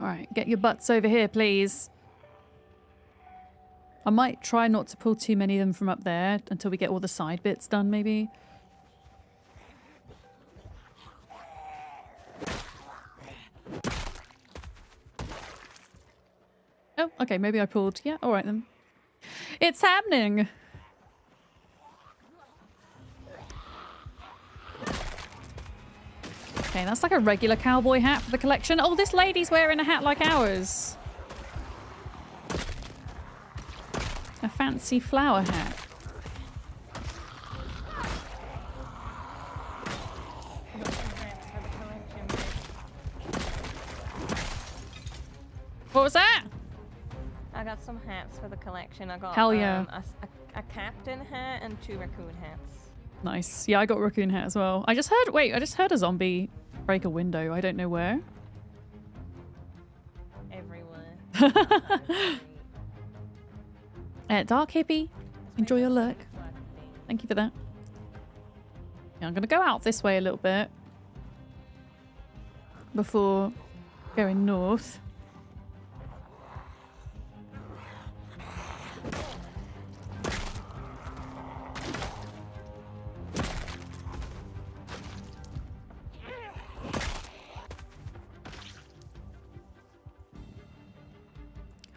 All right, get your butts over here, please. I might try not to pull too many of them from up there until we get all the side bits done, maybe. Oh, okay, maybe I pulled. Yeah, all right then. It's happening. Okay, that's like a regular cowboy hat for the collection. Oh, this lady's wearing a hat like ours. A fancy flower hat. What was that? I got some hats for the collection. I got Hell yeah. a captain hat and 2 raccoon hats. Nice. Yeah, I got a raccoon hat as well. I just heard a zombie break a window. I don't know where. Everywhere. Dark hippie. Enjoy your look. Thank you for that. Yeah, I'm going to go out this way a little bit before going north.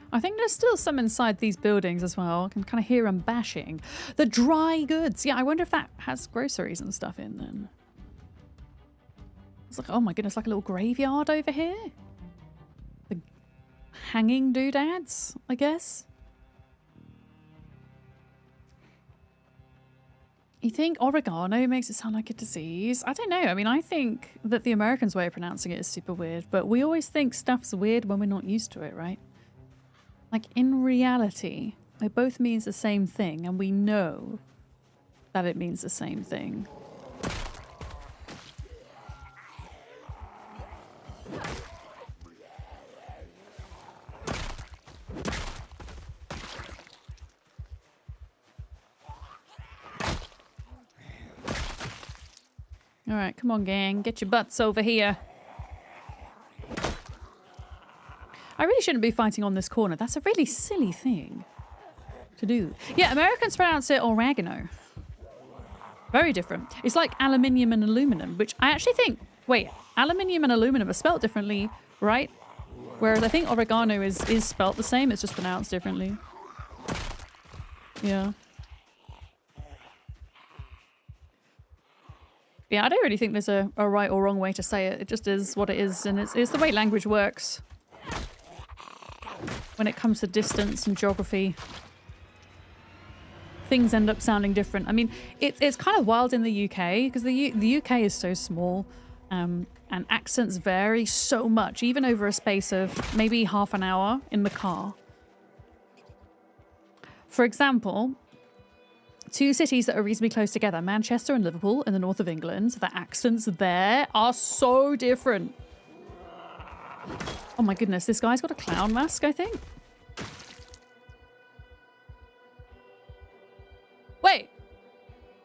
I think there's still some inside these buildings as well. I can kind of hear them bashing. The dry goods. Yeah, I wonder if that has groceries and stuff in then. It's like, oh my goodness, like a little graveyard over here. The hanging doodads, I guess. You think oregano makes it sound like a disease? I don't know. I mean, I think that the Americans' way of pronouncing it is super weird, but we always think stuff's weird when we're not used to it, right? Like, in reality, it both means the same thing, and we know that it means the same thing. All right, come on, gang. Get your butts over here. I really shouldn't be fighting on this corner. That's a really silly thing to do. Yeah, Americans pronounce it oregano. Very different. It's like aluminium and aluminum, which I actually think... Wait, aluminium and aluminum are spelt differently, right? Whereas I think oregano is spelt the same. It's just pronounced differently. Yeah. Yeah, I don't really think there's a right or wrong way to say it. It just is what it is, and it's the way language works. When it comes to distance and geography, things end up sounding different. I mean, it's kind of wild in the UK, because the UK is so small, and accents vary so much, even over a space of maybe half an hour in the car. For example, two cities that are reasonably close together, Manchester and Liverpool in the north of England, the accents there are so different. Oh my goodness, this guy's got a clown mask, I think. Wait,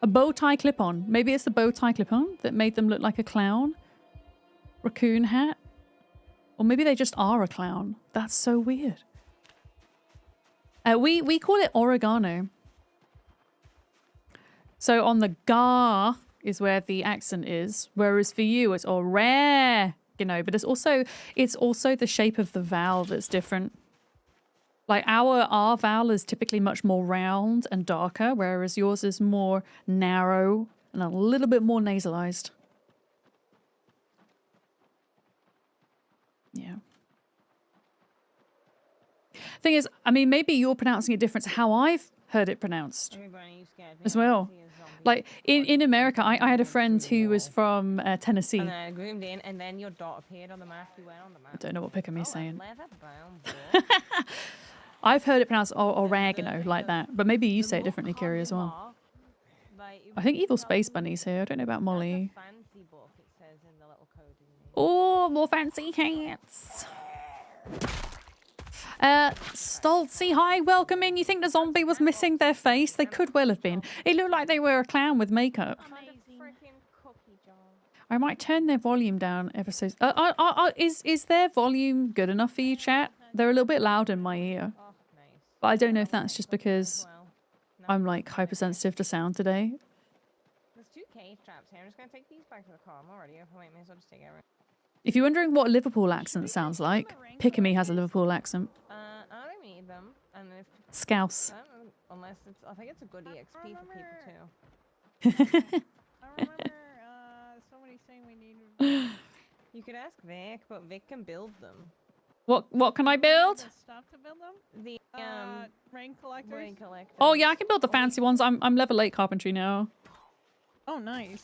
a bow tie clip-on. Maybe it's the bow tie clip-on that made them look like a clown. Raccoon hat. Or maybe they just are a clown. That's so weird. We call it oregano. So on the ga is where the accent is, whereas for you it's ore, you know, but it's also the shape of the vowel that's different. Like our R vowel is typically much more round and darker, whereas yours is more narrow and a little bit more nasalized. Yeah. Thing is, I mean, maybe you're pronouncing it different to how I've heard it pronounced as well. Like in America, I had a friend who was from Tennessee. And then I groomed in, and then your dot appeared on the map. You went on the map. I don't know what Pickamy's saying. Leather-bound book. I've heard it pronounced oregano like that, but maybe you say it differently, Kiri, as well. I think Evil Space Bunny's here. I don't know about Molly. Fancy book, it says in the little code. Oh, more fancy hats. Stoltzy, hi, welcome in. You think the zombie was missing their face? They could well have been. It looked like they were a clown with makeup. I might turn their volume down ever so... is their volume good enough for you, chat? They're a little bit loud in my ear. But I don't know if that's just because I'm like hypersensitive to sound today. There's 2 cave traps here. I'm just going to take these back to the car. I'm already overweight. May as well just take everything. If you're wondering what a Liverpool accent sounds like, Pickamy has a Liverpool accent. I don't need them. And if Scouse. unless it's, I think it's a good EXP for people too. I remember somebody saying we need. You could ask Vic, but Vic can build them. What can I build? Stuff to build them. The rain collectors. rain collectors. Oh yeah, I can build the fancy ones. I'm level 8 carpentry now. Oh, nice.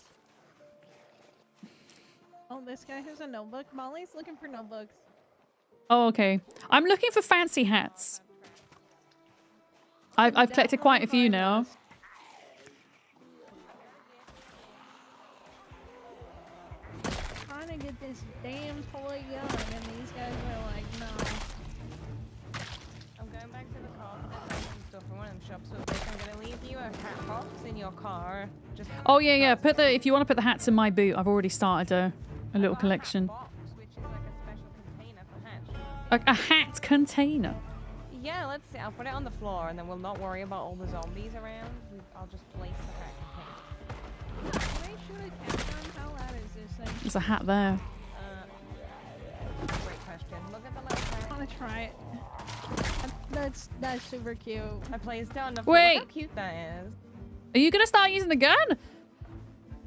Oh, this guy has a notebook. Molly's looking for notebooks. Oh, okay. I'm looking for fancy hats. I've collected quite a few now. Trying to get this damn toy going, and these guys are like, no. I'm going back to the car and buying some stuff from one of them shops. So Vic, I'm going to leave you a hat box in your car. Just Oh yeah. If you want to put the hats in my boot, I've already started a little collection. Box, which is like a special container for hats. Like a hat container. Yeah, let's see. I'll put it on the floor, and then we'll not worry about all the zombies around. I'll just place the hat container. Can I shoot a cat gun? How loud is this thing? There's a hat there. Great question. Look at the left I side. want to try it. That's super cute. I placed it on the Wait. Look how cute that is. Are you gonna start using the gun?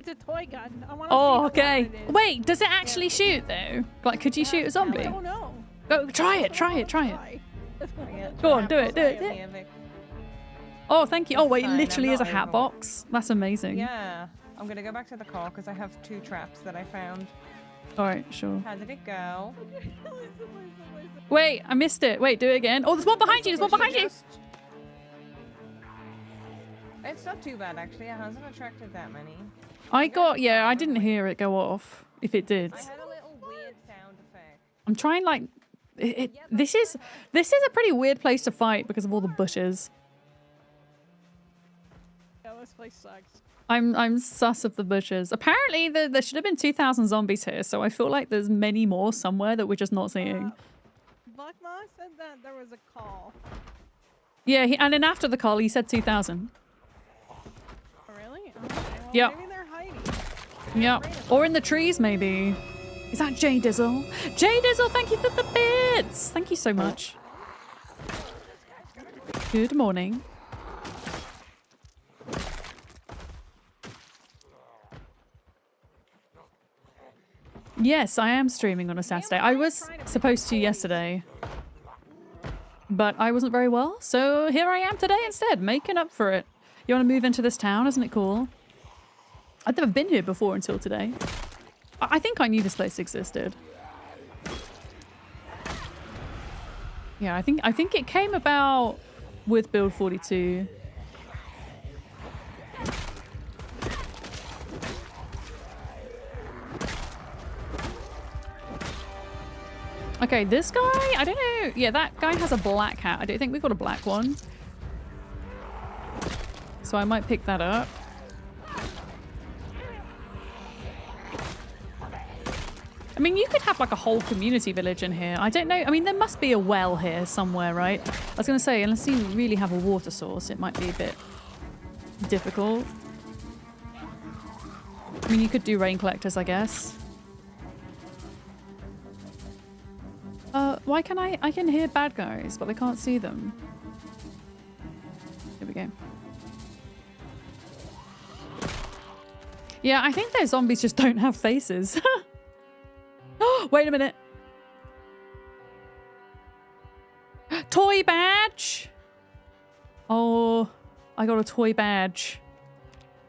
It's a toy gun. I want to Oh, see how okay. loud it is. Wait, does it actually shoot though? Like, could you shoot a I zombie? don't know. Go, try it. Go on, do it. Yeah, Vic. Oh, thank you. Oh, wait, it Fine, literally I'm is a not hat over. box. That's amazing. Yeah. I'm gonna go back to the car because I have 2 traps that I found. All right, sure. How did it go? Listen. Wait, I missed it. Wait, do it again. Oh, there's one behind you. There's one behind you. It's not too bad actually. It hasn't attracted that many. Yeah, I didn't hear it go off. If it did. I had a little weird sound effect. I'm trying like this is a pretty weird place to fight because of all the bushes. Yeah, this place sucks. I'm sus of the bushes. Apparently there should have been 2,000 zombies here, so I feel like there's many more somewhere that we're just not seeing. Black Moss said that there was a call. Yeah, and then after the call he said 2,000. Oh, really? Okay, well, Yep. maybe they're hiding. Yep. Or in the trees maybe. Is that J Dizzle? J Dizzle, thank you for the bits. Thank you so much. Good morning. Yes, I am streaming on a Saturday. I was supposed to yesterday, but I wasn't very well, so here I am today instead, making up for it. You want to move into this town? Isn't it cool? I've never been here before until today. I think I knew this place existed. Yeah, I think it came about with build 42. Okay, this guy, I don't know. Yeah, that guy has a black hat. I don't think we've got a black one. So I might pick that up. I mean, you could have like a whole community village in here. I don't know. I mean, there must be a well here somewhere, right? I was going to say, unless you really have a water source, it might be a bit difficult. I mean, you could do rain collectors, I guess. Why can I can hear bad guys, but I can't see them. Here we go. Yeah, I think those zombies just don't have faces. Oh, wait a minute. Toy badge. Oh, I got a toy badge.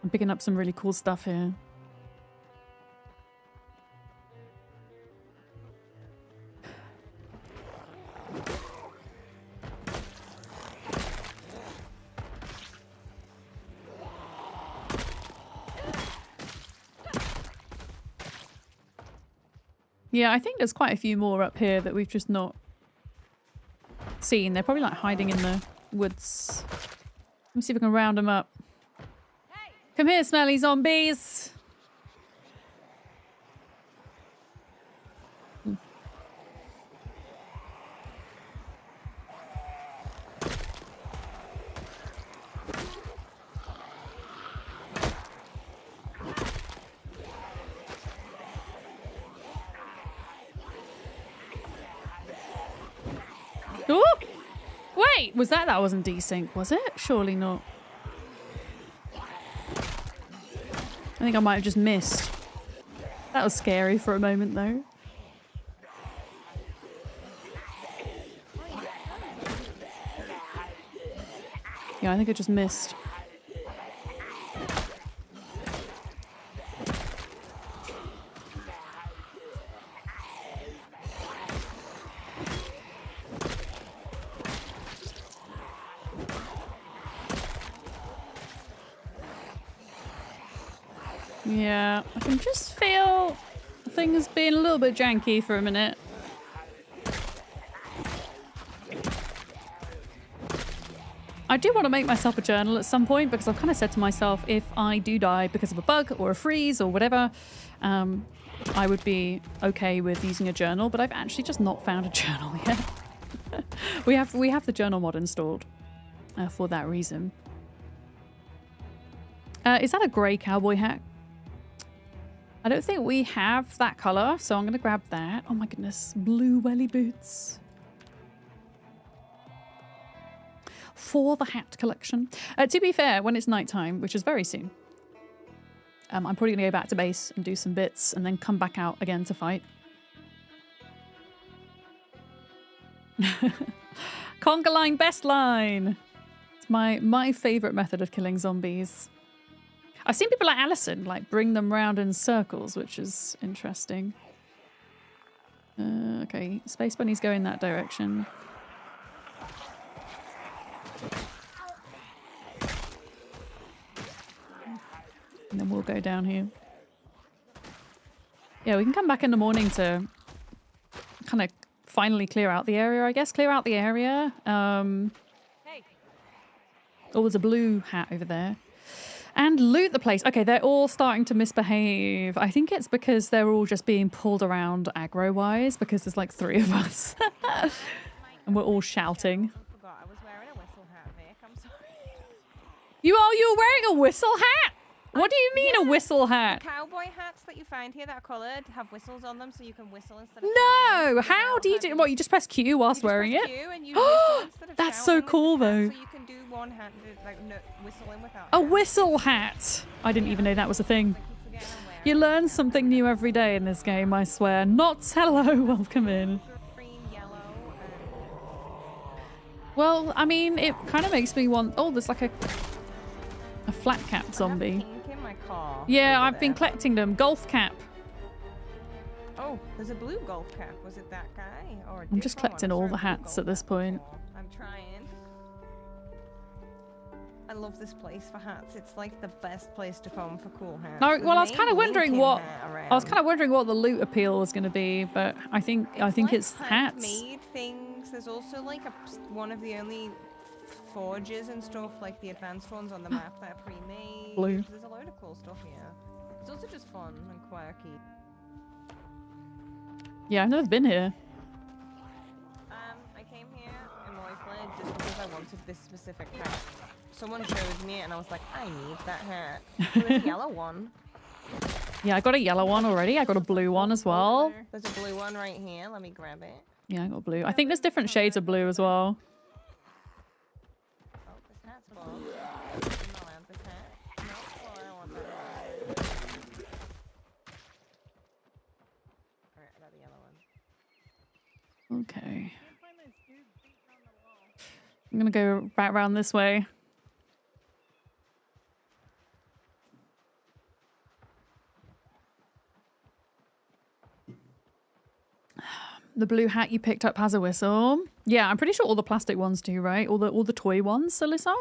I'm picking up some really cool stuff here. Yeah, I think there's quite a few more up here that we've just not seen. They're probably like hiding in the woods. Let me see if we can round them up. Come here, smelly zombies. Ooh! Wait, was that wasn't desync, was it? Surely not. I think I might have just missed. That was scary for a moment though. Yeah, I think I just missed. Yeah, I can just feel things being a little bit janky for a minute. I do want to make myself a journal at some point because I've kind of said to myself, if I do die because of a bug or a freeze or whatever, I would be okay with using a journal, but I've actually just not found a journal yet. we have the journal mod installed for that reason. Is that a grey cowboy hat? I don't think we have that colour, so I'm going to grab that. Oh my goodness, blue welly boots. For the hat collection. To be fair, when it's nighttime, which is very soon, I'm probably going to go back to base and do some bits and then come back out again to fight. Conga line, best line! It's my favourite method of killing zombies. I've seen people like Alison like bring them round in circles, which is interesting. Okay, Space Bunny's going that direction. And then we'll go down here. Yeah, we can come back in the morning to kind of finally clear out the area, I guess. Clear out the area. Oh, there's a blue hat over there. And loot the place. Okay, they're all starting to misbehave. I think it's because they're all just being pulled around aggro-wise because there's like 3 of us. And we're all shouting. I forgot I was wearing a whistle hat, Vic. I'm sorry. You're wearing a whistle hat? What do you mean a whistle hat? The cowboy hats that you find here that are coloured have whistles on them so you can whistle instead of No! shouting. How do you do... What, you just press Q whilst wearing it? Q and you whistle instead of That's so shouting cool, with the hat, though. So you can do one-handed, like, whistling without A hands. whistle hat! I didn't even know that was a thing. I keep forgetting I'm You learn something new every day in this game, I swear. Not hello, welcome in. Green, yellow, Well, I mean, it kind of makes me want... Oh, there's like a flat cap zombie. I have pink in my car. Yeah, over I've been there. collecting them. Golf cap. Oh, there's a blue golf cap. Was it that guy? Or a I'm just different one? collecting I all saw a the blue hats golf at this cap point. before. I'm trying. I love this place for hats. It's like the best place to come for cool hats. No, There's well, I was main kind of wondering Lincoln what... hat I was around. kind of wondering what the loot appeal was going to be, but I think like it's hats. handmade things. There's also like one of the only forges and stuff, like the advanced ones on the map that are pre-made. Blue. There's a load of cool stuff here. It's also just fun and quirky. Yeah, I've never been here. I came here in Moyfled just because I wanted this specific hat. Someone showed me it and I was like, I need that hat. There's a yellow one. Yeah, I got a yellow one already. I got a blue one as well. There's a blue one right here. Let me grab it. Yeah, I got blue. I think there's different shades of blue as well. Oh, this hat's full. I'm not allowed this hat. No, well, I don't want that hat. Alright, I got the yellow one. Okay. I'm gonna go back around this way. The blue hat you picked up has a whistle. Yeah, I'm pretty sure all the plastic ones do, right? All the toy ones, Alyssa.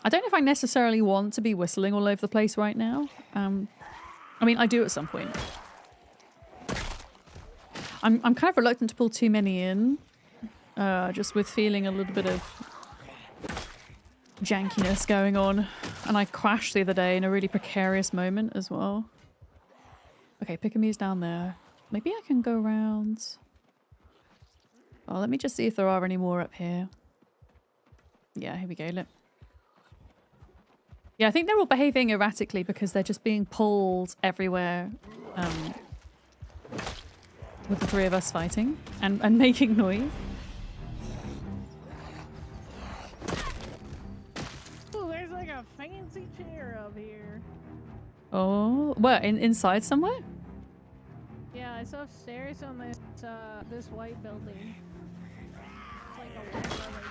I don't know if I necessarily want to be whistling all over the place right now. I mean, I do at some point. I'm kind of reluctant to pull too many in, just with feeling a little bit of jankiness going on. And I crashed the other day in a really precarious moment as well. Okay, Pickamee's down there. Maybe I can go around. Oh, let me just see if there are any more up here. Yeah, here we go. Look. Yeah, I think they're all behaving erratically because they're just being pulled everywhere. With the three of us fighting and making noise. Oh, there's like a fancy chair up here. Oh, where? Inside somewhere? Yeah, I saw stairs on this white building. It's like a white leather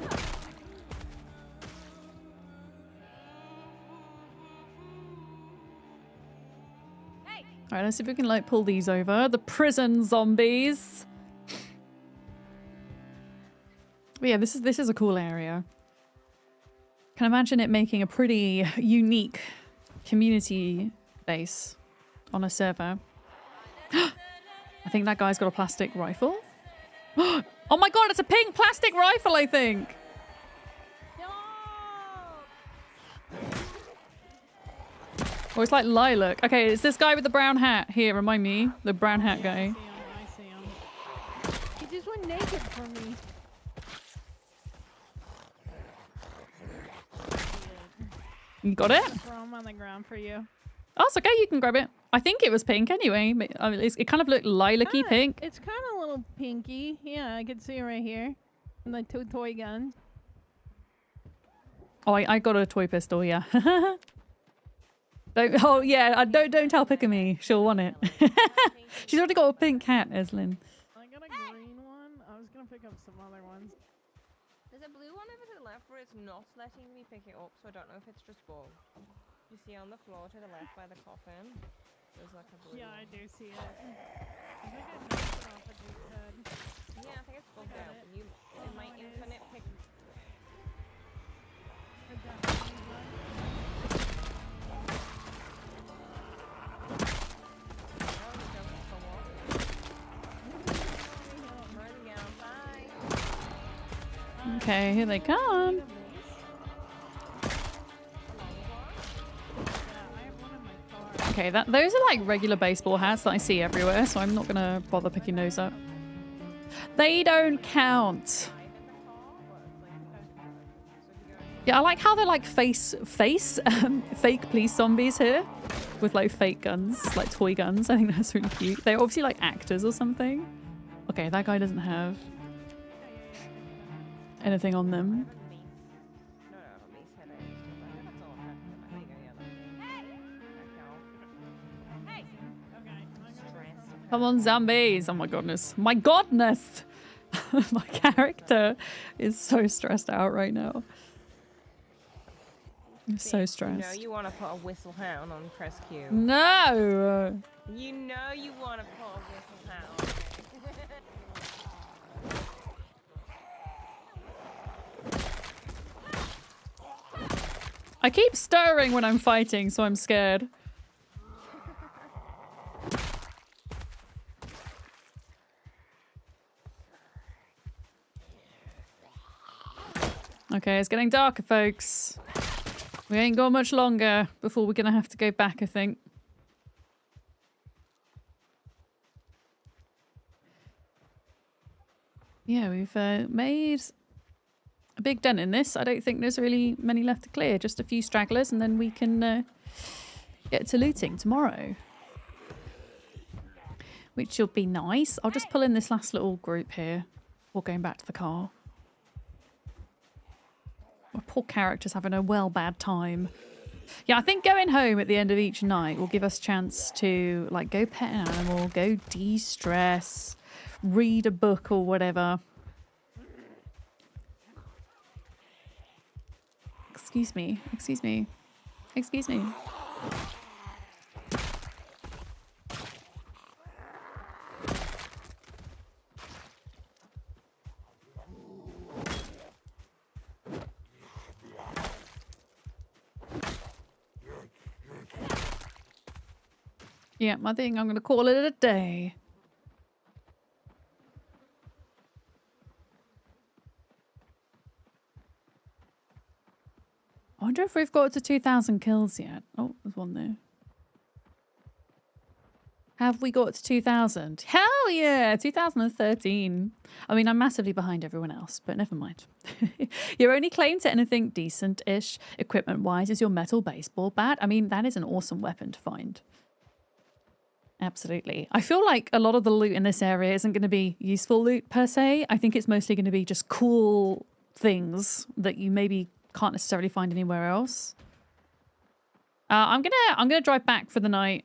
chair. All right, let's see if we can like pull these over. The prison zombies. But yeah, this is a cool area. Can imagine it making a pretty unique community base on a server. I think that guy's got a plastic rifle. Oh my god, it's a pink plastic rifle, I think. Oh, it's like lilac. Okay, it's this guy with the brown hat. Here, remind me. The brown hat guy. I see him. He just went naked for me. You got it? Throw him on the ground for you. Oh, it's okay. You can grab it. I think it was pink anyway. But, I mean, it kind of looked lilac-y pink. It's kind of a little pinky. Yeah, I can see it right here. And the two toy gun. Oh, I got a toy pistol, yeah. Oh, yeah. Don't tell Pickamee. She'll want it. She's already got a pink cat, Eslin. I got a green one. I was going to pick up some other ones. There's a blue one over to the left where it's not letting me pick it up, so I don't know if it's just bug. You see on the floor to the left by the coffin, there's like a blue Yeah, one. I do see it. I think I knocked it off a dude's head. Yeah, I think it's bugged out. it. It might infinite pick. I definitely need one. Okay, here they come. Okay, those are like regular baseball hats that I see everywhere, so I'm not gonna bother picking those up. They don't count. Yeah, I like how they're like fake police zombies here with like fake guns, like toy guns. I think that's really cute. They're obviously like actors or something. Okay, that guy doesn't have anything on them. Come on, zombies. Oh my goodness. My godness. My character is so stressed out right now. I'm so stressed. You know you want to put a whistle hound on press Q. No. You know you want to put a whistle hound. I keep stirring when I'm fighting, so I'm scared. Okay, it's getting darker, folks. We ain't got much longer before we're gonna have to go back, I think. Yeah, we've made a big dent in this. I don't think there's really many left to clear. Just a few stragglers, and then we can get to looting tomorrow. Which will be nice. I'll just pull in this last little group here before going back to the car. My poor character's having a bad time. Yeah, I think going home at the end of each night will give us a chance to, like, go pet an animal, go de-stress, read a book or whatever. Excuse me. Excuse me. Excuse me. Yeah, I think I'm going to call it a day. I wonder if we've got to 2,000 kills yet. Oh, there's one there. Have we got to 2,000? Hell yeah! 2013. I mean, I'm massively behind everyone else, but never mind. Your only claim to anything decent-ish, equipment-wise, is your metal baseball bat. I mean, that is an awesome weapon to find. Absolutely. I feel like a lot of the loot in this area isn't going to be useful loot per se. I think it's mostly going to be just cool things that you maybe can't necessarily find anywhere else. I'm gonna drive back for the night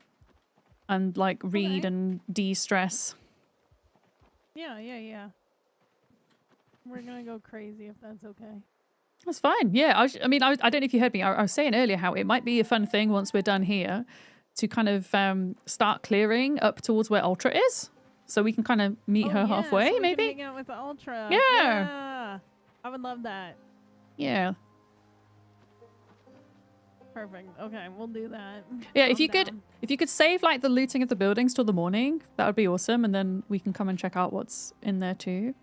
and like read and de-stress. Yeah. We're gonna go crazy if that's okay. That's fine. Yeah. I mean, I don't know if you heard me. I was saying earlier how it might be a fun thing once we're done here to kind of start clearing up towards where Ultra is, so we can kind of meet her halfway, so we maybe. can hang out with the Ultra. Yeah. I would love that. Yeah. Perfect. Okay, we'll do that. Yeah, I'm if you could save like the looting of the buildings till the morning, that would be awesome, and then we can come and check out what's in there too.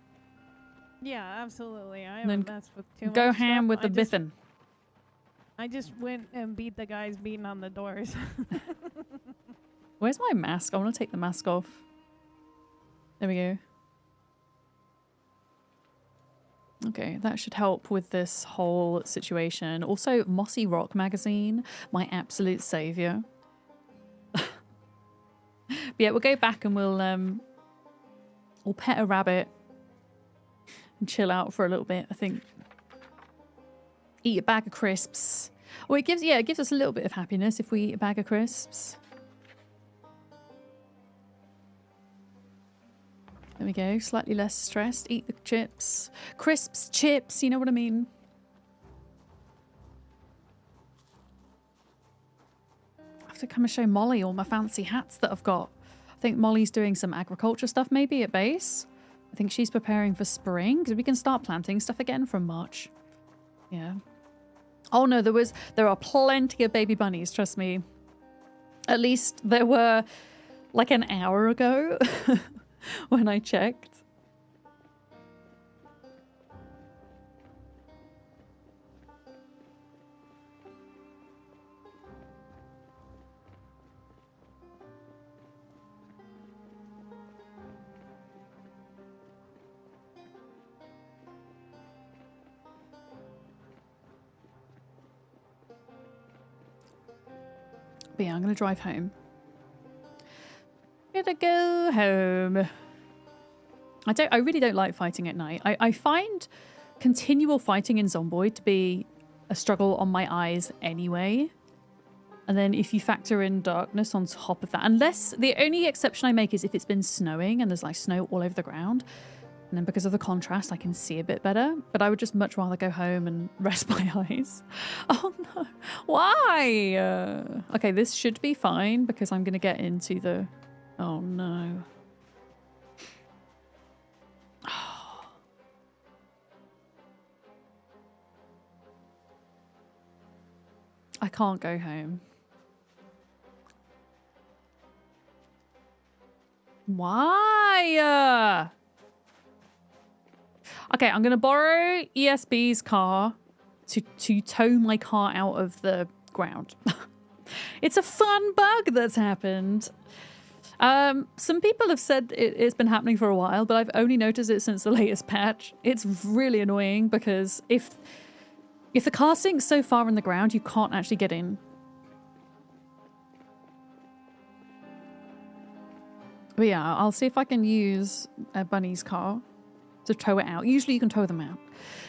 Yeah, absolutely. I And then haven't messed with too much go ham stuff. with the biffin. I just went and beat the guys beating on the doors. Where's my mask? I want to take the mask off. There we go. Okay, that should help with this whole situation. Also, Mossy Rock magazine, my absolute savior. But yeah, we'll go back and we'll pet a rabbit and chill out for a little bit, I think. Eat a bag of crisps. Well, it gives us a little bit of happiness if we eat a bag of crisps. There we go. Slightly less stressed. Eat the chips. Crisps, chips, you know what I mean? I have to come and show Molly all my fancy hats that I've got. I think Molly's doing some agriculture stuff maybe at base. I think she's preparing for spring because we can start planting stuff again from March. Yeah. Oh no, there are plenty of baby bunnies, trust me. At least there were like an hour ago when I checked. But yeah, I'm gonna drive home. Gonna go home. I really don't like fighting at night. I find continual fighting in Zomboid to be a struggle on my eyes anyway. And then if you factor in darkness on top of that, unless the only exception I make is if it's been snowing and there's like snow all over the ground. And then because of the contrast, I can see a bit better. But I would just much rather go home and rest my eyes. Oh no. Why? Okay, this should be fine because I'm going to get into the... Oh no. I can't go home. Why? Okay, I'm going to borrow ESB's car to tow my car out of the ground. It's a fun bug that's happened. Some people have said it's been happening for a while, but I've only noticed it since the latest patch. It's really annoying because if the car sinks so far in the ground, you can't actually get in. But yeah, I'll see if I can use Bunny's car to tow it out. Usually you can tow them out.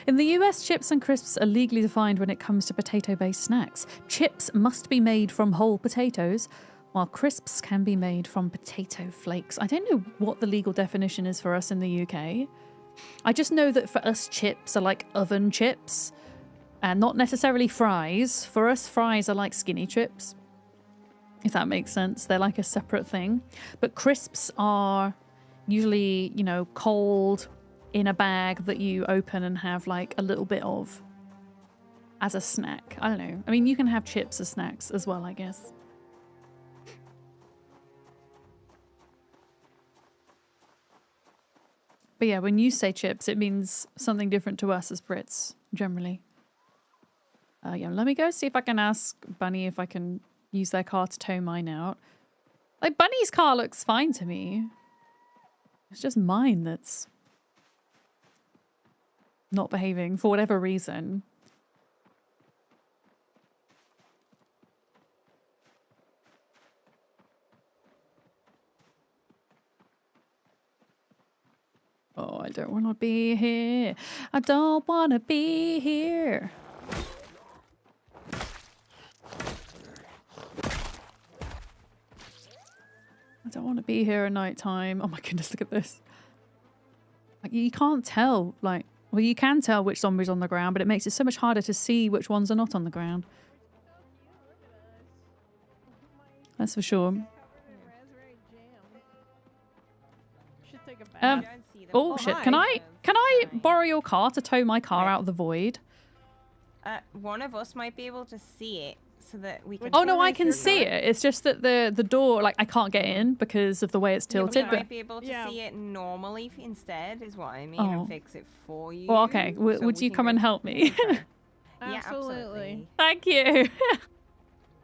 In the US, chips and crisps are legally defined when it comes to potato-based snacks. Chips must be made from whole potatoes, while crisps can be made from potato flakes. I don't know what the legal definition is for us in the UK. I just know that for us, chips are like oven chips, and not necessarily fries. For us, fries are like skinny chips, if that makes sense. They're like a separate thing. But crisps are usually, you know, cold in a bag that you open and have like a little bit of as a snack. I don't know. I mean, you can have chips as snacks as well, I guess. But yeah, when you say chips, it means something different to us as Brits, generally. Yeah, let me go see if I can ask Bunny if I can use their car to tow mine out. Like, Bunny's car looks fine to me. It's just mine that's not behaving for whatever reason. Oh, I don't want to be here. I don't want to be here. I don't want to be here at night time. Oh my goodness, look at this. Like, you can't tell, like, well, you can tell which zombie's on the ground, but it makes it so much harder to see which ones are not on the ground. That's for sure. Oh shit! Can I borrow your car to tow my car out of the void? One of us might be able to see it so that we can. Oh no, I can see it. It's just that the door, like, I can't get in because of the way it's tilted. You might be able to see it normally instead, is what I mean, and fix it for you. Well, okay. Would you come and help me? Yeah, absolutely. Thank you.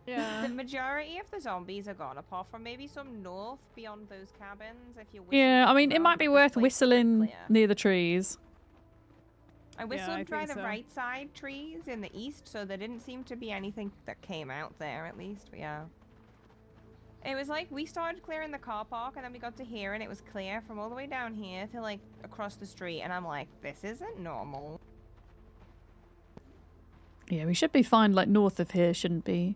Yeah. The majority of the zombies are gone, apart from maybe some north beyond those cabins. If you're yeah, I mean, it might be worth whistling near the trees. I whistled by the right side trees in the east, so there didn't seem to be anything that came out there, at least. But yeah. It was like we started clearing the car park, and then we got to here, and it was clear from all the way down here to like across the street, and I'm like, this isn't normal. Yeah, we should be fine. Like, north of here shouldn't be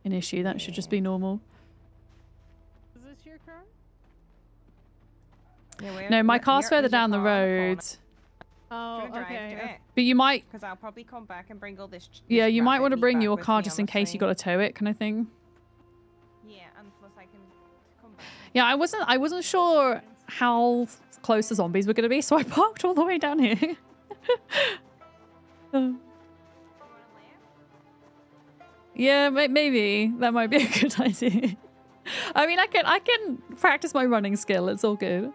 an issue. That should just be normal. Is this your car? Yeah, no, my car's further down the road. Oh, okay. But you might... Because I'll probably come back and bring all this... Yeah, you might want to bring your car just in case you got to tow it, kind of thing. Yeah, and plus I can come back. Yeah, I wasn't sure how close the zombies were going to be, so I parked all the way down here. Yeah, maybe that might be a good idea. I mean, I can practice my running skill. It's all good.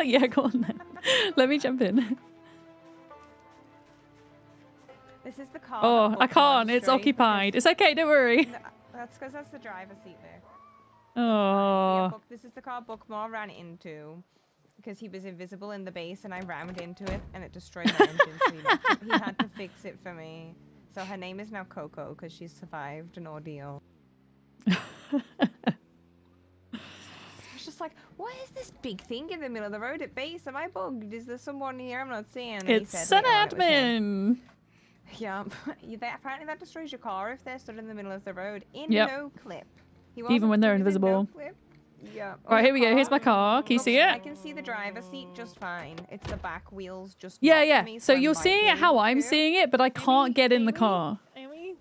Yeah, go on then. Let me jump in. This is the car. Oh, I can't. It's occupied. It's okay. Don't worry. That's because that's the driver's seat there. Oh. Yeah, this is the car Bookmore ran into. Because he was invisible in the base and I rammed into it and it destroyed my engine, so he had to fix it for me. So her name is now Coco because she's survived an ordeal. I was just like, what is this big thing in the middle of the road at base? Am I bugged? Is there someone here I'm not seeing? And it's an admin! Yeah, apparently that destroys your car if they're stood in the middle of the road in Yep. no clip. He Even when they're he was in invisible. no clip. Yeah. Right, your here we go. Here's my car. Can you see I it? can see the driver's seat just fine. It's the back wheels just Yeah, not yeah. for me, So I you're might seeing be it how able I'm to. seeing it, but I can't get in the car. Amy?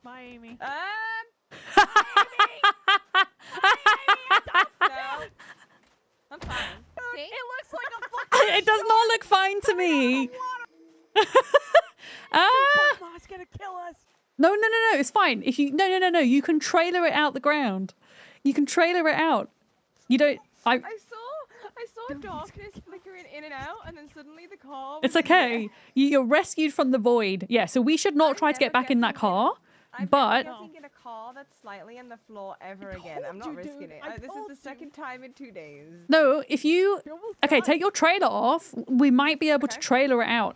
Bye, Amy. No. I'm fine. See? It looks like a fucking It does not look fine to me. Ah! Boss gonna kill us. No, it's fine. If you no, you can trailer it out the ground. You can trailer it out. You don't. I saw darkness flickering in and out, and then suddenly the car. It's was in the okay. air. You're rescued from the void. Yeah. So we should not try to get never back in that getting in car. I'm But never getting in a car that's slightly on the floor ever again. I'm told not you, risking dude. it. I This is told the you. second time in 2 days. no, if you You almost okay, died. take your trailer off. We might be able to Okay. trailer it out,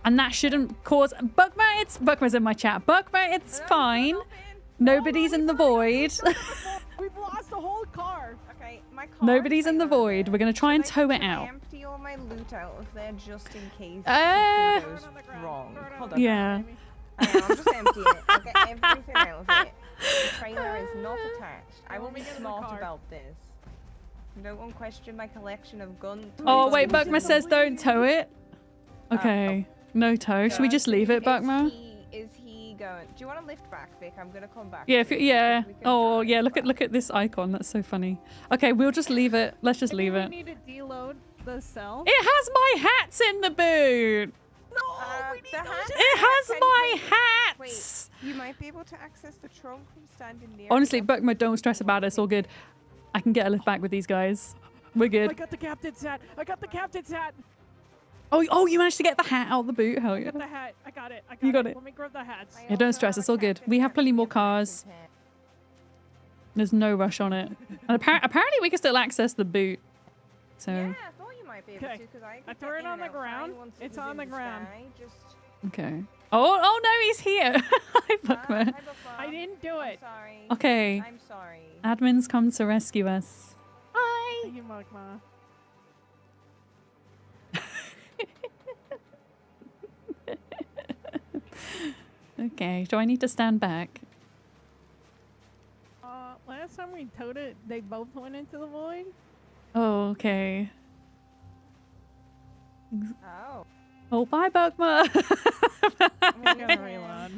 and that shouldn't cause Buckma's in my chat. Buckma, it's fine. Nobody's in the void. We've lost the whole car. Okay, my car. Nobody's in the void. We're gonna try and tow it out. Empty all my loot out of there just in case Uh, something goes on the ground. wrong. Throw it on Hold the on. Yeah. Amy. I am. I'm just emptying it. I'll get everything out of it. The trailer is not attached. I will Let me be get in the smart car. about this. No one question my collection of guns. Oh Please wait, don't Buckma says don't tow it. Okay. No tow. Should we just leave it, Buckma? Is he going? Do you want to lift back, Vic? I'm gonna come back. Yeah, to you. yeah. We can Oh, drive yeah. Look back. at this icon. That's so funny. Okay, we'll just leave it. Let's just Maybe leave we it. need to deload the cell. It has my hats in the boot. The hat- It has Can my you- hats. Wait, you might be able to access the trunk from standing near. Honestly, it. Buckma, don't stress about it. It's all good. I can get a lift back with these guys. We're I good. got the captain's hat. I got the captain's hat. Oh, you managed to get the hat out of the boot. Hell I yeah. got the hat. I got it. You got it. Let me grab the hats. I Yeah, don't also stress. have It's a all good. captain's We have hat plenty and more a captain's cars. hat. There's no rush on it. And apparently we can still access the boot. So, Yeah, I thought you might be able Okay. to because I. I could threw get it in on and the out fine ground. once it It's was on in the ground. sky, Just. okay. Oh no, he's here. Hi, Buckma. Hi, Buckma. I didn't do I'm it. sorry. Okay. I'm sorry. Admin's come to rescue us. Hi. Thank you, Magma. Okay. Do I need to stand back? Last time we towed it, they both went into the void. Oh, okay. Oh. Oh, bye, Buckma. I'm gonna reload.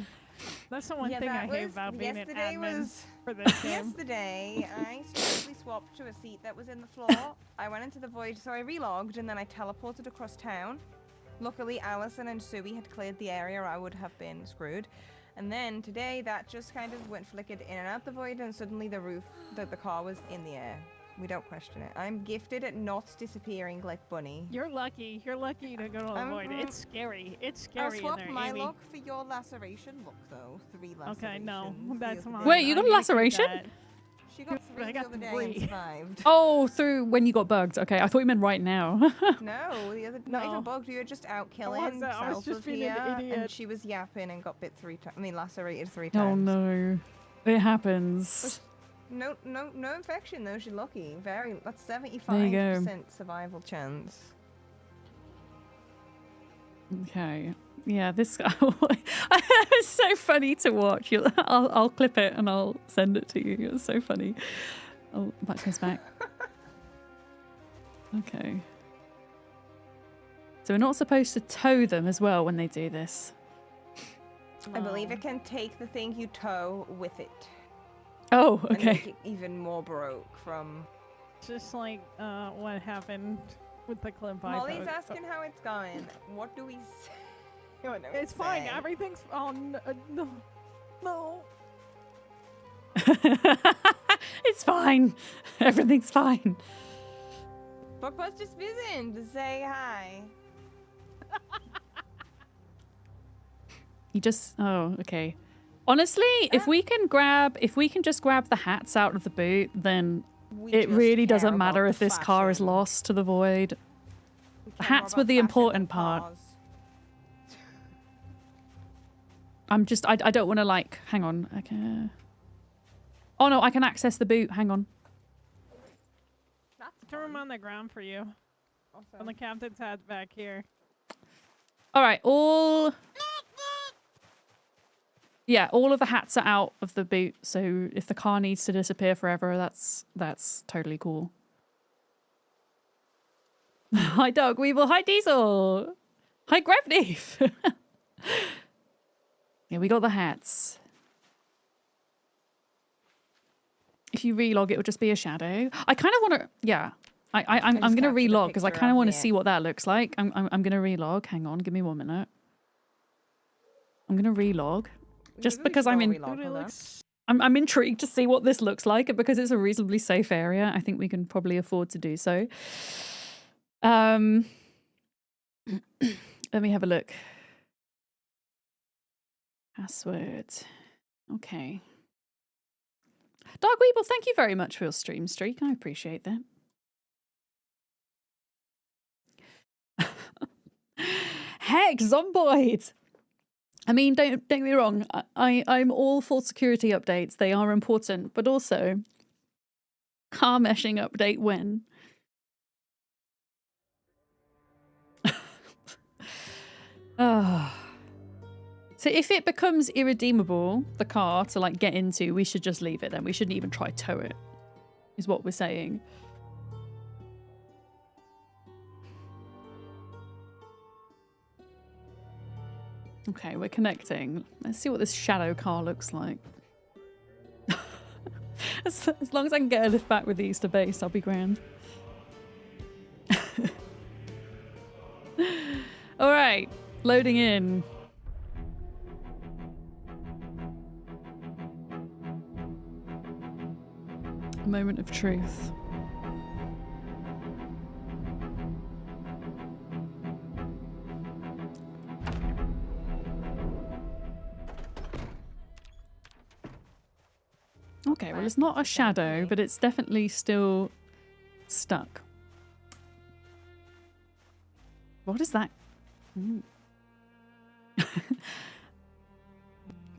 That's the one Yeah, thing I that hate was- about being an yesterday admin was- for this game. Yesterday, I stupidly swapped to a seat that was in the floor. I went into the void, so I relogged, and then I teleported across town. Luckily, Allison and Suey had cleared the area, or I would have been screwed. And then today, that just kind of went flickered in and out the void, and suddenly the car was in the air. We don't question it. I'm gifted at not disappearing like Bunny. You're lucky. You're lucky to go to a void. It's scary. It's I'll scary in swap there, my Amy. look for your laceration look, though. 3 lacerations. Okay, no, the that's other mine. day. Wait, you got a I'm gonna keep laceration? that. She got 3 I the got other day 3. and survived. Oh, through when you got bugged. Okay, I thought you meant right now. No, the other not No. even bugged. We were just out killing. I was south just of being here, an idiot. and she was yapping and got bit 3 times. I mean, lacerated 3 times. Oh no. It happens. No infection though. She's lucky. That's There you 75% survival chance. Okay. Yeah, this guy. It was so funny to watch. I'll clip it and I'll send it to you. It was so funny. Oh, back goes back. Okay. So we're not supposed to tow them as well when they do this. I believe it can take the thing you tow with it. Oh, And make okay. it even more broke from. Just like what happened with the clip I Molly's posted. asking how it's going. What do we say? What do we It's fine. say? Everything's on. No. No. It's fine. Everything's fine. Buckbuzz just visiting to say hi. You just. Oh, okay. Honestly, if we can just grab the hats out of the boot, then We it just really care doesn't matter about if this car is fashion. lost to the void. We The care more hats were about the fashion important than part. cars. I'm just. I don't want to like. Hang on. Okay. Oh no, I can access the boot. Hang on. That's Throw him fun. on the ground for you. Awesome. On the captain's hat back here. All right, yeah, all of the hats are out of the boot. So if the car needs to disappear forever, that's totally cool. Hi, Dog Weevil. Hi, Diesel. Hi, Grabneef. Yeah, we got the hats. If you relog, it will just be a shadow. I kind of want to, yeah. I'm going to relog because I kind of want to see what that looks like. I'm going to relog. Hang on, give me 1 minute. I'm going to relog just because I'm intrigued to see what this looks like, and because it's a reasonably safe area, I think we can probably afford to do so. Let me have a look. Password. Okay. Dark Weeble, thank you very much for your stream streak. I appreciate that. Heck, Zomboid! I mean, don't get me wrong. I'm all for security updates. They are important, but also car meshing update when. So if it becomes irredeemable, the car, to like get into, we should just leave it then. We shouldn't even try to tow it, is what we're saying. Okay, we're connecting. Let's see what this shadow car looks like. As long as I can get a lift back with these to base, I'll be grand. All right, loading in. Moment of truth. Okay, well, it's not a shadow, but it's definitely still stuck. What is that?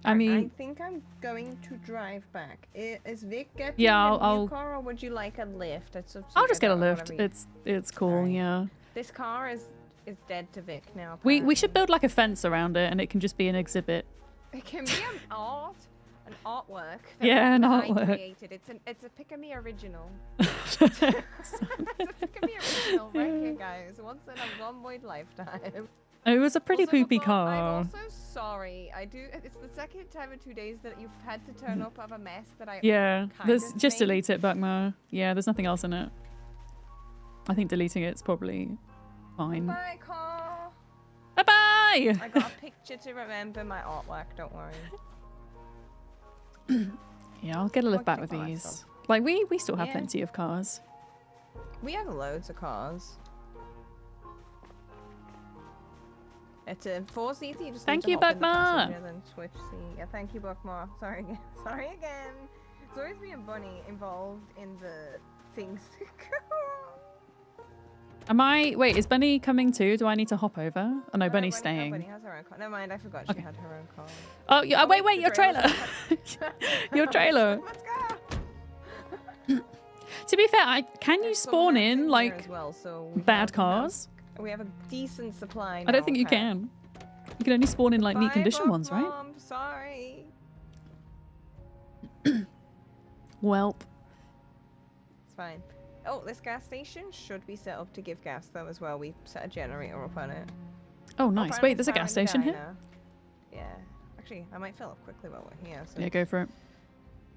I mean, I think I'm going to drive back. Is Vic getting a new car, or would you like a lift? I'll just get a lift. It's cool, Sorry. yeah. This car is dead to Vic now. We should build like a fence around it, and it can just be an exhibit. It can be an artwork. Yeah, an I artwork. created. It's a Pick a Me original. It's a Pick a Me original right here, guys. Once in a Zomboid lifetime. It was a pretty Also, poopy Bob, car. I'm also sorry. It's the second time in 2 days that you've had to turn up of a mess that I Yeah, just made. delete it, Buckma. Yeah, there's nothing else in it. I think deleting it's probably fine. Bye, car. Bye bye. I got a picture to remember my artwork. Don't worry. Yeah, I'll get a lift back with these. Like we still have plenty of cars. We have loads of cars. It's a 4 seat. You just Thank need you, to hop in the Buckma. passenger, then switch seat. Yeah, thank you, Buckma. Sorry again. Sorry again. It's always me and Bunny involved in the things. Wait, is Bunny coming too? Do I need to hop over? Oh no, Bunny's staying. Bunny has her own car. Never mind, I forgot she had her own car. Oh, yeah, wait, your trailer. Your trailer. Let's go. To be fair, can you spawn in like as well, so bad cars? We have a decent supply now. I don't think you can. You can only spawn in like neat condition ones, right? Mom, sorry. Welp. It's fine. Oh, this gas station should be set up to give gas though as well. We set a generator up on it. Oh, nice. Wait, there's a gas station here? Yeah. Actually, I might fill up quickly while we're here. So Yeah, go for it.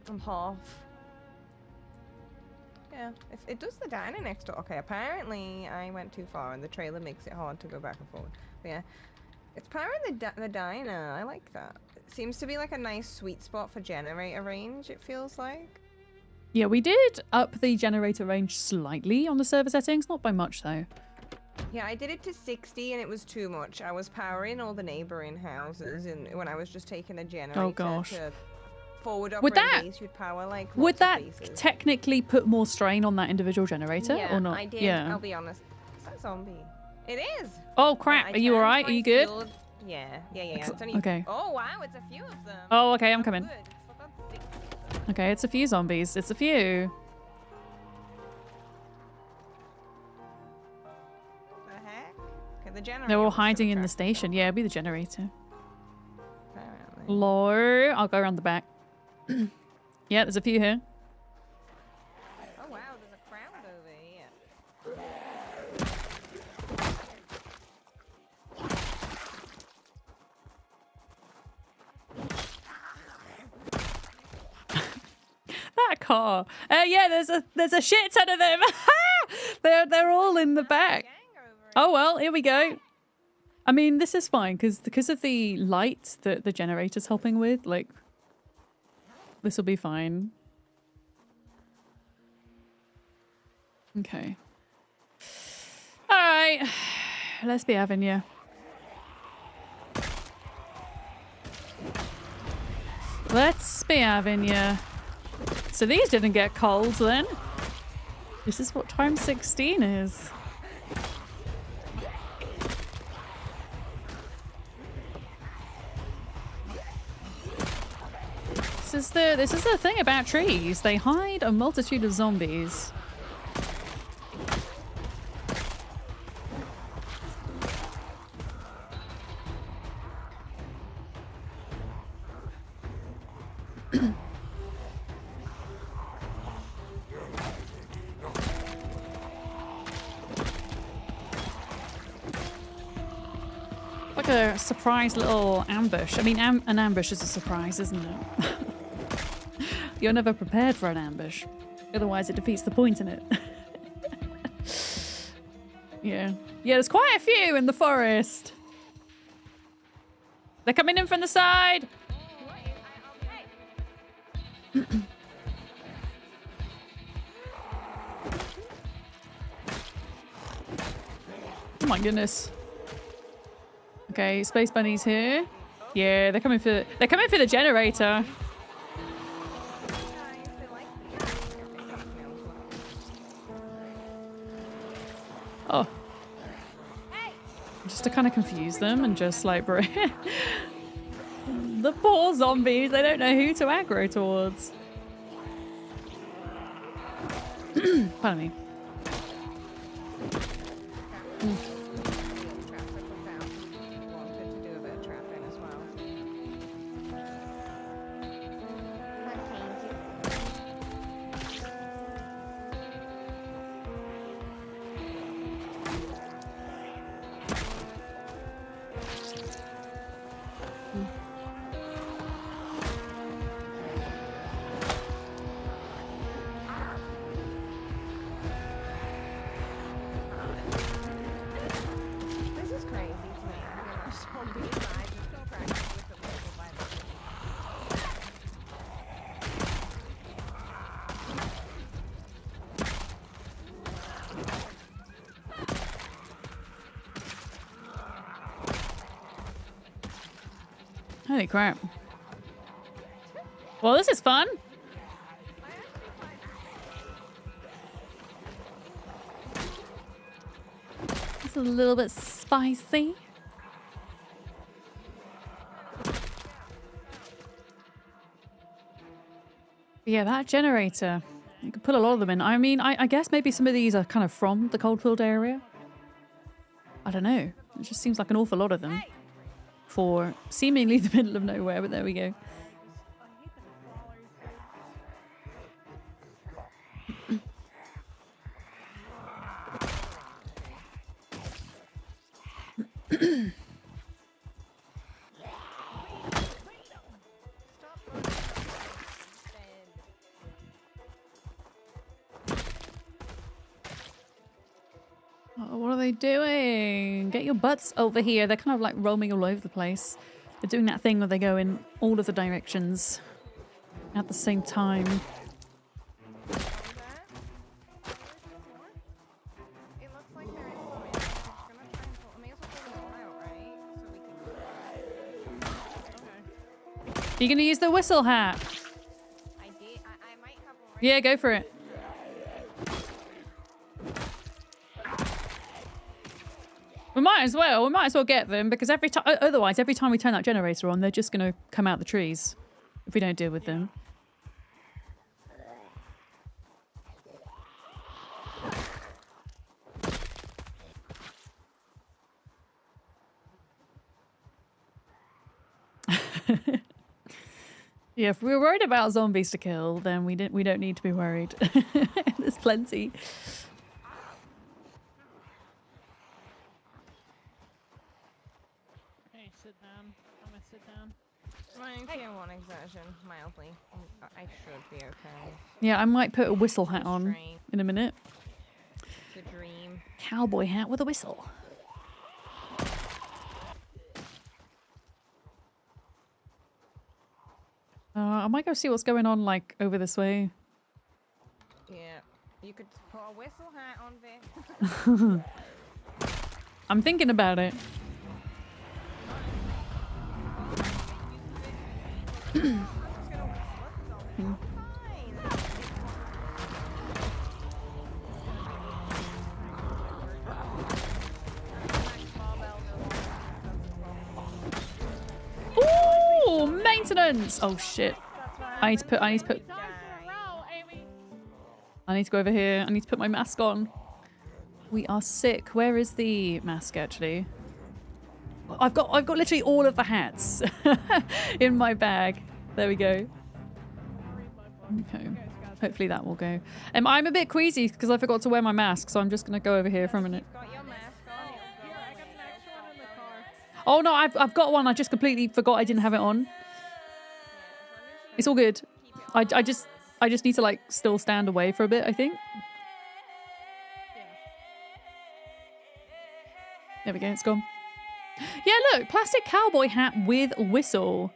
I'm half. Yeah, it does the diner next door. Okay, apparently I went too far and the trailer makes it hard to go back and forward. But yeah, it's powering the diner. I like that. It seems to be like a nice sweet spot for generator range, it feels like. Yeah, we did up the generator range slightly on the server settings. Not by much, though. Yeah, I did it to 60 and it was too much. I was powering all the neighboring houses and when I was just taking a generator to forward up base, you'd power like would that technically put more strain on that individual generator or not? I did. Yeah, I'll be honest. Is that zombie? It is. Oh crap! Are you all right? Are you good? Yeah. It's only... Okay. Oh wow, it's a few of them. Oh, okay, I'm coming. Good. Okay, it's a few zombies. It's a few. The heck? Okay, the generator They're all hiding in the station. Yeah, it'll be the generator. Low. I'll go around the back. Yeah, there's a few here. Oh wow, there's a crowd over here. That car. Yeah, there's a shit ton of them. they're all in the back. Oh well, here we go. I mean, this is fine because of the light that the generator's helping with. Like, this will be fine. Okay. All right. Let's be having you. Let's be having you. So these didn't get cold then. This is what time 16 is. This is the thing about trees. They hide a multitude of zombies. Like a surprise little ambush. I mean, an ambush is a surprise, isn't it? You're never prepared for an ambush. Otherwise, it defeats the point in it. Yeah. Yeah, there's quite a few in the forest. They're coming in from the side. Oh my goodness. Okay, Space Bunny's here. Yeah, they're coming for the generator. Oh. Just to kind of confuse them and just like the poor zombies, they don't know who to aggro towards. Pardon me. Holy crap. Well, this is fun. It's a little bit spicy. Yeah, that generator. You could put a lot of them in. I mean, I guess maybe some of these are kind of from the Coalfield area. I don't know. It just seems like an awful lot of them. For seemingly the middle of nowhere, but there we go. What are they doing? Get your butts over here. They're kind of like roaming all over the place. They're doing that thing where they go in all of the directions at the same time. You're gonna use the whistle hat. I did. I might have one. Yeah, go for it. We might as well get them because otherwise every time we turn that generator on, they're just going to come out the trees if we don't deal with them. Yeah, if we're worried about zombies to kill, then we don't need to be worried. There's plenty. Hey, sit down. I'm gonna sit down. My tier 1 exertion, mildly. I should be okay. Yeah, I might put a whistle hat on in a minute. It's a dream. Cowboy hat with a whistle. I might go see what's going on, like, over this way. Yeah, you could put a whistle hat on Vic. I'm thinking about it. Ooh, maintenance! Oh shit. I need to put I need to go over here. I need to put my mask on. We are sick. Where is the mask actually? I've got literally all of the hats in my bag. There we go. Okay. Hopefully that will go. I'm a bit queasy because I forgot to wear my mask, so I'm just gonna go over here for a minute. Got your mask on. Here, I got an extra one in the car. Oh no, I've got one. I just completely forgot I didn't have it on. It's all good. I just need to like still stand away for a bit, I think. There we go, it's gone. Yeah, look, plastic cowboy hat with whistle.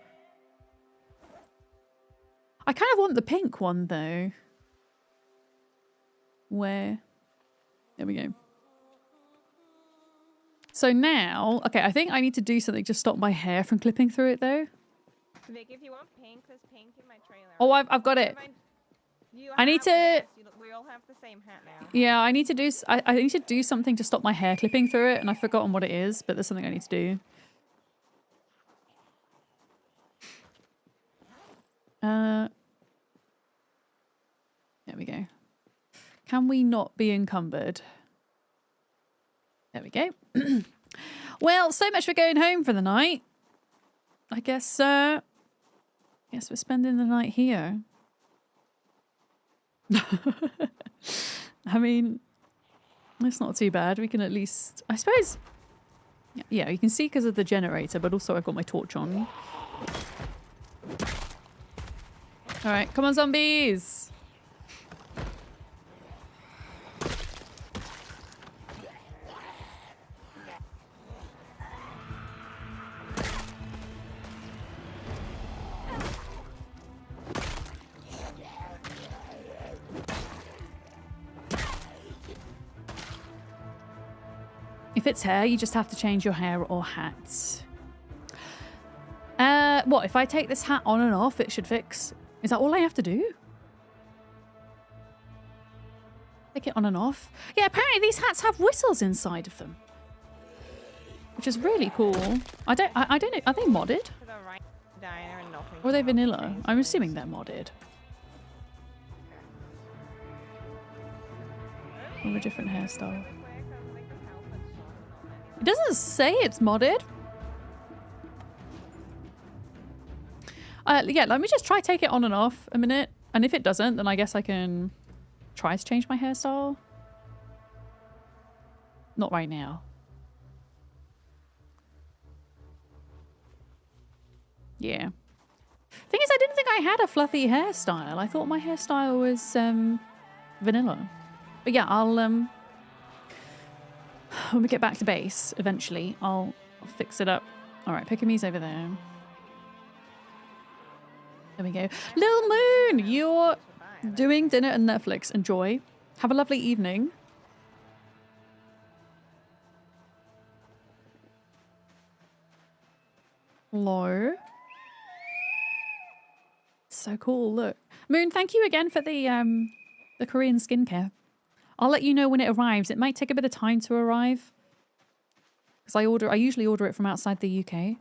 I kind of want the pink one though. Where? There we go. So now, okay, I think I need to do something to stop my hair from clipping through it though. Vic, if you want pink, there's pink in my trailer. Oh, I've got it. I need to. We all have the same hat now. Yeah, I need to do. I need to do something to stop my hair clipping through it, and I've forgotten what it is. But there's something I need to do. There we go. Can we not be encumbered? There we go. Well, so much for going home for the night. I guess. Guess we're spending the night here. I mean, it's not too bad. We can at least, I suppose. Yeah, you can see because of the generator, but also I've got my torch on. All right, come on, zombies. If it's hair, you just have to change your hair or hats. What, if I take this hat on and off, it should fix? Is that all I have to do? Take it on and off? Yeah, apparently these hats have whistles inside of them. Which is really cool. I don't know, are they modded? Or are they vanilla? I'm assuming they're modded. Or a different hairstyle. It doesn't say it's modded. Yeah, let me just try take it on and off a minute. And if it doesn't, then I guess I can try to change my hairstyle. Not right now. Yeah. Thing is, I didn't think I had a fluffy hairstyle. I thought my hairstyle was vanilla. But yeah, I'll when we get back to base, eventually, I'll fix it up. All right, Pickamee's over there. There we go. Lil Moon, you're doing dinner and Netflix. Enjoy. Have a lovely evening. Hello. So cool. Look, Moon. Thank you again for the Korean skincare. I'll let you know when it arrives. It might take a bit of time to arrive because I usually order it from outside the UK.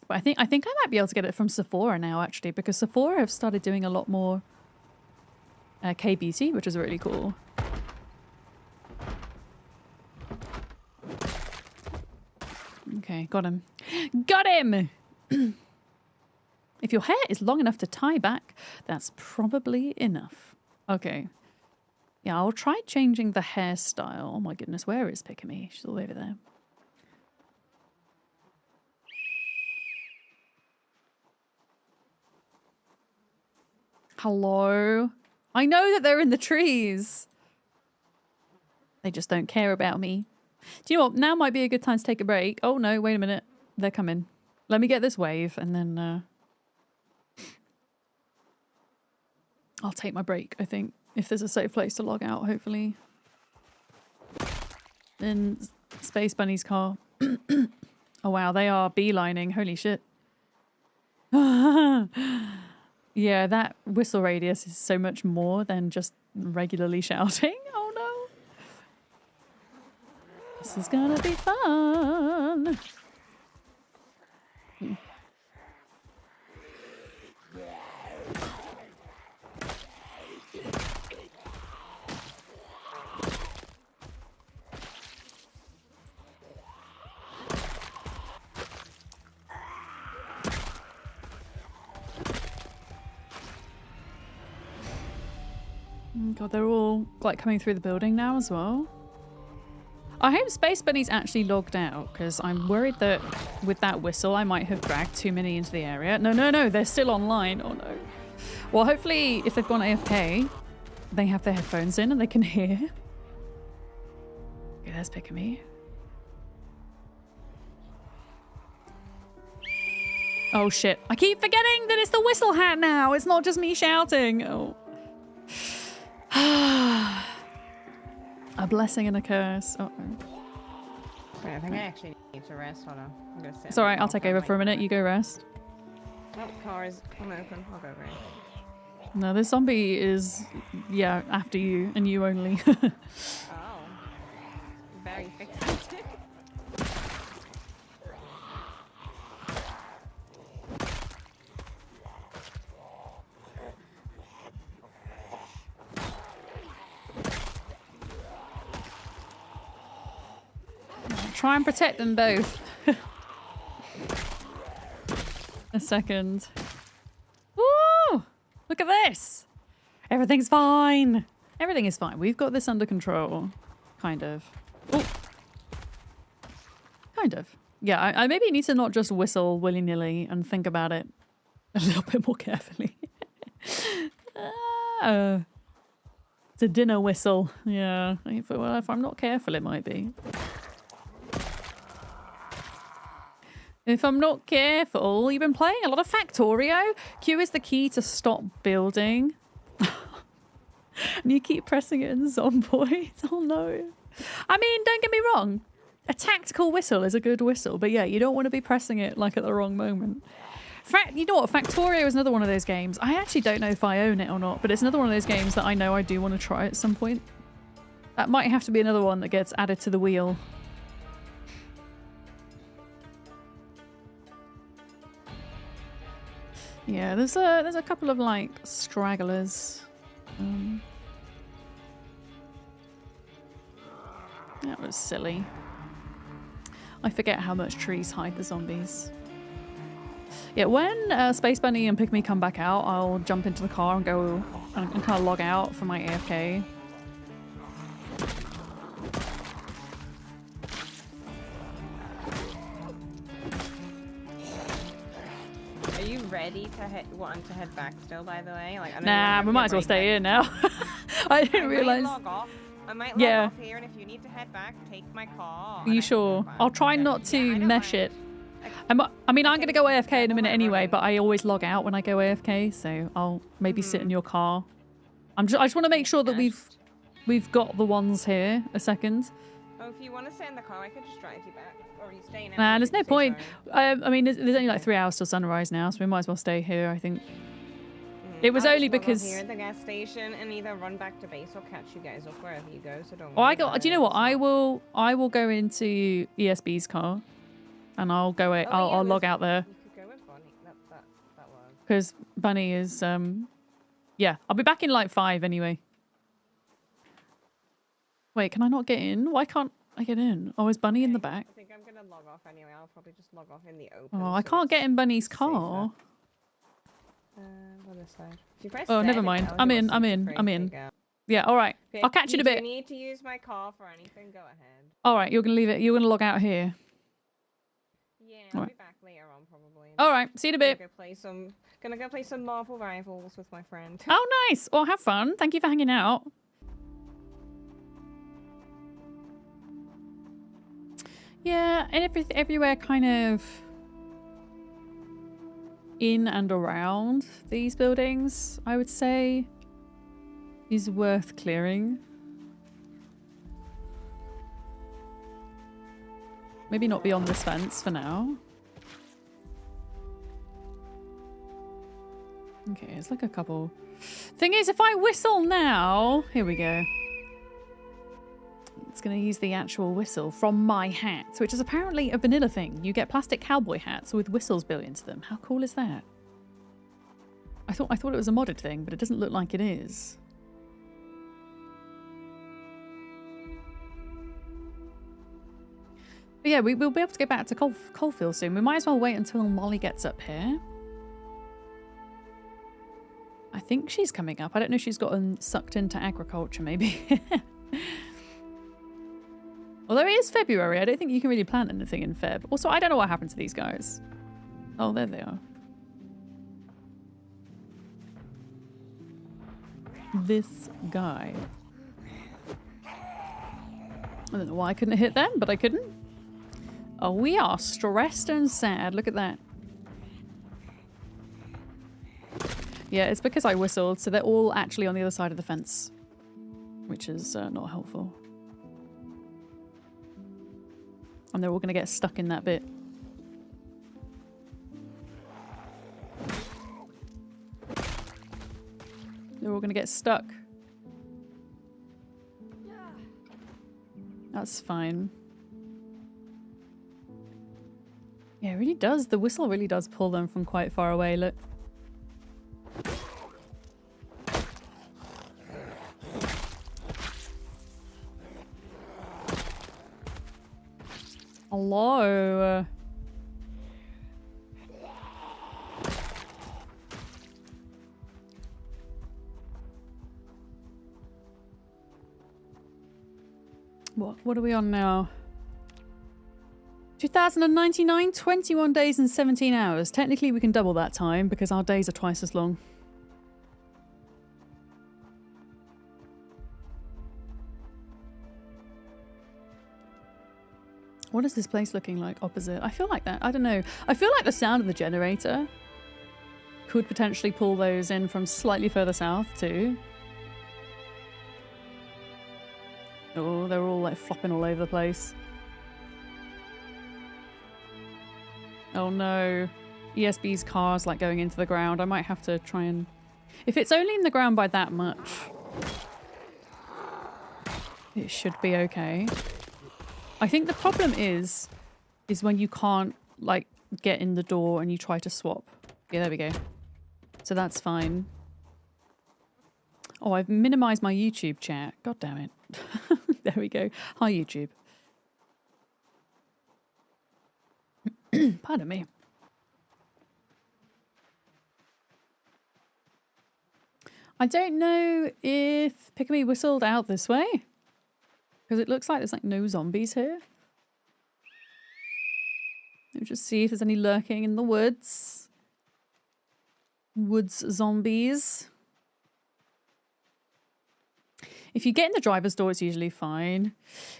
But I think I might be able to get it from Sephora now actually, because Sephora have started doing a lot more K-beauty, which is really cool. Okay, got him. Got him! If your hair is long enough to tie back, that's probably enough. Okay. Yeah, I'll try changing the hairstyle. Oh my goodness, where is Pick-a-Me? She's all over there. Hello? I know that they're in the trees. They just don't care about me. Do you know what? Now might be a good time to take a break. Oh no, wait a minute. They're coming. Let me get this wave and then I'll take my break, I think. If there's a safe place to log out, hopefully. In Space Bunny's car. Oh wow, they are beelining. Holy shit. Yeah, that whistle radius is so much more than just regularly shouting. Oh no. This is gonna be fun. God, they're all like coming through the building now as well. I hope Space Bunny's actually logged out because I'm worried that with that whistle I might have dragged too many into the area. No, they're still online. Oh no. Well, hopefully if they've gone AFK, they have their headphones in and they can hear. Okay, there's Pick-a-Me. Oh shit. I keep forgetting that it's the whistle hat now. It's not just me shouting. Oh. A blessing and a curse. Uh-oh. Wait, I think I actually need to rest. Hold on. I'm gonna sit. It's alright, I'll take over for a minute. You go rest. Oh, car is unopened. I'll go rest. No, this zombie is, yeah, after you and you only. Oh. Very fixated. Try and protect them both. A second. Woo! Look at this! Everything's fine! Everything is fine. We've got this under control. Kind of. Ooh. Kind of. Yeah, I maybe need to not just whistle willy-nilly and think about it a little bit more carefully. It's a dinner whistle. Yeah. Well, if I'm not careful, it might be. If I'm not careful, you've been playing a lot of Factorio. Q is the key to stop building. And you keep pressing it in Zomboid. Oh no. I mean, don't get me wrong. A tactical whistle is a good whistle. But yeah, you don't want to be pressing it like at the wrong moment. You know what? Factorio is another one of those games. I actually don't know if I own it or not. But it's another one of those games that I know I do want to try at some point. That might have to be another one that gets added to the wheel. Yeah, there's a couple of like stragglers. That was silly. I forget how much trees hide the zombies. Yeah, when Space Bunny and Pick-a-Me come back out, I'll jump into the car and go and kind of log out for my AFK. Ready to want to head back still, by the way? Like, I nah, we might as well stay here now. I didn't realize. I might log off here, and if you need to head back, take my car. Are you sure? I'll try not to mesh it. I mean, I'm going to go AFK in a minute anyway, but I always log out when I go AFK, so I'll maybe sit in your car. I just want to make sure that we've got the ones here. A second. Oh, if you want to stay in the car, I could just drive you back. Or you stay in it. Nah, there's no point. I mean, there's only like 3 hours till sunrise now, so we might as well stay here, I think. It was only because here at the gas station and either run back to base or catch you guys up wherever you go. So don't. Well, do you know what? I will go into ESB's car, and I'll go. I'll log out there. You could go with Bunny. That was. Because Bunny is yeah. I'll be back in like 5 anyway. Wait, can I not get in? Why can't I get in? Oh, is Bunny in the back? I think I'm gonna log off anyway. I'll probably just log off in the open. Oh, I can't get in Bunny's car. On this side. If you press Oh, Z, never it mind. tells I'm you what in. I'm secret in. phrase I'm to in. go. Yeah, all right. Okay, I'll catch you in a bit. If you need to use my car for anything, go ahead. All right, you're gonna leave it. You're gonna log out here. Yeah, All I'll right. be back later on probably. All right. See you in a bit. Gonna go play some Marvel Rivals with my friend. Oh, nice. Well, have fun. Thank you for hanging out. Yeah, and everywhere kind of in and around these buildings, I would say, is worth clearing. Maybe not beyond this fence for now. Okay, it's like a couple. Thing is, if I whistle now, here we go. It's going to use the actual whistle from my hat, which is apparently a vanilla thing. You get plastic cowboy hats with whistles built into them. How cool is that? I thought it was a modded thing, but it doesn't look like it is. But yeah, we'll be able to get back to Coalfields soon. We might as well wait until Molly gets up here. I think she's coming up. I don't know if she's gotten sucked into agriculture, maybe. Although it is February, I don't think you can really plant anything in Feb. Also, I don't know what happened to these guys. Oh, there they are. This guy. I don't know why I couldn't hit them, but I couldn't. Oh, we are stressed and sad. Look at that. Yeah, it's because I whistled, so they're all actually on the other side of the fence, which is not helpful. And they're all going to get stuck in that bit. They're all going to get stuck. That's fine. Yeah, it really does. The whistle really does pull them from quite far away. Look. Hello. What are we on now? 2099, 21 days and 17 hours. Technically we can double that time because our days are twice as long. What is this place looking like opposite? I feel like that. I don't know. I feel like the sound of the generator could potentially pull those in from slightly further south too. Oh, they're all like flopping all over the place. Oh no. ESB's car's like going into the ground. I might have to try and... If it's only in the ground by that much, it should be okay. I think the problem is when you can't like get in the door and you try to swap. Yeah, there we go. So that's fine. Oh, I've minimized my YouTube chat. God damn it. There we go. Hi, YouTube. Pardon me. I don't know if Pickamee whistled out this way. Because it looks like there's like no zombies here. Let me just see if there's any lurking in the woods. Woods zombies. If you get in the driver's door, it's usually fine.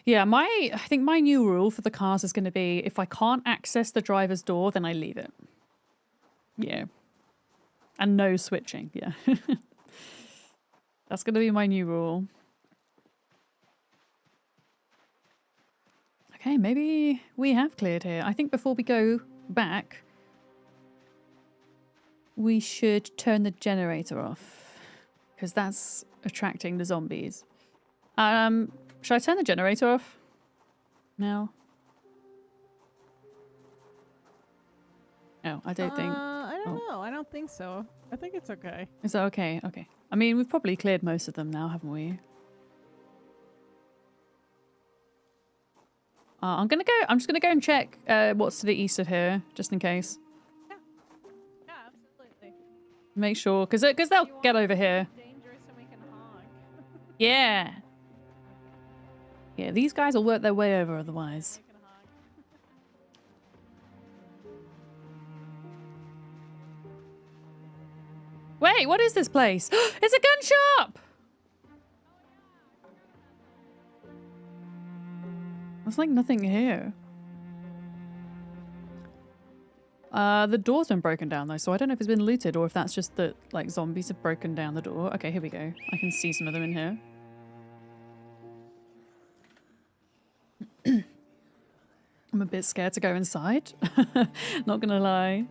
Yeah, I think my new rule for the cars is going to be if I can't access the driver's door, then I leave it. Yeah. And no switching, yeah. That's going to be my new rule. Okay, maybe we have cleared here. I think before we go back, we should turn the generator off. Because that's attracting the zombies. Should I turn the generator off now? No, I don't think. I don't know. I don't think so. I think it's okay. Is that okay? Okay. I mean, we've probably cleared most of them now, haven't we? I'm just gonna go and check what's to the east of here, just in case. Yeah, absolutely. Make sure, because they'll get over here. Dangerous and we can honk. Yeah. Yeah, these guys will work their way over otherwise. We can honk. Wait, what is this place? It's a gun shop! There's like nothing here. The door's been broken down though, so I don't know if it's been looted or if that's just that like zombies have broken down the door. Okay, here we go. I can see some of them in here. I'm a bit scared to go inside. Not gonna lie.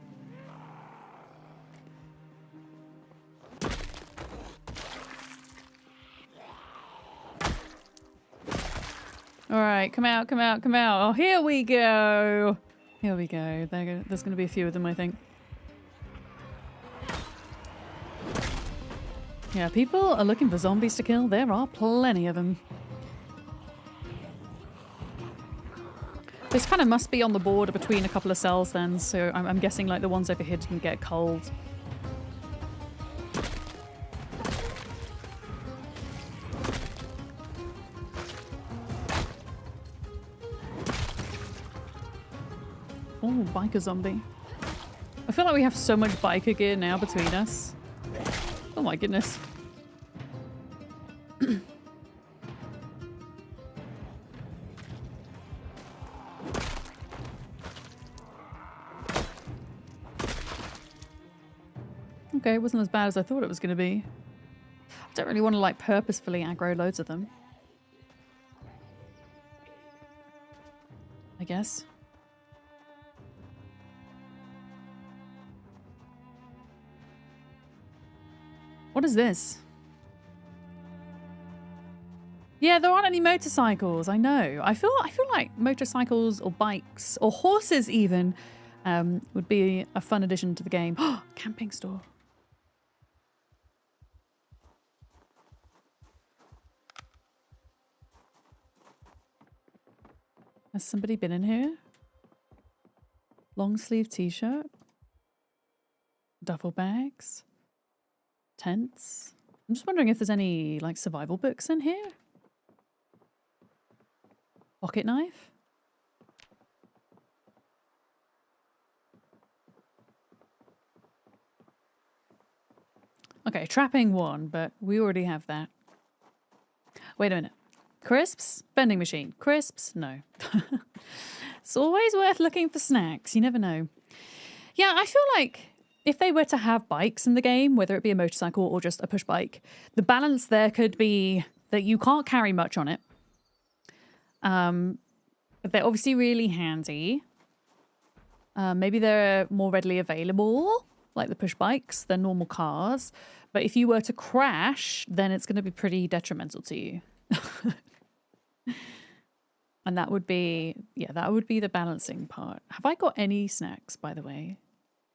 All right, come out, come out, come out. Oh, here we go. Here we go. There's going to be a few of them, I think. Yeah, people are looking for zombies to kill. There are plenty of them. This kind of must be on the border between a couple of cells then, so I'm guessing like the ones over here didn't get cold. Oh, biker zombie. I feel like we have so much biker gear now between us. Oh my goodness. Okay, it wasn't as bad as I thought it was going to be. I don't really want to like purposefully aggro loads of them. I guess. What is this? Yeah, there aren't any motorcycles. I know. I feel like motorcycles or bikes or horses even would be a fun addition to the game. Oh, camping store. Has somebody been in here? Long sleeve t-shirt. Duffel bags. Tents. I'm just wondering if there's any like survival books in here. Pocket knife. Okay, trapping one, but we already have that. Wait a minute. Crisps? Vending machine. Crisps? No. It's always worth looking for snacks. You never know. Yeah, I feel like if they were to have bikes in the game, whether it be a motorcycle or just a push bike, the balance there could be that you can't carry much on it. But they're obviously really handy. Maybe they're more readily available, like the push bikes, than normal cars. But if you were to crash, then it's going to be pretty detrimental to you. And that would be, yeah, that would be the balancing part. Have I got any snacks, by the way?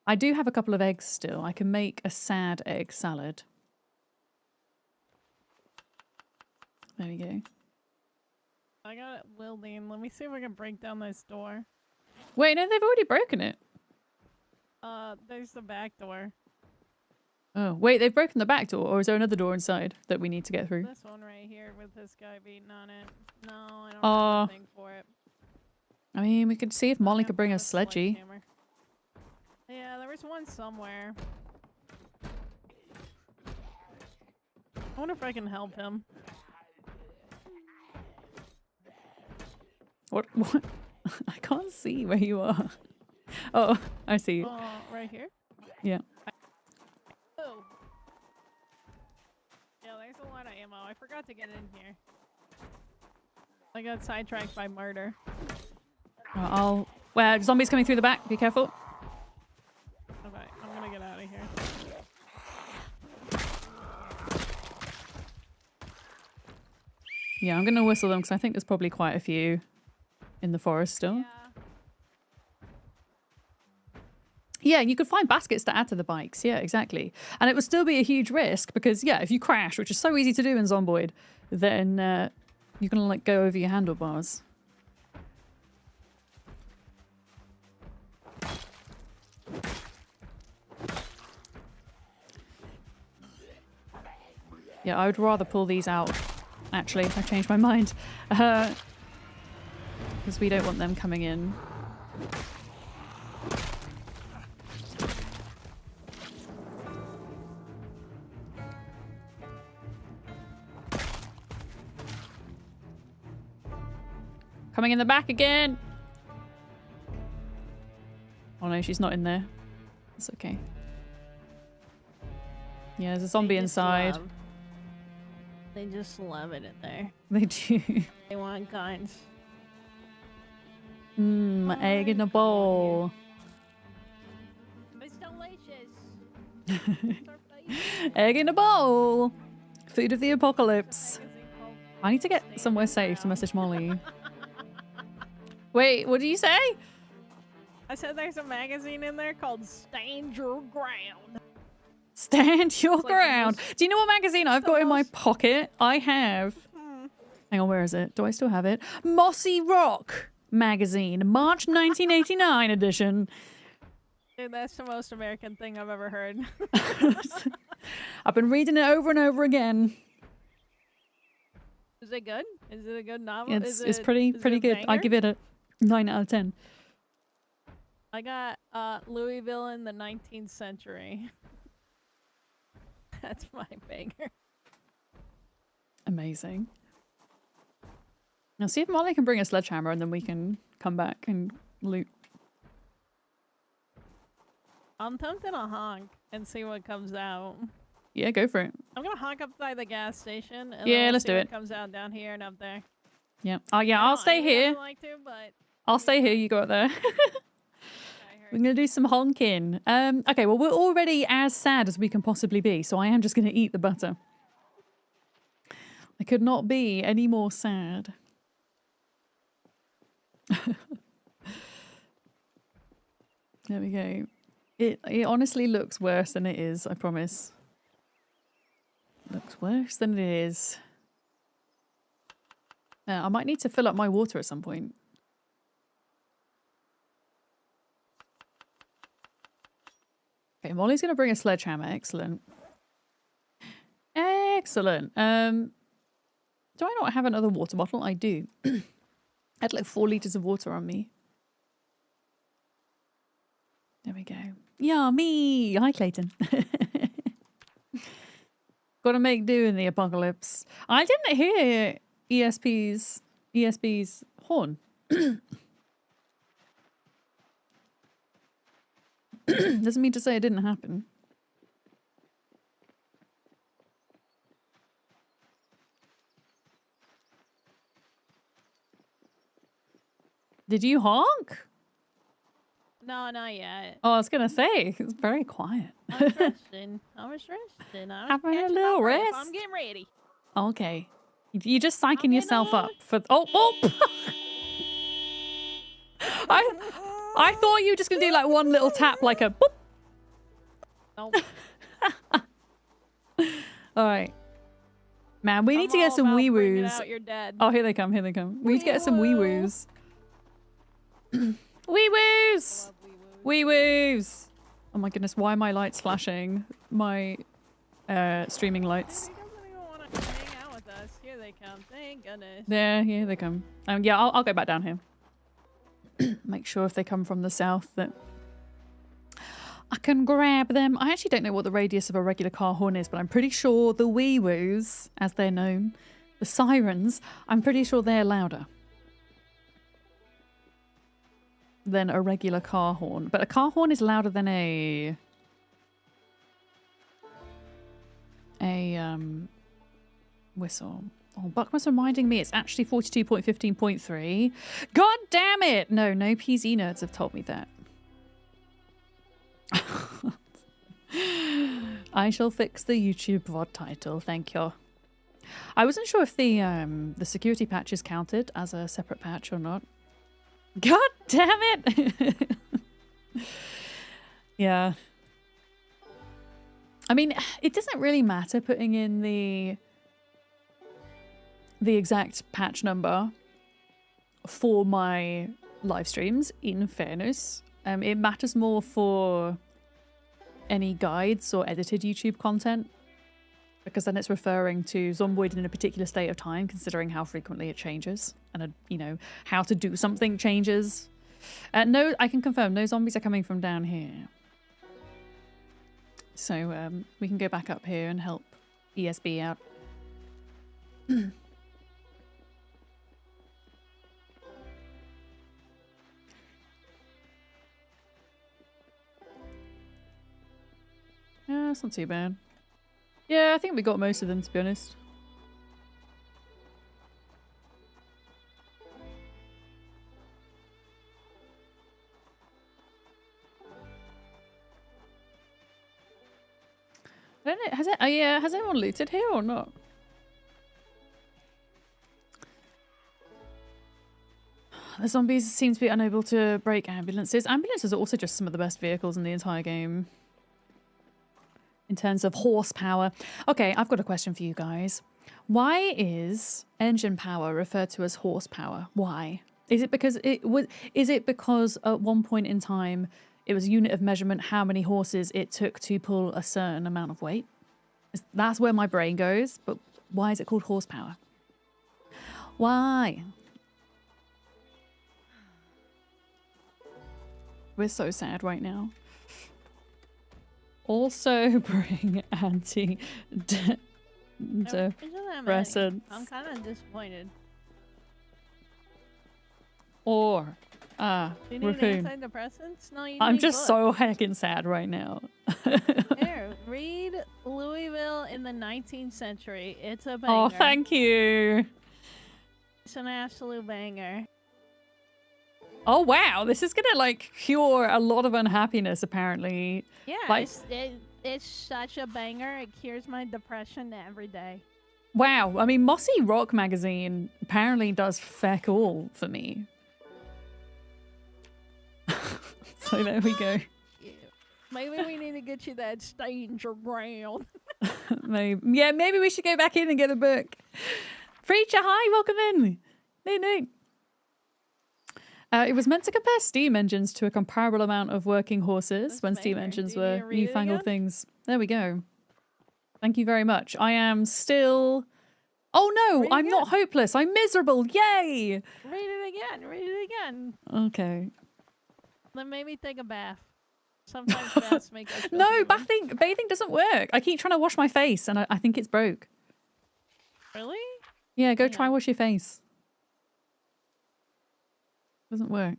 I do have a couple of eggs still. I can make a sad egg salad. There we go. I got it welding. Let me see if I can break down this door. Wait, no, they've already broken it. There's the back door. Oh, wait, they've broken the back door, or is there another door inside that we need to get through? This one right here with this guy beating on it. No, I don't have anything for it. I mean, we could see if Molly could bring a sledgy. Yeah, there was one somewhere. I wonder if I can help him. What? I can't see where you are. Oh, I see you. Right here? Yeah. Oh. Yeah, there's a lot of ammo. I forgot to get in here. I got sidetracked by murder. Well, zombies coming through the back. Be careful. Okay, I'm gonna get out of here. Yeah, I'm gonna whistle them because I think there's probably quite a few in the forest still. Yeah, you could find baskets to add to the bikes. Yeah, exactly. And it would still be a huge risk because, yeah, if you crash, which is so easy to do in Zomboid, then you can like go over your handlebars. Yeah, I would rather pull these out. Actually, I changed my mind. Because we don't want them coming in. Coming in the back again! Oh no, she's not in there. It's okay. Yeah, there's a zombie inside. They just love it in there. They do. They want guns. Egg in a bowl. It's delicious. Egg in a bowl. Food of the apocalypse. I need to get somewhere safe to message Molly. Wait, what did you say? I said there's a magazine in there called Stand Your Ground. Stand your ground. Do you know what magazine I've got in my pocket? I have. Hang on, where is it? Do I still have it? Mossy Rock magazine, March 1989 edition. Dude, that's the most American thing I've ever heard. I've been reading it over and over again. Is it good? Is it a good novel? It's pretty good. I give it a 9 out of 10. I got Louisville in the 19th century. That's my banger. Amazing. Now see if Molly can bring a sledgehammer and then we can come back and loot. I'm tempted to honk and see what comes out. Yeah, go for it. I'm gonna honk up by the gas station. And Yeah, then we'll let's see do what it. comes out down here and up there. Yeah. Oh yeah, I'll stay here. Like to, but I'll stay here. You go up there. We're gonna do some honking. Okay, well we're already as sad as we can possibly be, so I am just gonna eat the butter. I could not be any more sad. There we go. It honestly looks worse than it is, I promise. Looks worse than it is. I might need to fill up my water at some point. Okay, Molly's going to bring a sledgehammer. Excellent. Excellent. Do I not have another water bottle? I do. I had like 4 liters of water on me. There we go. Yummy! Hi, Clayton. Gotta make do in the apocalypse. I didn't hear ESP's horn. Doesn't mean to say it didn't happen. Did you honk? no, not yet. Oh, I was gonna say, it's very quiet. I was resting. I'm Having a catching little my breath. rest. I'm getting ready. Okay. You're just psyching getting yourself on. up for... Oh! I thought you were just gonna do like one little tap, like a boop. Nope. Alright. Man, we need to get some wee-woos. Out, you're dead. Oh, here they come, here they come. We need to get some wee-woos. Wee-woos! Wee-woos! Oh my goodness, why are my lights flashing? My streaming lights. He doesn't even want to hang out with us. Here they come. Thank goodness. There, here they come. Yeah, I'll go back down here. Make sure if they come from the south that I can grab them. I actually don't know what the radius of a regular car horn is, but I'm pretty sure the wee-woos, as they're known, the sirens, I'm pretty sure they're louder than a regular car horn. But a car horn is louder than a whistle. Oh, Buck was reminding me it's actually 42.15.3. God damn it! No PZ nerds have told me that. I shall fix the YouTube VOD title, thank you. I wasn't sure if the security patch is counted as a separate patch or not. God damn it! Yeah. I mean, it doesn't really matter putting in the exact patch number for my live streams, in fairness. It matters more for any guides or edited YouTube content. because then it's referring to Zomboid in a particular state of time, considering how frequently it changes, and you know, how to do something changes. No, I can confirm no zombies are coming from down here. So we can go back up here and help ESB out. Yeah, it's not too bad. Yeah, I think we got most of them, to be honest. I don't know, has anyone looted here or not? The zombies seem to be unable to break ambulances. Ambulances are also just some of the best vehicles in the entire game. In terms of horsepower. Okay, I've got a question for you guys. Why is engine power referred to as horsepower? Why? Is it because at one point in time it was a unit of measurement how many horses it took to pull a certain amount of weight? That's where my brain goes, but why is it called horsepower? Why? We're so sad right now. Also bring antidepressants. I'm kind of disappointed. Or Do you need antidepressants? No, you I'm need just books. so heckin' sad right now. Here, read Louisville in the 19th century. It's a banger. Oh, thank you. It's an absolute banger. Oh wow, this is gonna like cure a lot of unhappiness apparently. Yeah, Like- it's such a banger. It cures my depression every day. Wow, I mean Mossy Rock magazine apparently does feck all for me. So there we go. Yeah. Maybe we need to get you that stand your ground. Maybe we should go back in and get a book. Preacher, hi, welcome in. No. It was meant to compare steam engines to a comparable amount of working horses That's when steam fair. engines Do you need to were read it newfangled again? things. There we go. Thank you very much. I am still... Oh no, Read it I'm not again. hopeless. I'm miserable. Yay! Read it again. Read it again. Okay. Then maybe take a bath. Sometimes baths make us feel No, human. bathing doesn't work. I keep trying to wash my face and I think it's broke. Really? Yeah, go Hang try on. wash your face. Doesn't work.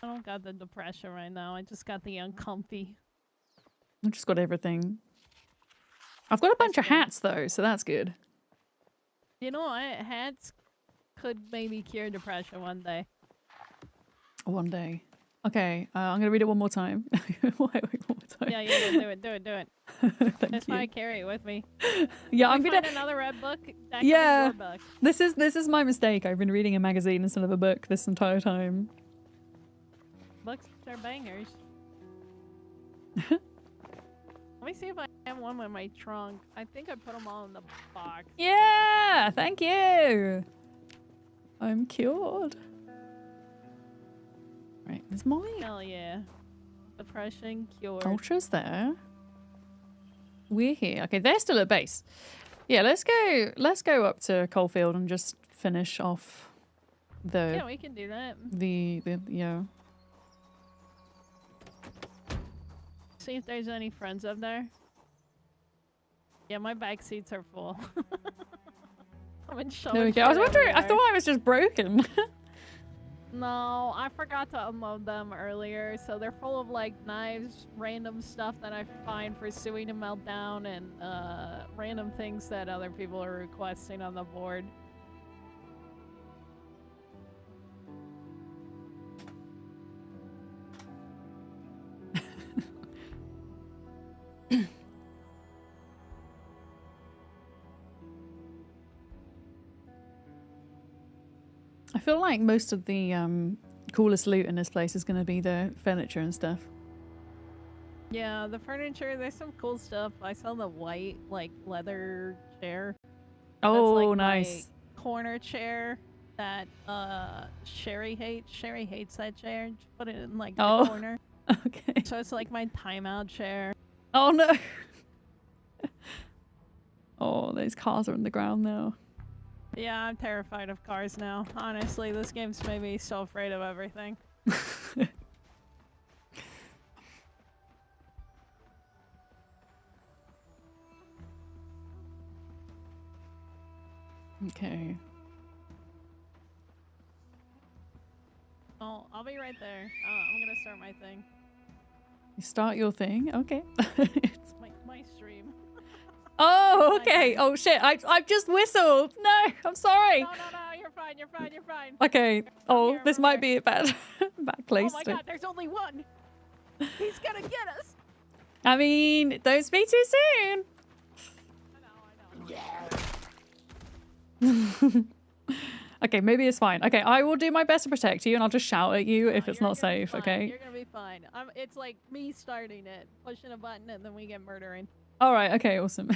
I don't got the depression right now. I just got the uncomfy. I've just got everything. I've got a bunch of good. hats though, so that's good. You know what? Hats could maybe cure depression one day. One day. Okay, I'm gonna read it one more time. Wait, one more time. Yeah, do it. Thank That's why I you. carry it with me. Yeah, If I'm we gonna. find another red book. That Yeah. could be your book. This is my mistake. I've been reading a magazine instead of a book this entire time. Books are bangers. Let me see if I have one in my trunk. I think I put them all in the box. Yeah, thank you. I'm cured. Right, there's my Hell yeah. Depression cured. ultras there. We're here. Okay, they're still at base. Yeah, let's go up to Coalfield and just finish off Yeah, we can do that. the yeah. See if there's any friends up there. Yeah, my back seats are full. I've been showing There we go. I was shit wondering. I everywhere. thought I was just broken. No, I forgot to unload them earlier, so they're full of like knives, random stuff that I find for Suey to melt down, and random things that other people are requesting on the board. I feel like most of the coolest loot in this place is going to be the furniture and stuff. Yeah, the furniture, there's some cool stuff. I saw the white, like, leather chair. Oh, That's like nice. my corner chair that Sherry hates. Sherry hates that chair. Just put it in, like, Oh. the corner. Okay. So it's like my timeout chair. Oh no. Oh, those cars are on the ground now. Yeah, I'm terrified of cars now. Honestly, this game's made me so afraid of everything. Okay. Oh, I'll be right there. I'm gonna start my thing. You start your thing? Okay. It's my stream. Oh, okay. Oh shit, I've just whistled. No, I'm sorry. No, you're fine, you're fine, you're fine. Okay. Oh, here, this I'm might here. be a bad place Oh my to... god, there's only one! He's gonna get us! I mean, don't speak too soon. I know. Okay, maybe it's fine. Okay, I will do my best to protect you and I'll just shout at you if it's You're not gonna be safe, fine. okay? You're gonna be fine. It's like me starting it, pushing a button, and then we get murdering. Alright, okay, awesome.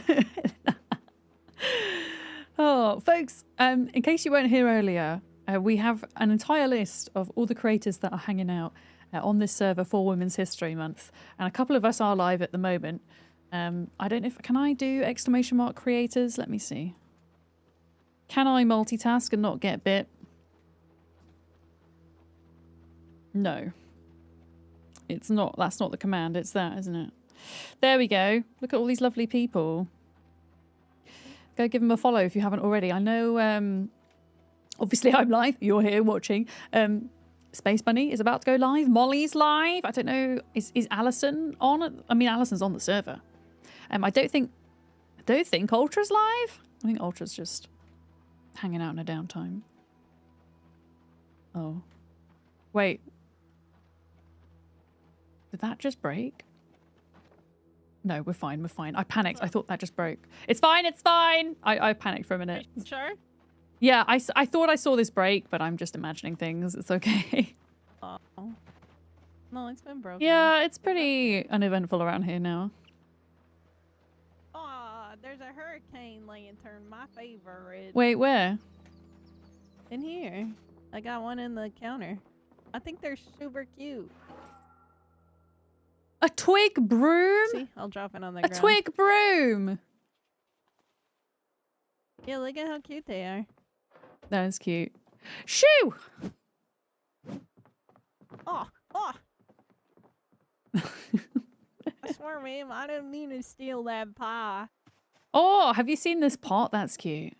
Oh, folks, in case you weren't here earlier, we have an entire list of all the creators that are hanging out on this server for Women's History Month. And a couple of us are live at the moment. I don't know if... Can I do exclamation mark creators? Let me see. Can I multitask and not get bit? No. It's not. That's not the command. It's that, isn't it? There we go. Look at all these lovely people. Go give them a follow if you haven't already. I know, obviously I'm live. You're here watching. Space Bunny is about to go live. Molly's live. I don't know. Is Alison on? I mean, Alison's on the server. I don't think Ultra's live. I think Ultra's just hanging out in a downtime. Oh. Wait. Did that just break? No, we're fine. We're fine. I panicked. I thought that just broke. It's fine. It's fine. I panicked for a minute. Sure? Yeah, I thought I saw this break, but I'm just imagining things. It's okay. Oh. No, it's been broken. Yeah, it's pretty uneventful around here now. Oh, there's a hurricane lantern, my favorite. Wait, where? In here. I got one in the counter. I think they're super cute. A twig broom? See? I'll drop it on the A ground. twig broom! Yeah, look at how cute they are. That is cute. Shoo! Oh! I swear, ma'am, I didn't mean to steal that pie. Oh, have you seen this pot? That's cute.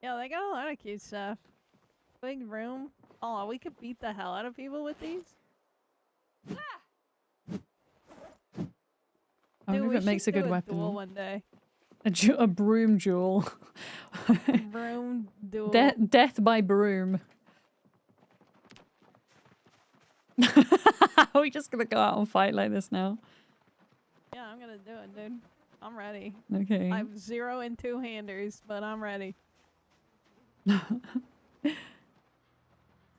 Yeah, they got a lot of cute stuff. Big room. Oh, we could beat the hell out of people with these. I wonder if it makes a good Duel weapon. one day. A broom duel. Broom duel. Death by broom. Are we just gonna go out and fight like this now? Yeah, I'm gonna do it, dude. I'm ready. Okay. I have 0 and 2-handers, but I'm ready.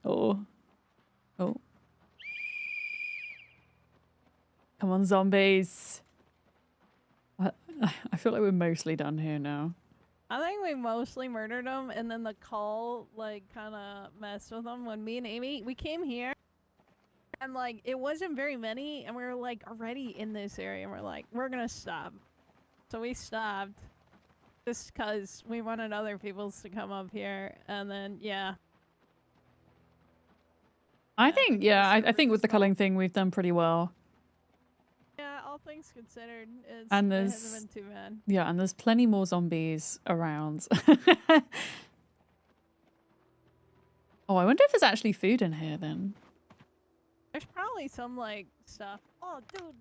Oh. Oh. Come on, zombies. I feel like we're mostly done here now. I think we mostly murdered them, and then the call, like, kind of messed with them. When me and Amy, we came here, and, like, it wasn't very many, and we were, like, already in this area, and we're like, we're gonna stop. So we stopped, just because we wanted other people to come up here, and then, yeah. I think, yeah, I think with the culling thing, we've done pretty well. Yeah, all things considered, it And hasn't been too bad. Yeah, and there's plenty more zombies around. Oh, I wonder if there's actually food in here then. There's probably some, like, stuff. Oh, dude.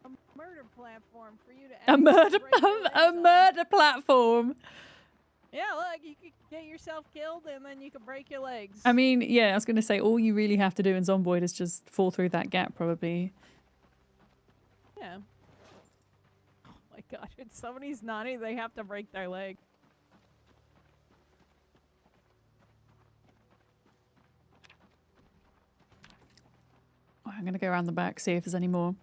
A murder platform for you to A murder, break your legs a on. murder platform. Yeah, look, you could get yourself killed and then you could break your legs. I mean, yeah, I was going to say, all you really have to do in Zomboid is just fall through that gap, probably. Yeah. Oh my gosh, if somebody's naughty, they have to break their leg. Oh, I'm going to go around the back, see if there's any more.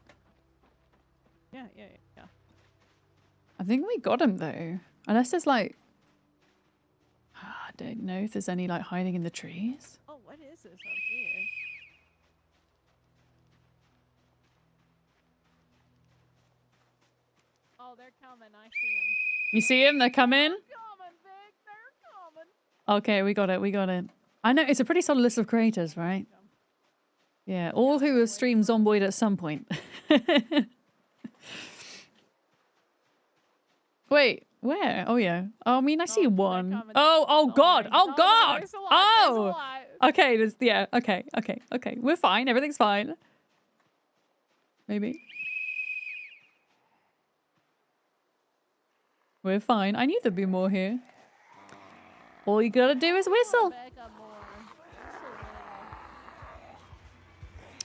Yeah. I think we got him, though. Unless there's, like... I don't know if there's any, like, hiding in the trees. Oh, what is this up here? Oh, they're coming. I see them. You see them? They're coming? They're coming, Vic. They're coming. Okay, we got it. We got it. I know it's a pretty solid list of creators, right? Yeah, all who have streamed Zomboid at some point. Wait, where? Oh yeah. Oh, I mean, I see one. Oh God. Oh God. There's a lot. Oh. There's a lot. Okay. Yeah. Okay. We're fine. Everything's fine. Maybe. We're fine. I knew there'd be more here. All you gotta do is whistle.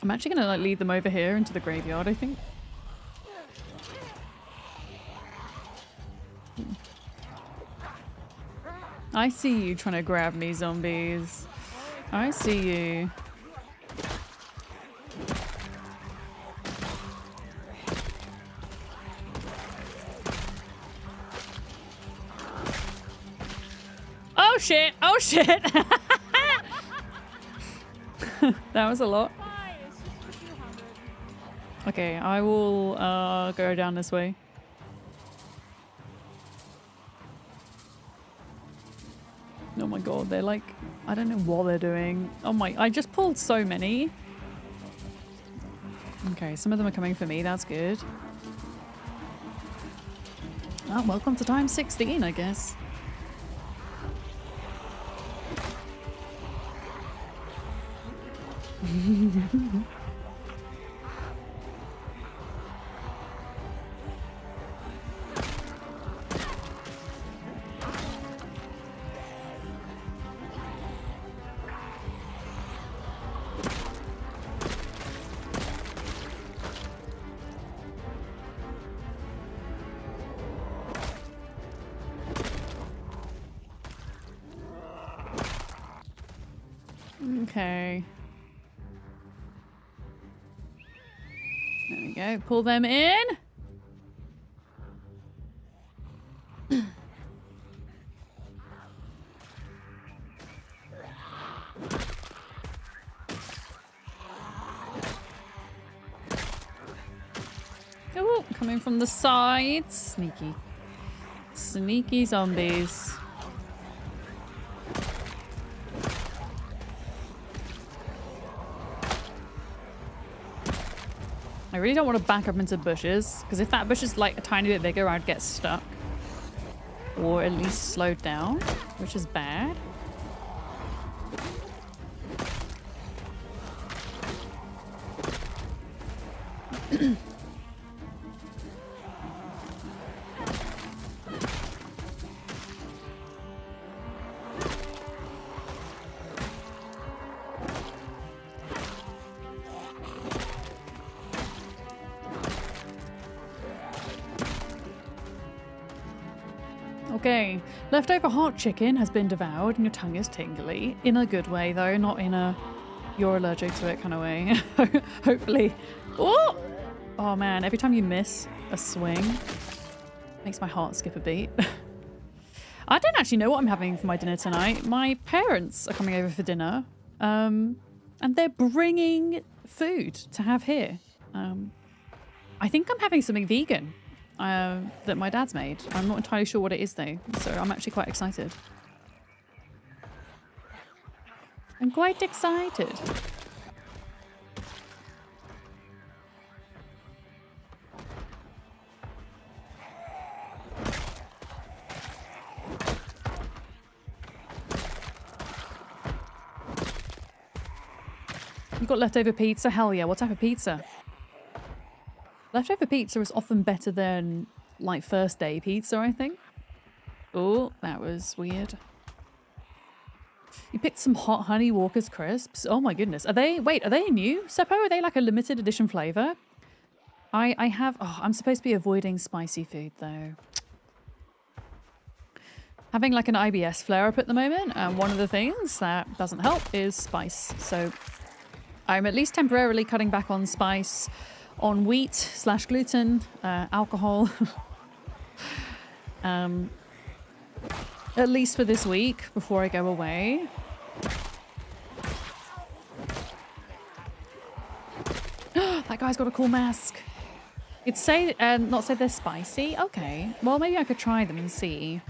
I'm actually gonna like lead them over here into the graveyard, I think. I see you trying to grab me, zombies. I see you. Oh shit! Oh shit! That was a lot. Okay, I will go down this way. Oh my god, they're like, I don't know what they're doing. Oh my, I just pulled so many. Okay, some of them are coming for me, that's good. Oh, welcome to time 16, I guess. Okay. There we go. Pull them in. Oh, coming from the sides. Sneaky. Sneaky zombies. I really don't want to back up into bushes, because if that bush is like a tiny bit bigger, I'd get stuck. Or at least slowed down, which is bad. Okay, leftover hot chicken has been devoured and your tongue is tingly. In a good way though, not in a you're allergic to it kind of way. Hopefully. Oh! Oh man, every time you miss a swing, makes my heart skip a beat. I don't actually know what I'm having for my dinner tonight. My parents are coming over for dinner, and they're bringing food to have here. I think I'm having something vegan. That my dad's made. I'm not entirely sure what it is though, so I'm actually quite excited. I'm quite excited. You got leftover pizza? Hell yeah, what type of pizza? Leftover pizza is often better than, like, first day pizza, I think. Oh, that was weird. You picked some hot honey Walker's crisps. Oh my goodness. Are they new, Seppo? Are they like a limited edition flavor? I have, oh, I'm supposed to be avoiding spicy food though. Having like an IBS flare up at the moment, and one of the things that doesn't help is spice. So I'm at least temporarily cutting back on spice, on wheat / gluten, alcohol. At least for this week before I go away. That guy's got a cool mask. It's say not say they're spicy. Okay. Well, maybe I could try them and see.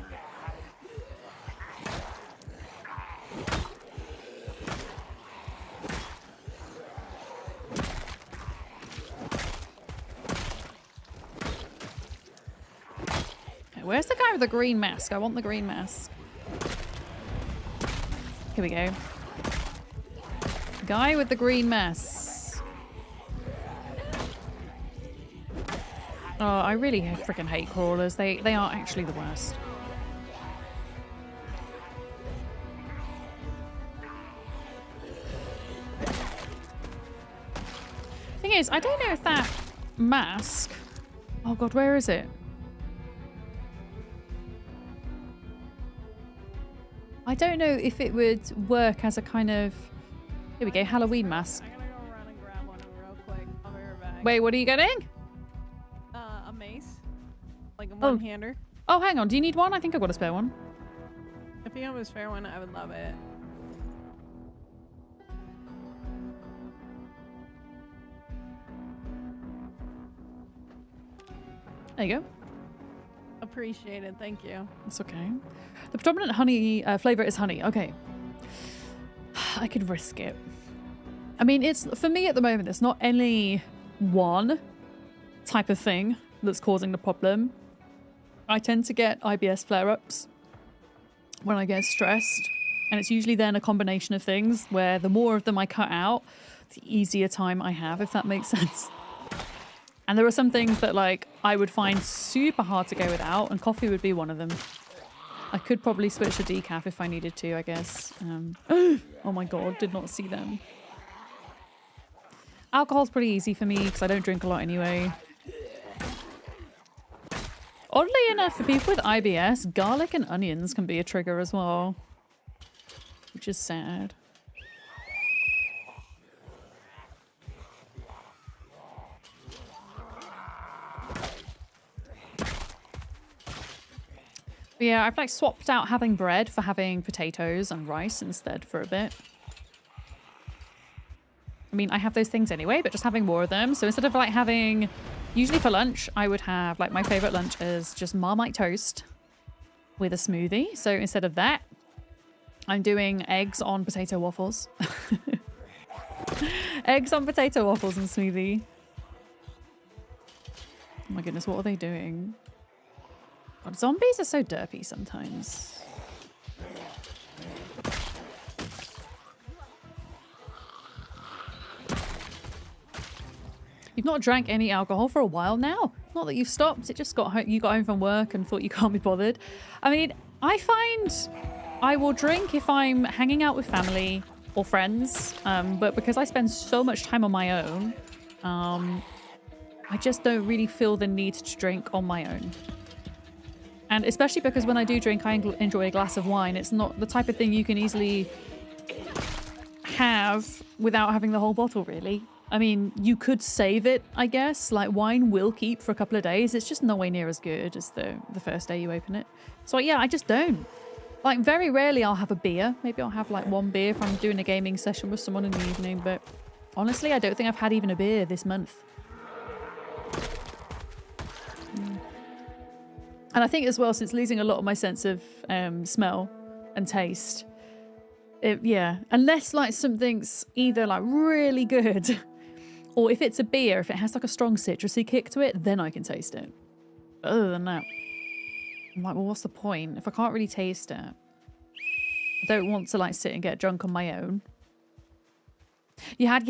Okay, where's the guy with the green mask? I want the green mask. Here we go. Guy with the green mask. Oh, I really freaking hate crawlers. They are actually the worst. Thing is, I don't know if that mask... Oh god, where is it? I don't know if it would work as a kind of... Here we go, Halloween mask. I'm gonna go run and grab one real quick. I'll be right back. Wait, what are you getting? A mace. Like a one-hander. Oh, hang on. Do you need one? I think I've got a spare one. If you have a spare one, I would love it. There you go. Appreciate it. Thank you. That's okay. The predominant honey flavor is honey. Okay. I could risk it. I mean, it's for me at the moment, it's not any one type of thing that's causing the problem. I tend to get IBS flare-ups when I get stressed. And it's usually then a combination of things where the more of them I cut out, the easier time I have, if that makes sense. And there are some things that like I would find super hard to go without, and coffee would be one of them. I could probably switch to decaf if I needed to, I guess. Oh my god, did not see them. Alcohol's pretty easy for me because I don't drink a lot anyway. Oddly enough, for people with IBS, garlic and onions can be a trigger as well. Which is sad. But yeah, I've like swapped out having bread for having potatoes and rice instead for a bit. I mean, I have those things anyway, but just having more of them. So instead of like having, usually for lunch, I would have like my favorite lunch is just Marmite toast with a smoothie. So instead of that, I'm doing eggs on potato waffles. Eggs on potato waffles and smoothie. Oh my goodness, what are they doing? God, zombies are so derpy sometimes. You've not drank any alcohol for a while now. Not that you've stopped. It just got home, you got home from work and thought you can't be bothered. I mean, I find I will drink if I'm hanging out with family or friends, but because I spend so much time on my own, I just don't really feel the need to drink on my own. And especially because when I do drink, I enjoy a glass of wine. It's not the type of thing you can easily have without having the whole bottle, really. I mean, you could save it, I guess. Like, wine will keep for a couple of days. It's just nowhere near as good as the first day you open it. So, yeah, I just don't. Like, very rarely I'll have a beer. Maybe I'll have, like, one beer if I'm doing a gaming session with someone in the evening. But honestly, I don't think I've had even a beer this month. And I think as well, since losing a lot of my sense of smell and taste, yeah, unless like something's either like really good or if it's a beer, if it has like a strong citrusy kick to it, then I can taste it. But other than that, I'm like, well, what's the point? If I can't really taste it, I don't want to like sit and get drunk on my own. You had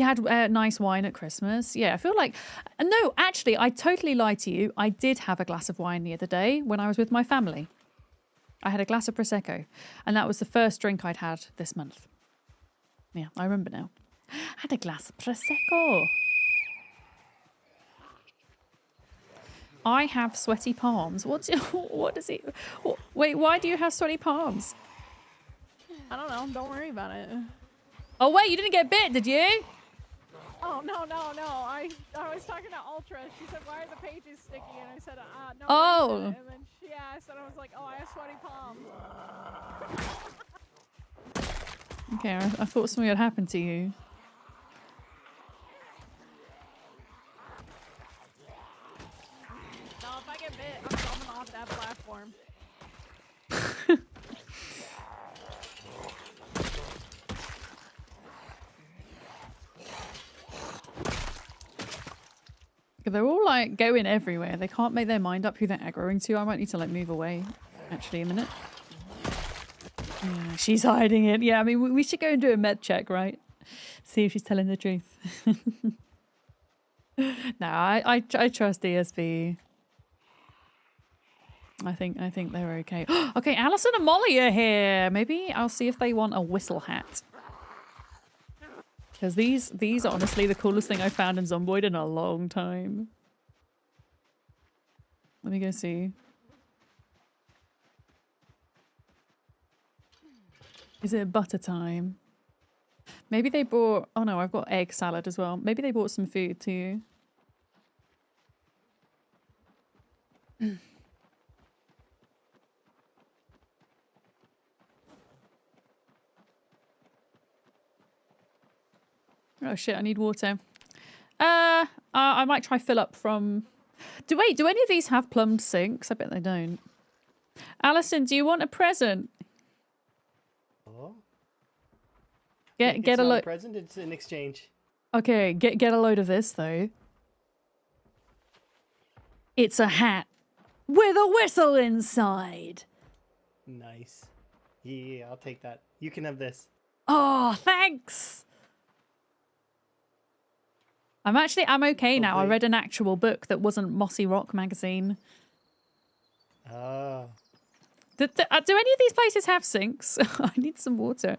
nice wine at Christmas. Yeah, I feel like... No, actually, I totally lied to you. I did have a glass of wine the other day when I was with my family. I had a glass of Prosecco. And that was the first drink I'd had this month. Yeah, I remember now. I had a glass of Prosecco. I have sweaty palms. What does it... Wait, why do you have sweaty palms? I don't know. Don't worry about it. Oh, wait, you didn't get bit, did you? Oh, no. I was talking to Ultra. She said, why are the pages sticky? And I said, no. Oh. And then she asked, and I was like, oh, I have sweaty palms. Okay, I thought something had happened to you. get bit, I'm coming off that platform. They're all like going everywhere. They can't make their mind up who they're aggroing to. I might need to like move away. Actually, a minute. Yeah, she's hiding it. Yeah, I mean, we should go and do a med check, right? See if she's telling the truth. No, I trust ESB. I think they're okay. Okay, Alison and Molly are here. Maybe I'll see if they want a whistle hat. Because these are honestly the coolest thing I've found in Zomboid in a long time. Let me go see. Is it butter time? Maybe they bought... Oh no, I've got egg salad as well. Maybe they bought some food too. Oh shit, I need water. I might try fill up from... Do any of these have plumbed sinks? I bet they don't. Alison, do you want a present? Oh. Get a load. Present. It's an exchange. Okay, get a load of this though. It's a hat with a whistle inside. Nice. Yeah, I'll take that. You can have this. Oh, thanks. I'm okay now. I read an actual book that wasn't Mossy Rock magazine. Oh. Do any of these places have sinks? I need some water.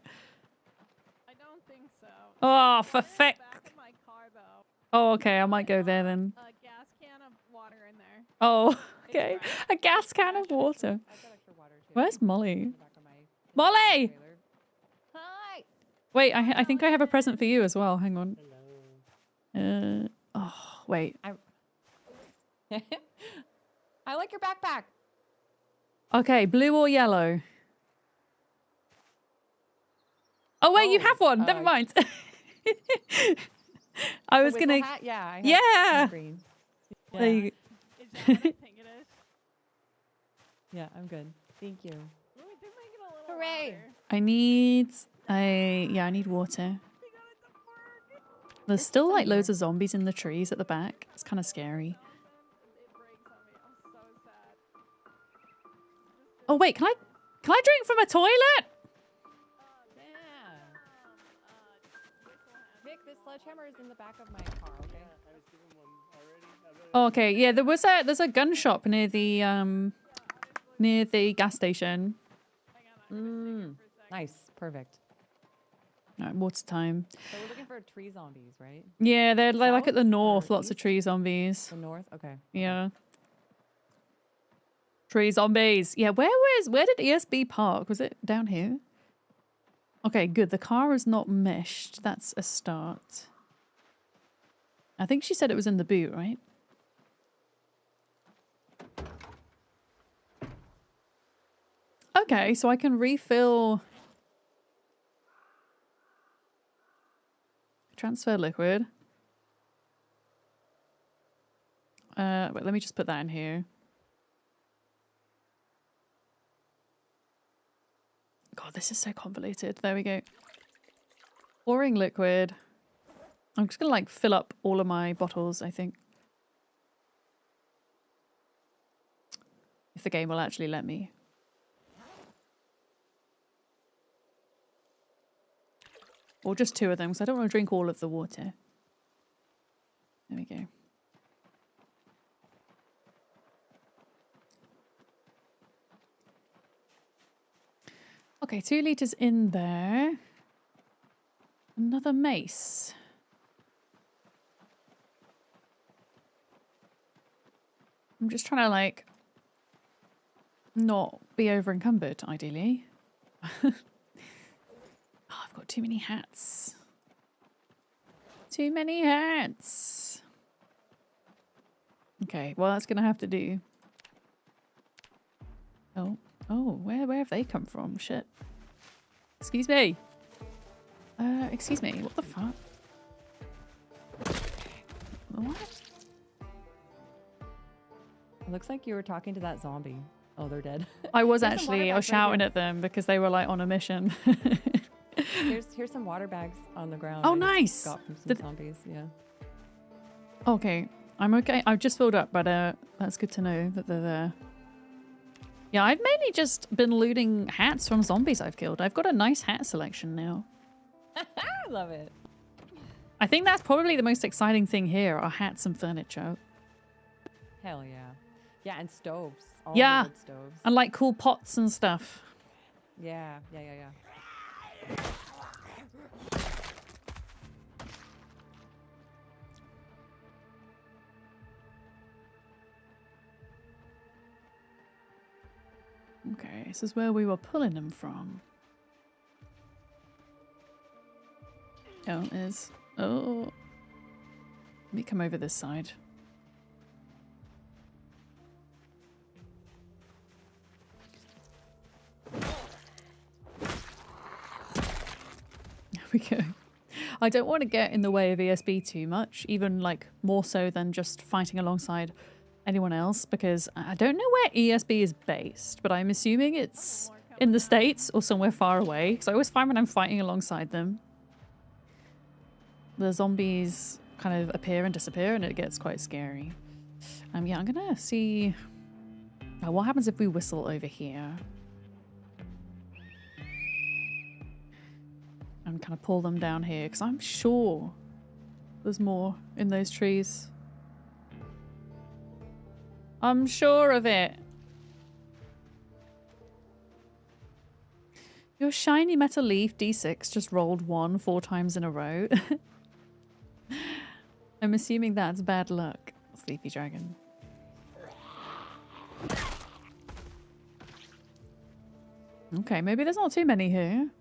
I don't think so. Oh, for feck. Back in my car, though. Oh, okay. I might go there then. A gas can of water in there. Oh, okay. A gas can of water. I've got extra water too. Where's Molly? In the back of my Molly! trailer. Hi! Wait, I think I have a present for you as well. Hang on. Hello. Oh, wait. I like your backpack. Okay, blue or yellow? Oh, wait, you have one. Never mind. I was whistle gonna... hat? Yeah. I have Yeah! green. There you... Is that what I think it is? Yeah, I'm good. Thank you. Ooh, we did make it a little Hooray! louder. I need... I need water. There's still like loads of zombies in the trees at the back. It's kind of scary. It breaks on me. I'm so sad. Oh wait, can I drink from a toilet? Yeah. Vic, this sledgehammer is in the back of my car, okay? I was given one already. Okay, yeah, there's a gun shop near the gas station. Nice. Perfect. All right, water time. So we're looking for tree zombies, right? Yeah, they're like at the South north, or lots of east? tree zombies. The north? Okay. Yeah. Tree zombies. Yeah, where did ESB park? Was it down here? Okay, good. The car is not meshed. That's a start. I think she said it was in the boot, right? Okay, so I can refill... Transfer liquid. Wait, let me just put that in here. God, this is so convoluted. There we go. Pouring liquid. I'm just gonna like fill up all of my bottles, I think. If the game will actually let me. Or just two of them, because I don't want to drink all of the water. There we go. Okay, 2 liters in there. Another mace. I'm just trying to like not be over encumbered, ideally. Oh, I've got too many hats. Too many hats. Okay, well that's gonna have to do. Oh, where have they come from? Shit. Excuse me. Excuse me. What the fuck? What? It looks like you were talking to that zombie. Oh, they're dead. I was There's some water actually, I was bags right shouting here. at them because they were like on a mission. Here's some water bags on the ground. Oh, I just nice. Got from some Did- zombies. Yeah. Okay, I'm okay. I've just filled up, but that's good to know that they're there. Yeah, I've mainly just been looting hats from zombies I've killed. I've got a nice hat selection now. I love it. I think that's probably the most exciting thing here are hats and furniture. Hell yeah. Yeah, and stoves. All Yeah. the wood stoves. And like cool pots and stuff. Yeah. Okay, this is where we were pulling them from. Oh, it is. Oh. Let me come over this side. There we go. I don't want to get in the way of ESB too much, even like more so than just fighting alongside anyone else, because I don't know where ESB is based, but I'm assuming it's in the States or somewhere far away, because I always find when I'm fighting alongside them, the zombies kind of appear and disappear and it gets quite scary. Yeah, I'm gonna see what happens if we whistle over here and kind of pull them down here, because I'm sure there's more in those trees. I'm sure of it. Your shiny metal leaf D6 just rolled 1 4 times in a row. I'm assuming that's bad luck, Sleepy Dragon. Okay, maybe there's not too many here.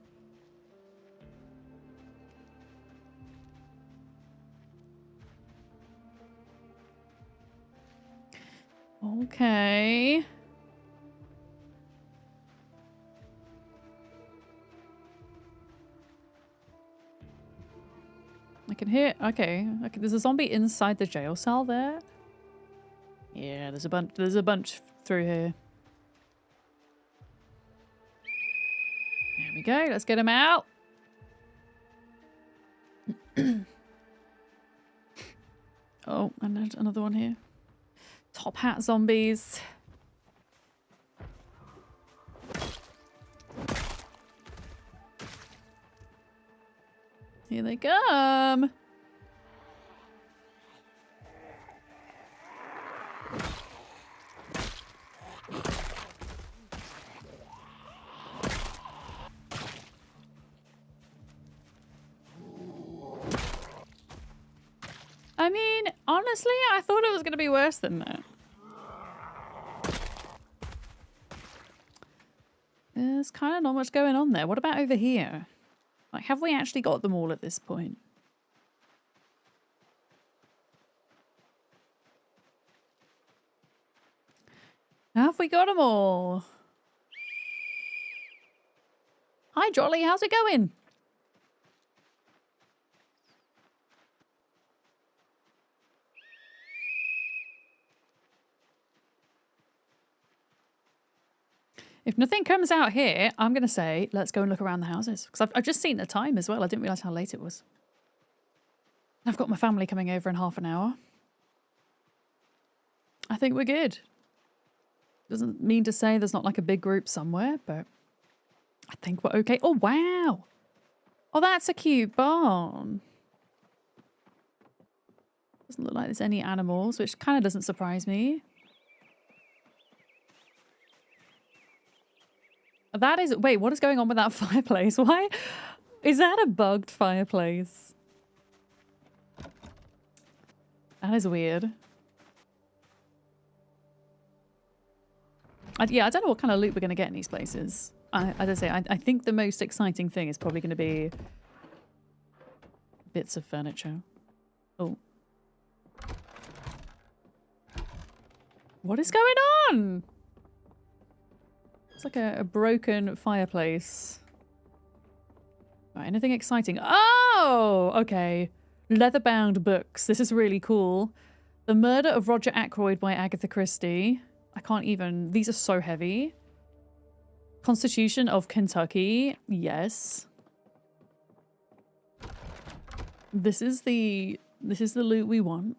Okay. I can hear. Okay, there's a zombie inside the jail cell there. Yeah, there's a bunch. There's a bunch through here. There we go. Let's get him out. Oh, and there's another one here. Top hat zombies. Here they come. I mean, honestly, I thought it was going to be worse than that. There's kind of not much going on there. What about over here? Like, have we actually got them all at this point? Have we got them all? Hi, Jolly. How's it going? If nothing comes out here, I'm going to say, let's go and look around the houses. Because I've just seen the time as well. I didn't realise how late it was. I've got my family coming over in half an hour. I think we're good. Doesn't mean to say there's not like a big group somewhere, but I think we're okay. Oh, wow. Oh, that's a cute barn. Doesn't look like there's any animals, which kind of doesn't surprise me. That is... Wait, what is going on with that fireplace? Why? Is that a bugged fireplace? That is weird. Yeah, I don't know what kind of loot we're going to get in these places. As I say, I think the most exciting thing is probably going to be bits of furniture. Oh. What is going on? It's like a broken fireplace. Right, anything exciting? Oh, okay. Leather-bound books. This is really cool. The Murder of Roger Ackroyd by Agatha Christie. I can't even... These are so heavy. Constitution of Kentucky. Yes. This is the loot we want.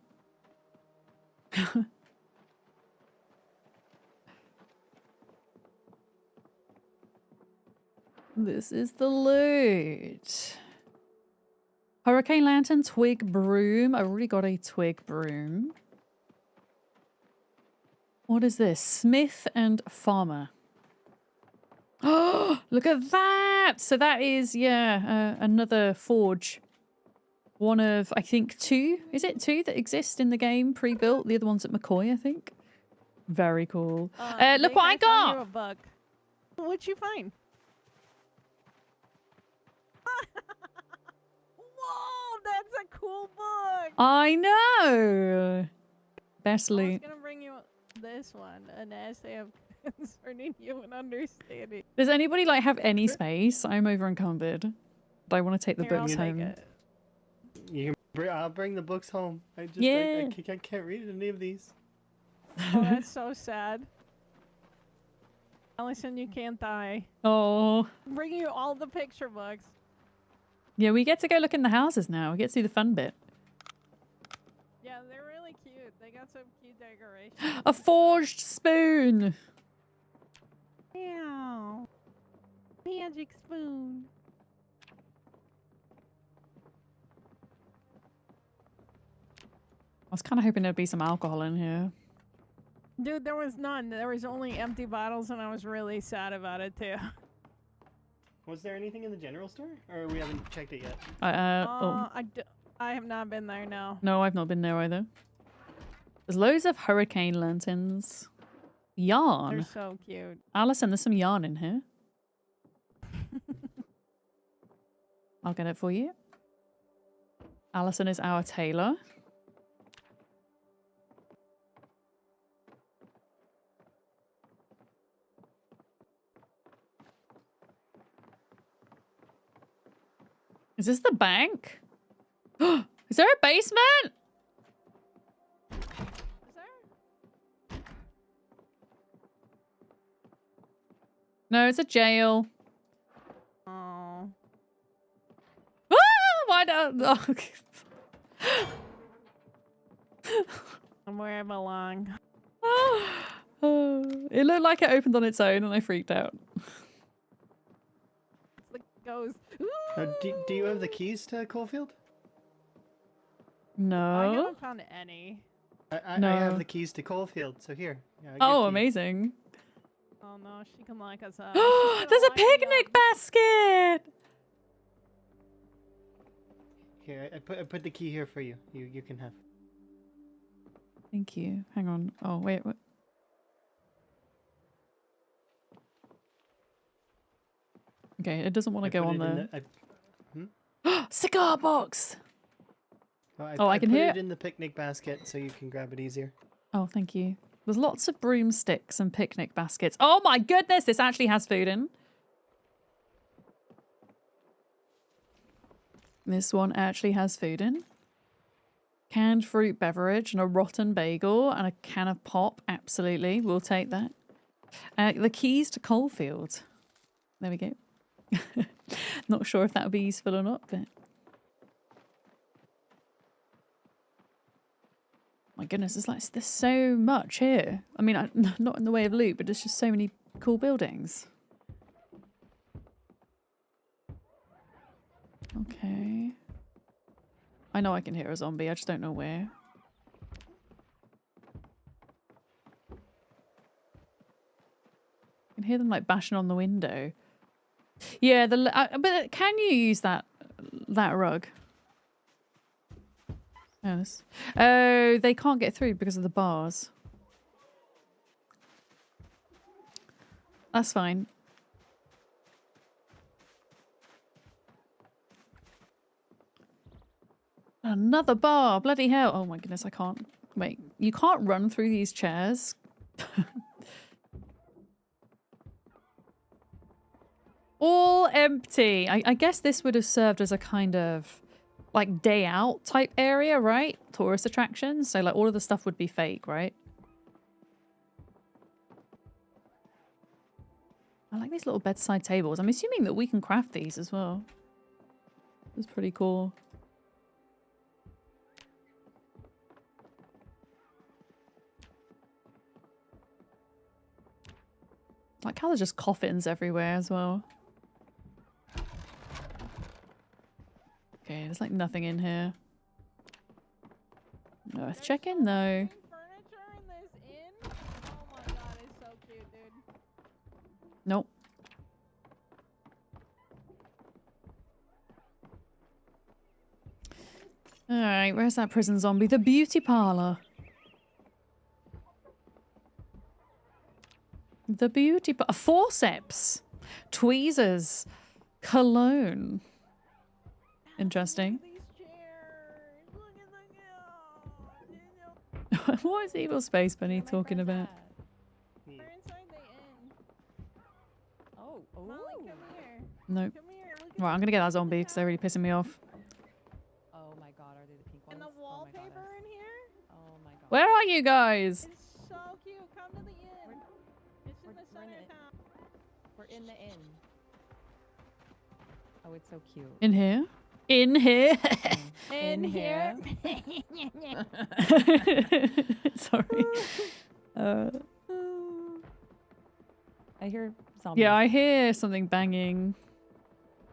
This is the loot. Hurricane Lantern, Twig Broom. I already got a Twig Broom. What is this? Smith and Farmer. Oh, look at that! So that is, yeah, another forge. One of, I think, two. Is it two that exist in the game pre-built? The other one's at McCoy, I think. Very cool. Look what I got! A bug. What'd you find? Whoa, that's a cool book! I know! Best I was loot. gonna bring you this one, an essay of concerning human understanding. Does anybody like have any space? I'm over encumbered. But I want to take the Here, I'll books take home. it. I'll bring the books home. I just Yeah. I can't read any of these. Oh, that's so sad. Allison, you can't die. Oh. Bring you all the picture books. Yeah, we get to go look in the houses now. We get to see the fun bit. Yeah, they're really cute. They got some cute decorations. A forged spoon! Meow. Magic spoon. I was kind of hoping there'd be some alcohol in here. Dude, there was none. There was only empty bottles, and I was really sad about it, too. Was there anything in the general store? Or we haven't checked it yet? Oh. I have not been there, no. No, I've not been there either. There's loads of hurricane lanterns. Yarn. They're so cute. Alison, there's some yarn in here. I'll get it for you. Alison is our tailor. Is this the bank? Is there a basement? Is there? No, it's a jail. Oh. Ah, why not? Oh. I'm where I belong. It looked like it opened on its own and I freaked out. It's the ghost. Do you have the keys to Coalfield? No. I haven't found any. I No. have the keys to Coalfield, so here. Yeah, I'll Oh, give you- amazing. Oh no, she can lock us up. There's a picnic basket! Here, I put the key here for you. You can have. Thank you. Hang on. Oh, wait. What? Okay, it doesn't want to I go put on it in there. Cigar box! Oh, I can put hear it in the picnic basket so you can grab it easier. Oh, thank you. There's lots of broomsticks and picnic baskets. Oh my goodness, this actually has food in. This one actually has food in. Canned fruit beverage and a rotten bagel and a can of pop. Absolutely. We'll take that. The keys to Coalfields. There we go. Not sure if that would be useful or not, but... My goodness, there's so much here. I mean, not in the way of loot, but there's just so many cool buildings. Okay. I know I can hear a zombie, I just don't know where. I can hear them like bashing on the window. Yeah, but can you use that rug? Yes. Oh, they can't get through because of the bars. That's fine. Another bar. Bloody hell. Oh my goodness, I can't. Wait, you can't run through these chairs. All empty. I guess this would have served as a kind of like day out type area, right? Tourist attractions. So like all of the stuff would be fake, right? I like these little bedside tables. I'm assuming that we can craft these as well. It's pretty cool. Like how there's just coffins everywhere as well. Okay, there's like nothing in here. Worth checking though. Furniture in this inn? Oh my god, it's so cute, dude. Nope. Alright, where's that prison zombie? The beauty parlor. The beauty parlor. Forceps. Tweezers. Cologne. Interesting. What is Evil Space Bunny talking about? We're inside the inn. Oh, Molly, come here. Nope. Come here. Look at Right, I'm gonna get that zombie because they're really pissing me off. oh my god, are they the pink ones? And the Oh my wallpaper god, in here? oh my god. Where are you guys? It's so cute. Come to the inn. It's in the we're center in of town. We're in the inn. Oh, it's so cute. In here? In here? In here. Sorry. I hear zombies. Yeah, I hear something banging.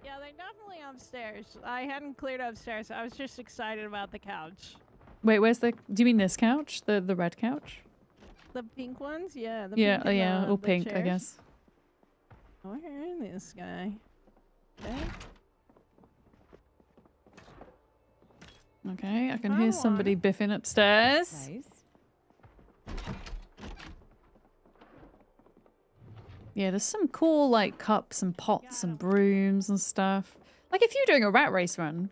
Yeah, they're definitely upstairs. I hadn't cleared upstairs. I was just excited about the couch. Wait, where's the... Do you mean this couch? The red couch? The pink ones? Yeah. The Yeah, pink and yeah, the or pink, I chairs. guess. Oh, here this guy. Okay. Okay, I can I hear want somebody biffing upstairs. Nice. Yeah, there's some cool, like, cups and pots and brooms and stuff. Like, if you're doing a rat race run,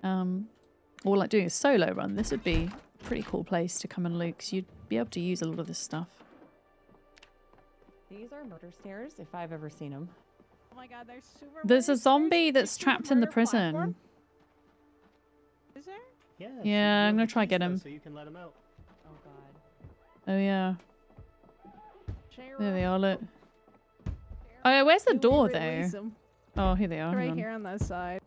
or, like, doing a solo run, this would be a pretty cool place to come and loot, 'cause you'd be able to use a lot of this stuff. These are murder stairs, if I've ever seen them. Oh my god, there's super There's a murder zombie stairs. that's Is there a trapped in the murder prison. platform? Is there? Yeah. Yeah, so you I'm have gonna the try keys, get though, him. So you can let him out. Oh god. Oh, yeah. Chair There they room. are, look. Oh, where's the Do we door, release though? them? Oh, here they are. hang Right on. here on that side.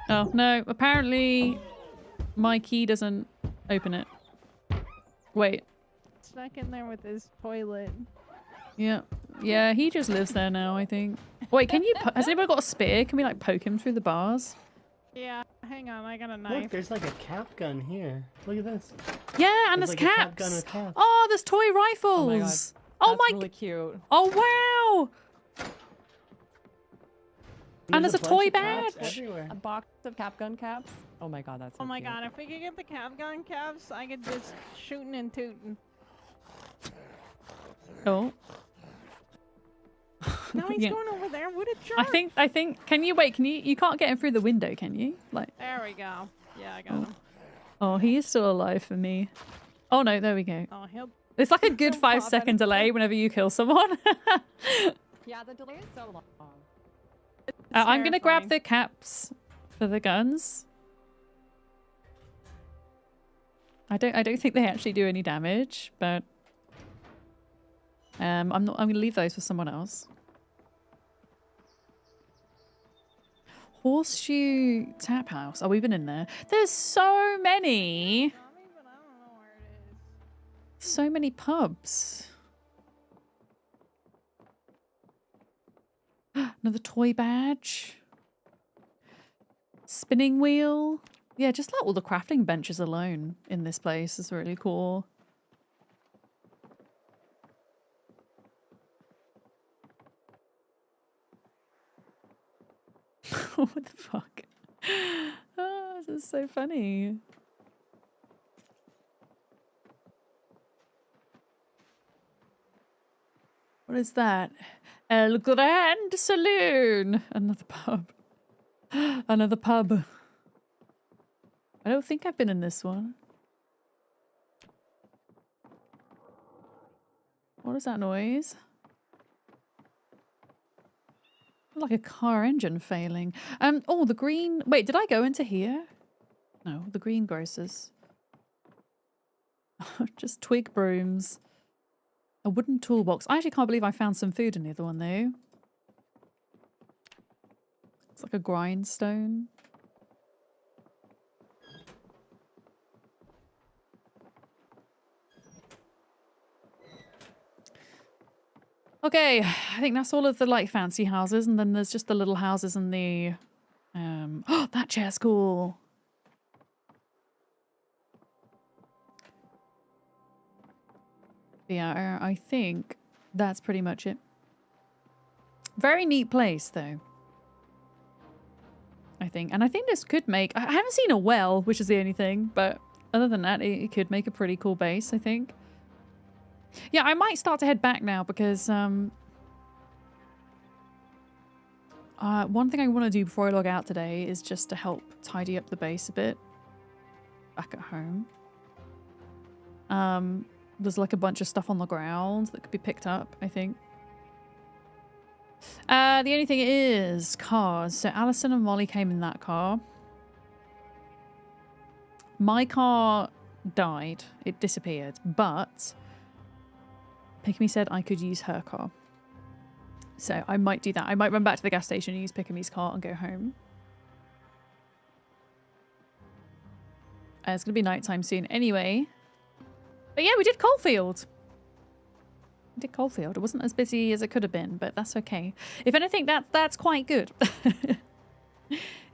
Oh, no. Apparently, my key doesn't open it. Wait. Stuck in there with his toilet. Yeah. Yeah, he just lives there now, I think. Wait, can you... Has anybody got a spear? Can we, like, poke him through the bars? Yeah, hang on, I got a Look, knife. there's like a cap gun here. Look at this. Yeah, and there's like a cap gun caps. with caps. Oh, there's toy rifles. my god. Oh That's my... really cute. Oh, wow. And there's a bunch toy of caps badge. everywhere. A box of cap gun caps. Oh my god, that's so Oh my cute. god, if we could get the cap gun caps, I could just shooting and tooting. Oh. Now he's Yeah. going over there. What a jerk. I think, can you wait, you can't get him through the window, can you? Like, There we go. Yeah, I got him. oh, he is still alive for me. Oh no, there we go. Oh, he'll... It's like a good Don't 5 pop second anything. delay whenever you kill someone. Yeah, the delay is so long. I'm gonna grab terrifying. the caps for the guns. I don't think they actually do any damage, but I'm gonna leave those for someone else. Horseshoe Tap House. Oh, we've been in there. There's so many. Zombie, but I don't know where it is. So many pubs. Another toy badge. Spinning wheel. Yeah, just like all the crafting benches alone in this place is really cool. What the fuck? Oh, this is so funny. What is that? El Grand Saloon. Another pub. Another pub. I don't think I've been in this one. What is that noise? Like a car engine failing. Oh, the green... Wait, did I go into here? No, the greengrocers. Just twig brooms. A wooden toolbox. I actually can't believe I found some food in the other one, though. It's like a grindstone. Okay, I think that's all of the like fancy houses, and then there's just the little houses and the oh, that chair's cool. Yeah, I think that's pretty much it. Very neat place though. I think. And I think this could make I haven't seen a well, which is the only thing, but other than that, it could make a pretty cool base, I think. Yeah, I might start to head back now because one thing I want to do before I log out today is just to help tidy up the base a bit back at home. There's like a bunch of stuff on the ground that could be picked up, I think. The only thing is cars. So Alison and Molly came in that car. My car died. It disappeared, but Pick-me said I could use her car. So I might do that. I might run back to the gas station and use Pick-me's car and go home. It's going to be nighttime soon anyway. But yeah, we did Coalfield. We did Coalfield. It wasn't as busy as it could have been, but that's okay. If anything, that's quite good.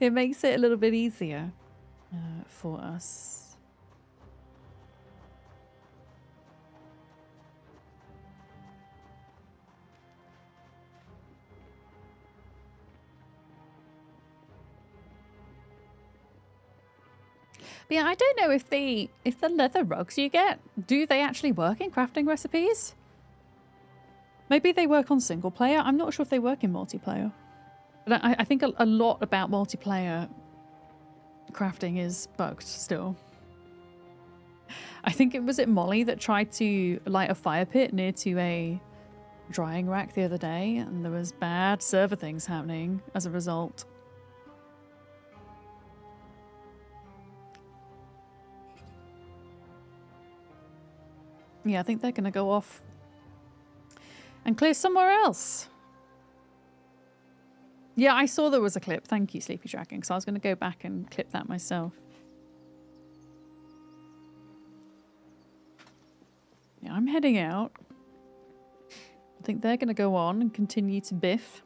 It makes it a little bit easier for us. But yeah, I don't know if the leather rugs you get, do they actually work in crafting recipes? Maybe they work on single player. I'm not sure if they work in multiplayer. But I think a lot about multiplayer crafting is bugged still. I think it was Molly that tried to light a fire pit near to a drying rack the other day, and there was bad server things happening as a result. Yeah, I think they're going to go off and clear somewhere else. Yeah, I saw there was a clip. Thank you, Sleepy Dragon, because I was going to go back and clip that myself. Yeah, I'm heading out. I think they're going to go on and continue to biff.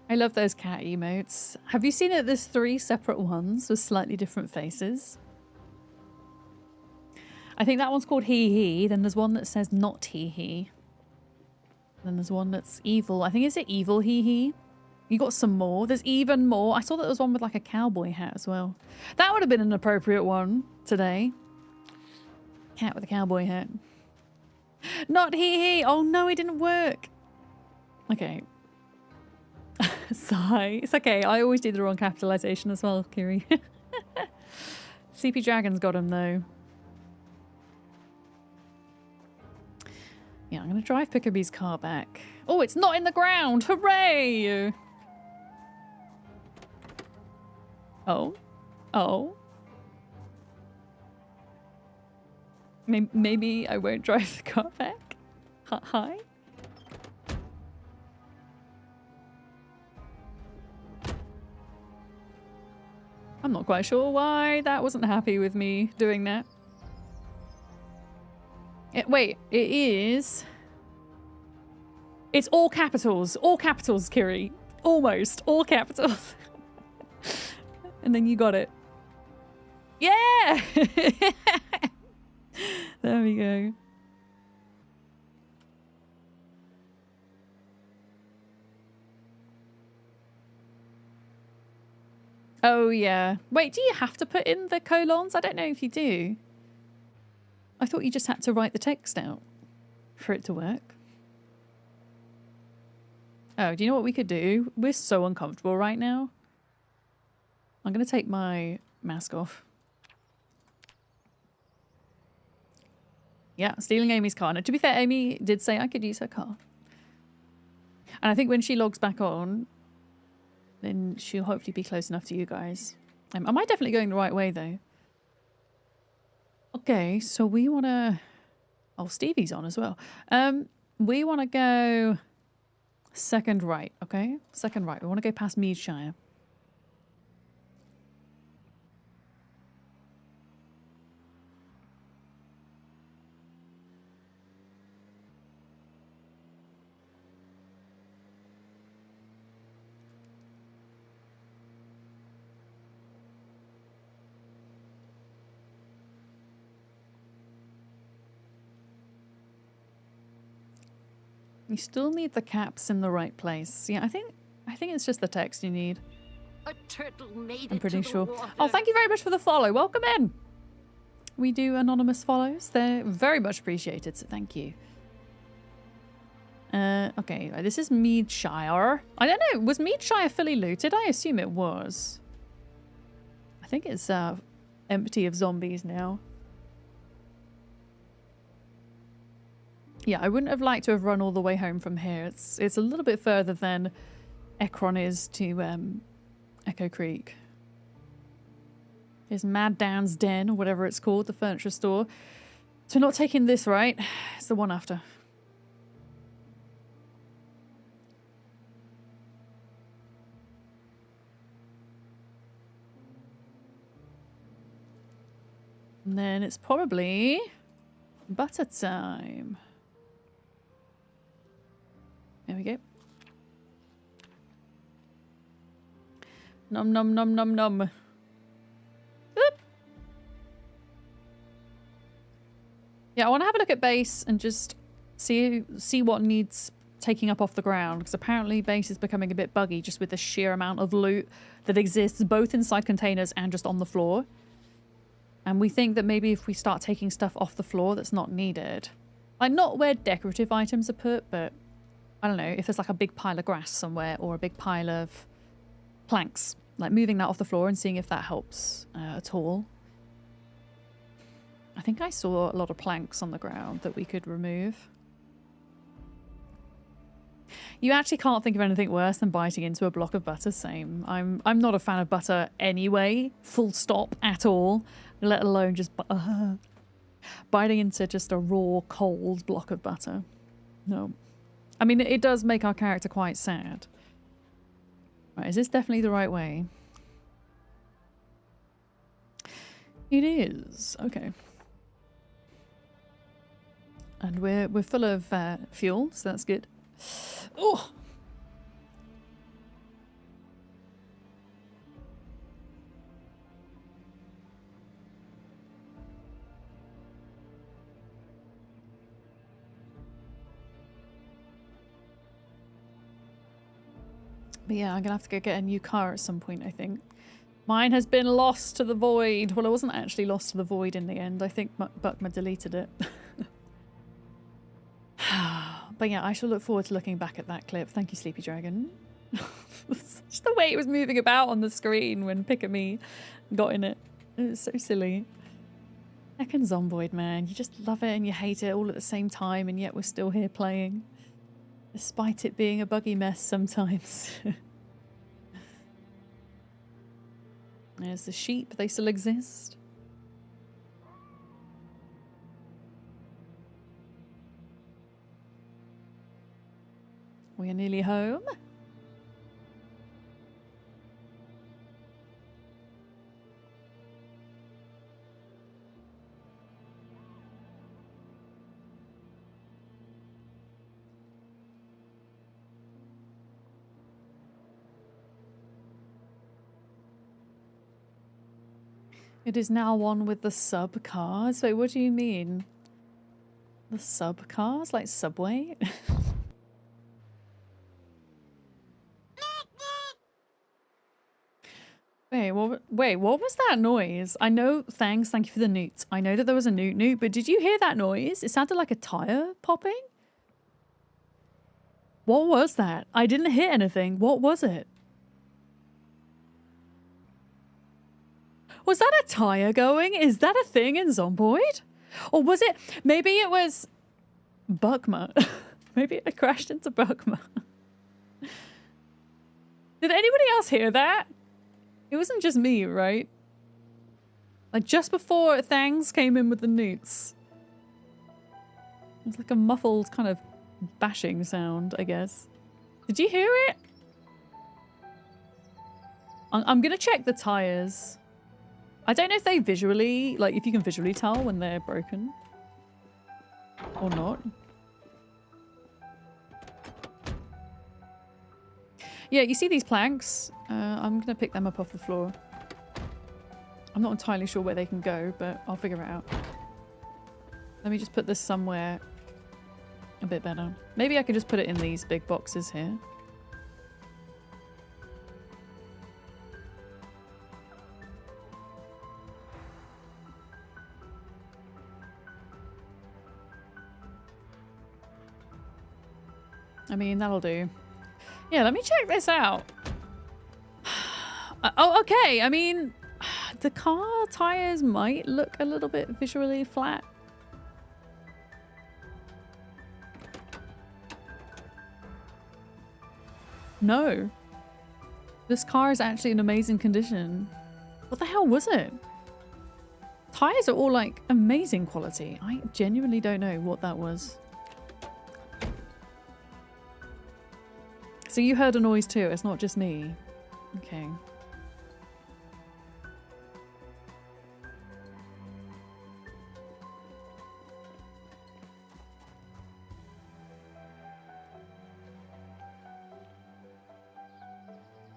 I love those cat emotes. Have you seen it? There's 3 separate ones with slightly different faces. I think that one's called Hee Hee. Then there's one that says not Hee Hee. Then there's one that's evil. I think, is it evil Hee Hee? You got some more. There's even more. I saw that there was one with like a cowboy hat as well. That would have been an appropriate one today. Cat with a cowboy hat. Not Hee Hee. Oh no, it didn't work. Okay. Sigh. It's okay. I always do the wrong capitalization as well, Kiri. CP Dragon's got him though. Yeah, I'm going to drive Pickabee's car back. Oh, it's not in the ground! Hooray! Oh. Oh. Maybe I won't drive the car back? Hi? I'm not quite sure why that wasn't happy with me doing that. Wait, it is... It's all capitals. All capitals, Kiri. Almost. All capitals. And then you got it. Yeah! There we go. Oh, yeah. Wait, do you have to put in the colons? I don't know if you do. I thought you just had to write the text out for it to work. Oh, do you know what we could do? We're so uncomfortable right now. I'm going to take my mask off. Yeah, stealing Amy's car. Now, to be fair, Amy did say I could use her car. And I think when she logs back on, then she'll hopefully be close enough to you guys. Am I definitely going the right way, though? Okay, so we want to... Oh, Stevie's on as well. We want to go second right, okay? Second right. We want to go past Meadshire. You still need the caps in the right place. Yeah, I think it's just the text you need. A turtle made I'm it pretty to sure. the water. Oh, thank you very much for the follow. Welcome in. We do anonymous follows. They're very much appreciated, so thank you. Okay, this is Meadshire. I don't know, was Meadshire fully looted? I assume it was. I think it's empty of zombies now. Yeah, I wouldn't have liked to have run all the way home from here. It's a little bit further than Ekron is to Echo Creek. Here's Mad Dan's Den, or whatever it's called, the furniture store. So not taking this right. It's the one after. And then it's probably butter time. There we go. Nom nom nom nom nom. Oop. Yeah, I want to have a look at base and just see what needs taking up off the ground, because apparently base is becoming a bit buggy just with the sheer amount of loot that exists both inside containers and just on the floor. And we think that maybe if we start taking stuff off the floor that's not needed, like not where decorative items are put, but I don't know, if there's like a big pile of grass somewhere or a big pile of planks, like moving that off the floor and seeing if that helps at all. I think I saw a lot of planks on the ground that we could remove. You actually can't think of anything worse than biting into a block of butter. Same. I'm not a fan of butter anyway, full stop at all, let alone just biting into just a raw, cold block of butter. No. I mean, it does make our character quite sad. Right, is this definitely the right way? It is. Okay. And we're full of fuel, so that's good. Oh! But yeah, I'm gonna have to go get a new car at some point, I think. Mine has been lost to the void. Well, it wasn't actually lost to the void in the end. I think Buckma deleted it. But yeah, I shall look forward to looking back at that clip. Thank you, Sleepy Dragon. Just the way it was moving about on the screen when Pick at Me got in it. It was so silly. Heckin' Zomboid, man. You just love it and you hate it all at the same time, and yet we're still here playing. Despite it being a buggy mess sometimes. There's the sheep. They still exist. We are nearly home. It is now one with the sub cars. Wait, what do you mean? The sub cars? Like Subway? Wait, what was that noise? I know, thank you for the newt. I know that there was a newt, but did you hear that noise? It sounded like a tire popping. What was that? I didn't hear anything. What was it? Was that a tire going? Is that a thing in Zomboid? Or was it... Maybe it was... Bugma. Maybe it crashed into Bugma. Did anybody else hear that? It wasn't just me, right? Like just before Thangs came in with the newts. It was like a muffled kind of bashing sound, I guess. Did you hear it? I'm gonna check the tires. I don't know if they visually, like if you can visually tell when they're broken. Or not. Yeah, you see these planks? I'm gonna pick them up off the floor. I'm not entirely sure where they can go, but I'll figure it out. Let me just put this somewhere a bit better. Maybe I could just put it in these big boxes here. I mean, that'll do. Yeah, let me check this out. Oh, okay. I mean, the car tires might look a little bit visually flat. No. This car is actually in amazing condition. What the hell was it? Tires are all like amazing quality. I genuinely don't know what that was. So you heard a noise too, it's not just me. Okay.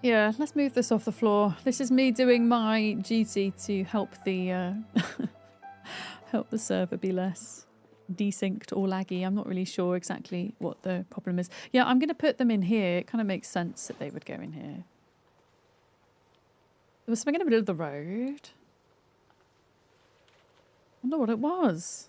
Yeah, let's move this off the floor. This is me doing my duty to help the help the server be less desynced or laggy. I'm not really sure exactly what the problem is. Yeah, I'm going to put them in here. It kind of makes sense that they would go in here. There was something in the middle of the road. I wonder what it was.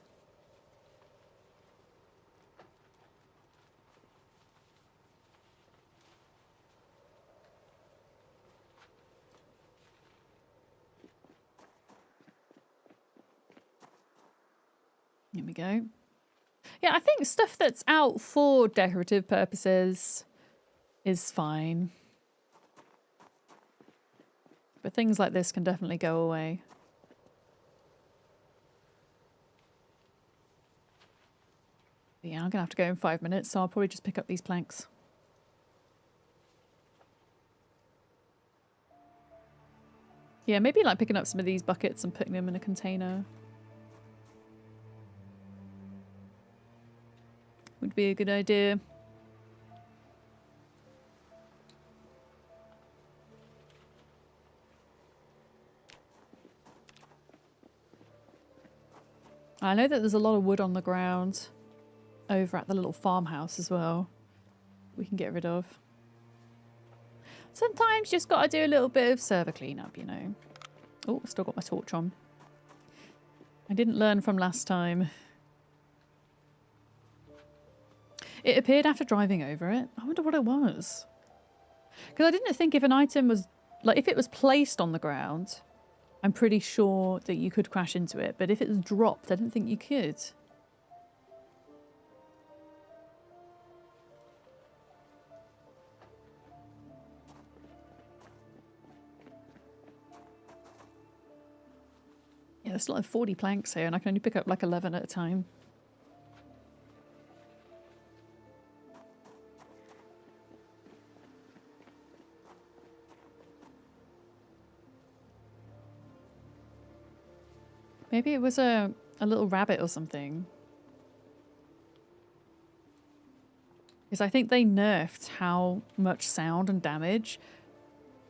Here we go. Yeah, I think stuff that's out for decorative purposes is fine. But things like this can definitely go away. But yeah, I'm gonna have to go in 5 minutes, so I'll probably just pick up these planks. Yeah, maybe like picking up some of these buckets and putting them in a container would be a good idea. I know that there's a lot of wood on the ground over at the little farmhouse as well. We can get rid of. Sometimes just gotta do a little bit of server cleanup, you know. Oh, still got my torch on. I didn't learn from last time. It appeared after driving over it. I wonder what it was. Because I didn't think if an item was... like, if it was placed on the ground, I'm pretty sure that you could crash into it. But if it was dropped, I didn't think you could. Yeah, there's like 40 planks here, and I can only pick up like 11 at a time. Maybe it was a little rabbit or something. Because I think they nerfed how much sound and damage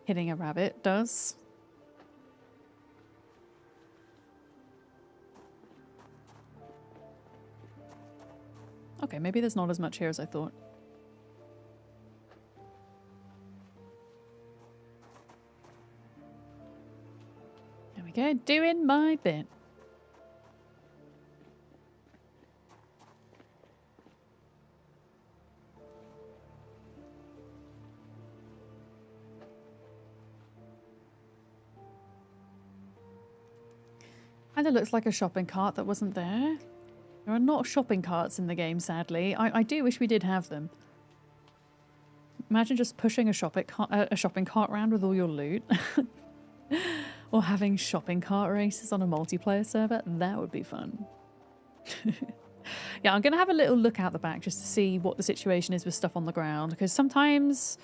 hitting a rabbit does. Okay, maybe there's not as much here as I thought. There we go, doing my bit. Kind of looks like a shopping cart that wasn't there. There are not shopping carts in the game, sadly. I do wish we did have them. Imagine just pushing a shopping cart around with all your loot. Or having shopping cart races on a multiplayer server. That would be fun. Yeah, I'm going to have a little look out the back just to see what the situation is with stuff on the ground. Because sometimes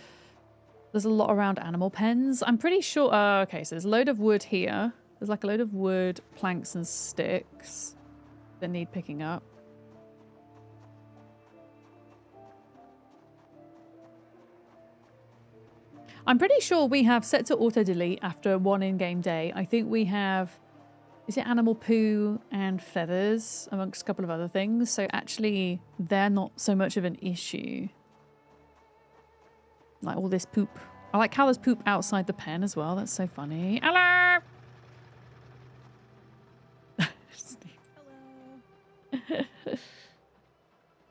there's a lot around animal pens. I'm pretty sure... okay, so there's a load of wood here. There's like a load of wood, planks and sticks that need picking up. I'm pretty sure we have set to auto-delete after one in-game day. I think we have... Is it animal poo and feathers, amongst a couple of other things? So actually, they're not so much of an issue. Like all this poop. I like how there's poop outside the pen as well. That's so funny. Hello! Hello.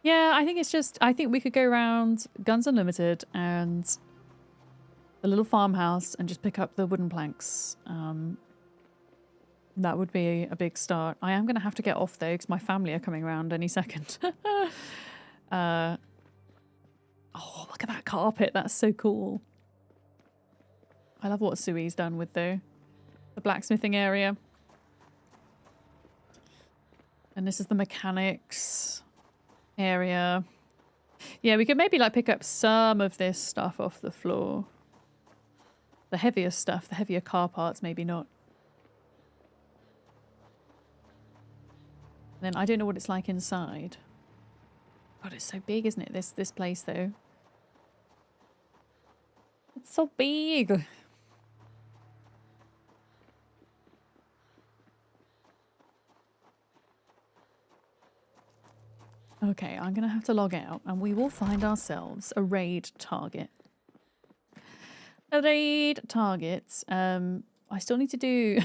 Yeah, I think it's just... I think we could go around Guns Unlimited and the little farmhouse and just pick up the wooden planks. That would be a big start. I am going to have to get off though because my family are coming around any second. Oh, look at that carpet. That's so cool. I love what Sui's done with the blacksmithing area. And this is the mechanics area. Yeah, we could maybe like pick up some of this stuff off the floor. The heavier stuff, the heavier car parts, maybe not. Then I don't know what it's like inside. God, it's so big, isn't it? This place though. It's so big. Okay, I'm gonna have to log out and we will find ourselves a raid target. A raid target. I still need to do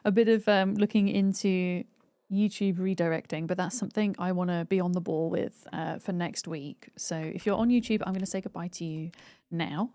a bit of looking into YouTube redirecting, but that's something I want to be on the ball with for next week. So if you're on YouTube, I'm going to say goodbye to you now.